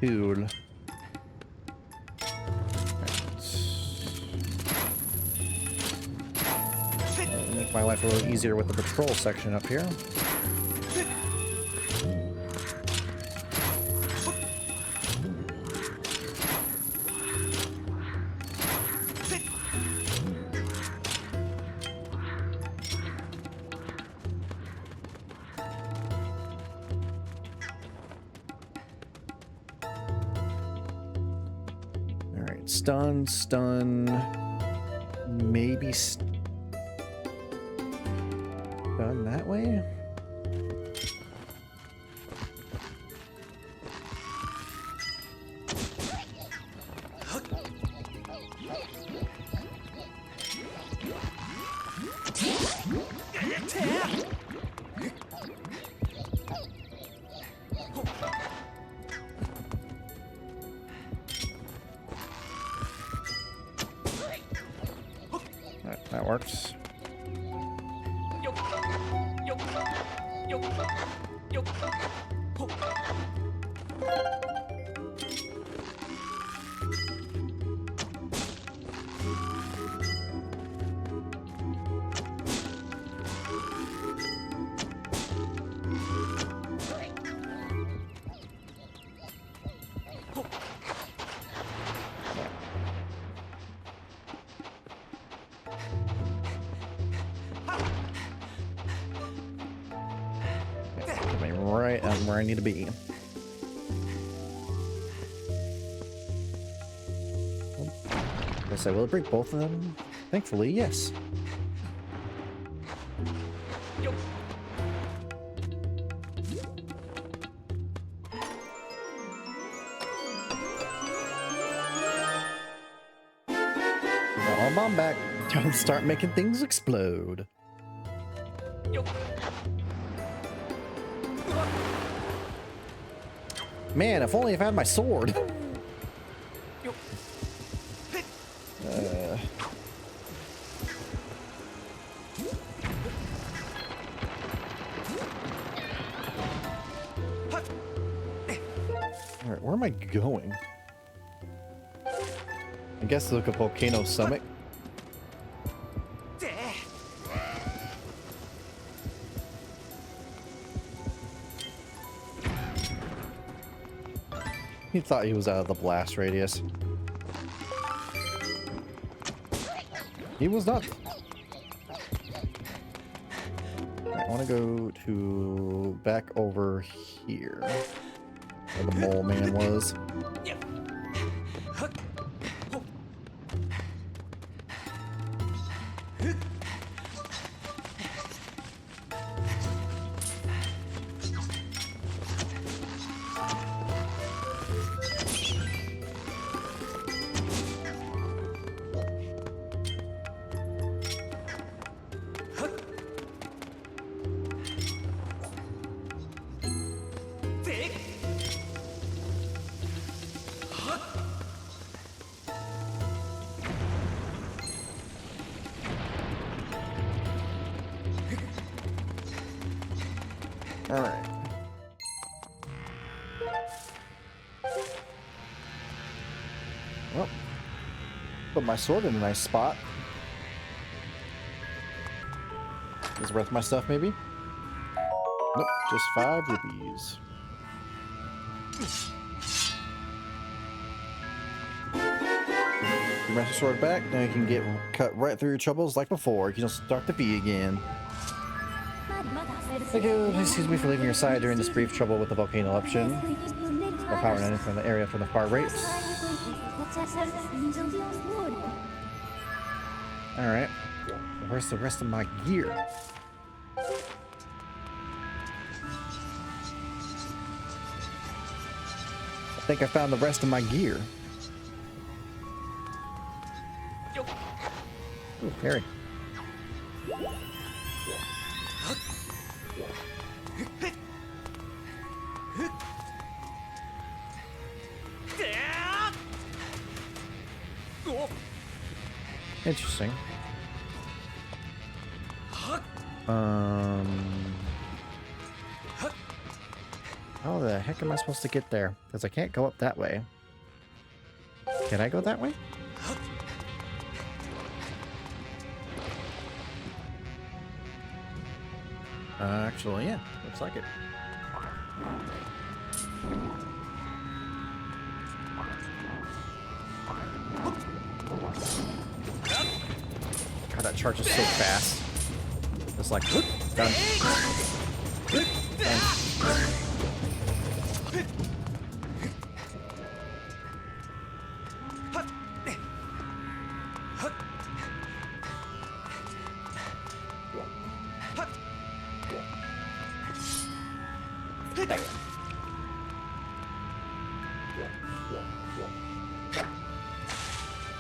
Cool. Make my life a little easier with the patrol section up here. Stun, maybe stun that way? That works. I'm where I need to be. Guess I will break both of them. Thankfully, yes. Got my bomb back. Don't start making things explode. Man, if only I had my sword. Alright, where am I going? I guess look at Volcano Summit. He thought he was out of the blast radius. He was not. I want to go to back over here where the mole man was. All right. Well, put my sword in a nice spot. Is it worth my stuff, maybe? Nope, just 5 rupees. You match your sword back, now you can get cut right through your troubles like before. You can just start the V again. Thank you. Excuse me for leaving your side during this brief trouble with the volcano eruption. Our power and anything in the area from the far right. Alright. Where's the rest of my gear? I think I found the rest of my gear. Ooh, Harry. Interesting. How the heck am I supposed to get there? Because I can't go up that way. Can I go that way? Actually, yeah. Looks like it. God, that charges so fast. It's like, whoop, done. Done.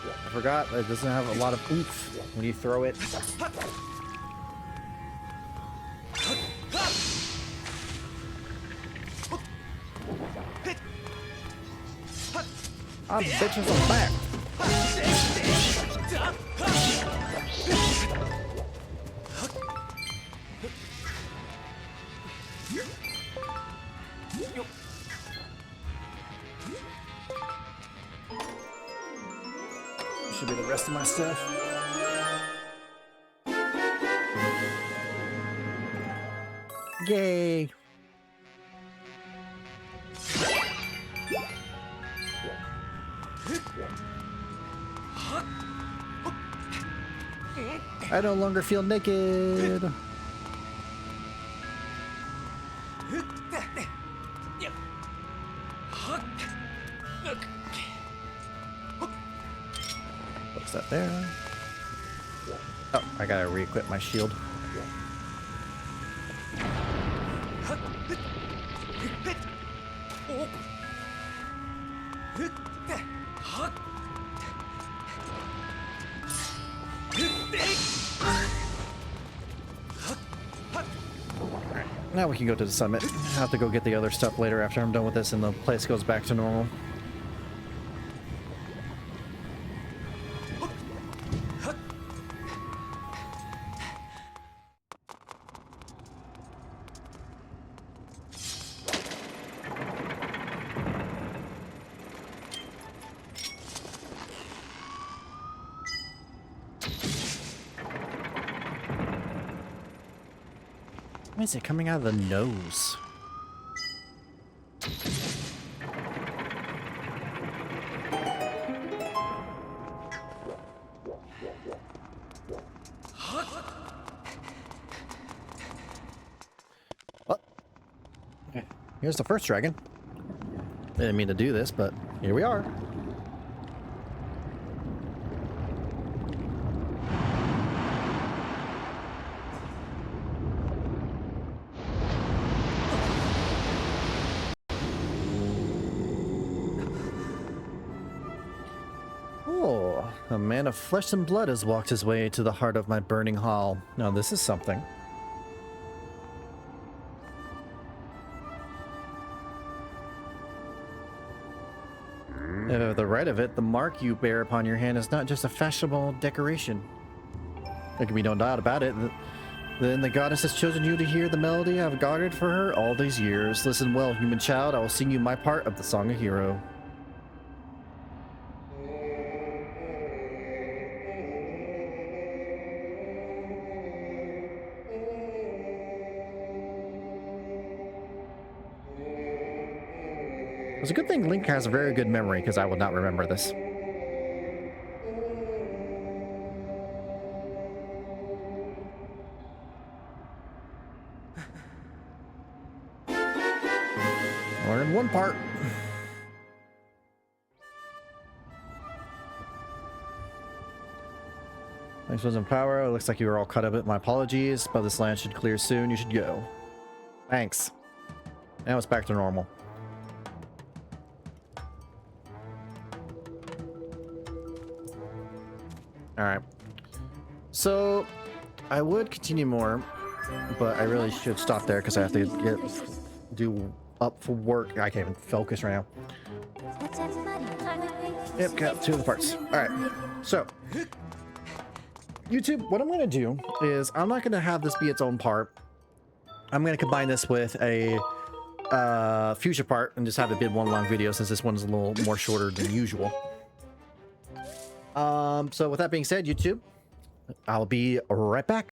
I forgot it doesn't have a lot of oomph when you throw it. Ah, bitches, I'm back. Should be the rest of my stuff. Yay! I no longer feel naked. that there. Oh, I gotta re-equip my shield. Now we can go to the summit. I'll have to go get the other stuff later after I'm done with this and the place goes back to normal. Why is it coming out of the nose? Well, here's the first dragon. Didn't mean to do this, but here we are. Oh, a man of flesh and blood has walked his way to the heart of my burning hall. Now this is something. The right of it, the mark you bear upon your hand is not just a fashionable decoration. There can be no doubt about it. Then the goddess has chosen you to hear the melody I've guarded for her all these years. Listen well, human child, I will sing you my part of the Song of Hero. It's a good thing Link has a very good memory, because I would not remember this. Learned one part. Thanks for some power. It looks like you were all cut up. My apologies, but this land should clear soon. You should go. Thanks. Now it's back to normal. Alright. So, I would continue more, but I really should stop there because I have to do up for work. I can't even focus right now. Yep, got 2 of the parts. Alright. So, YouTube, what I'm going to do is I'm not going to have this be its own part. I'm going to combine this with a future part and just have it be one long video since this one's a little more shorter than usual. So with that being said, YouTube, I'll be right back.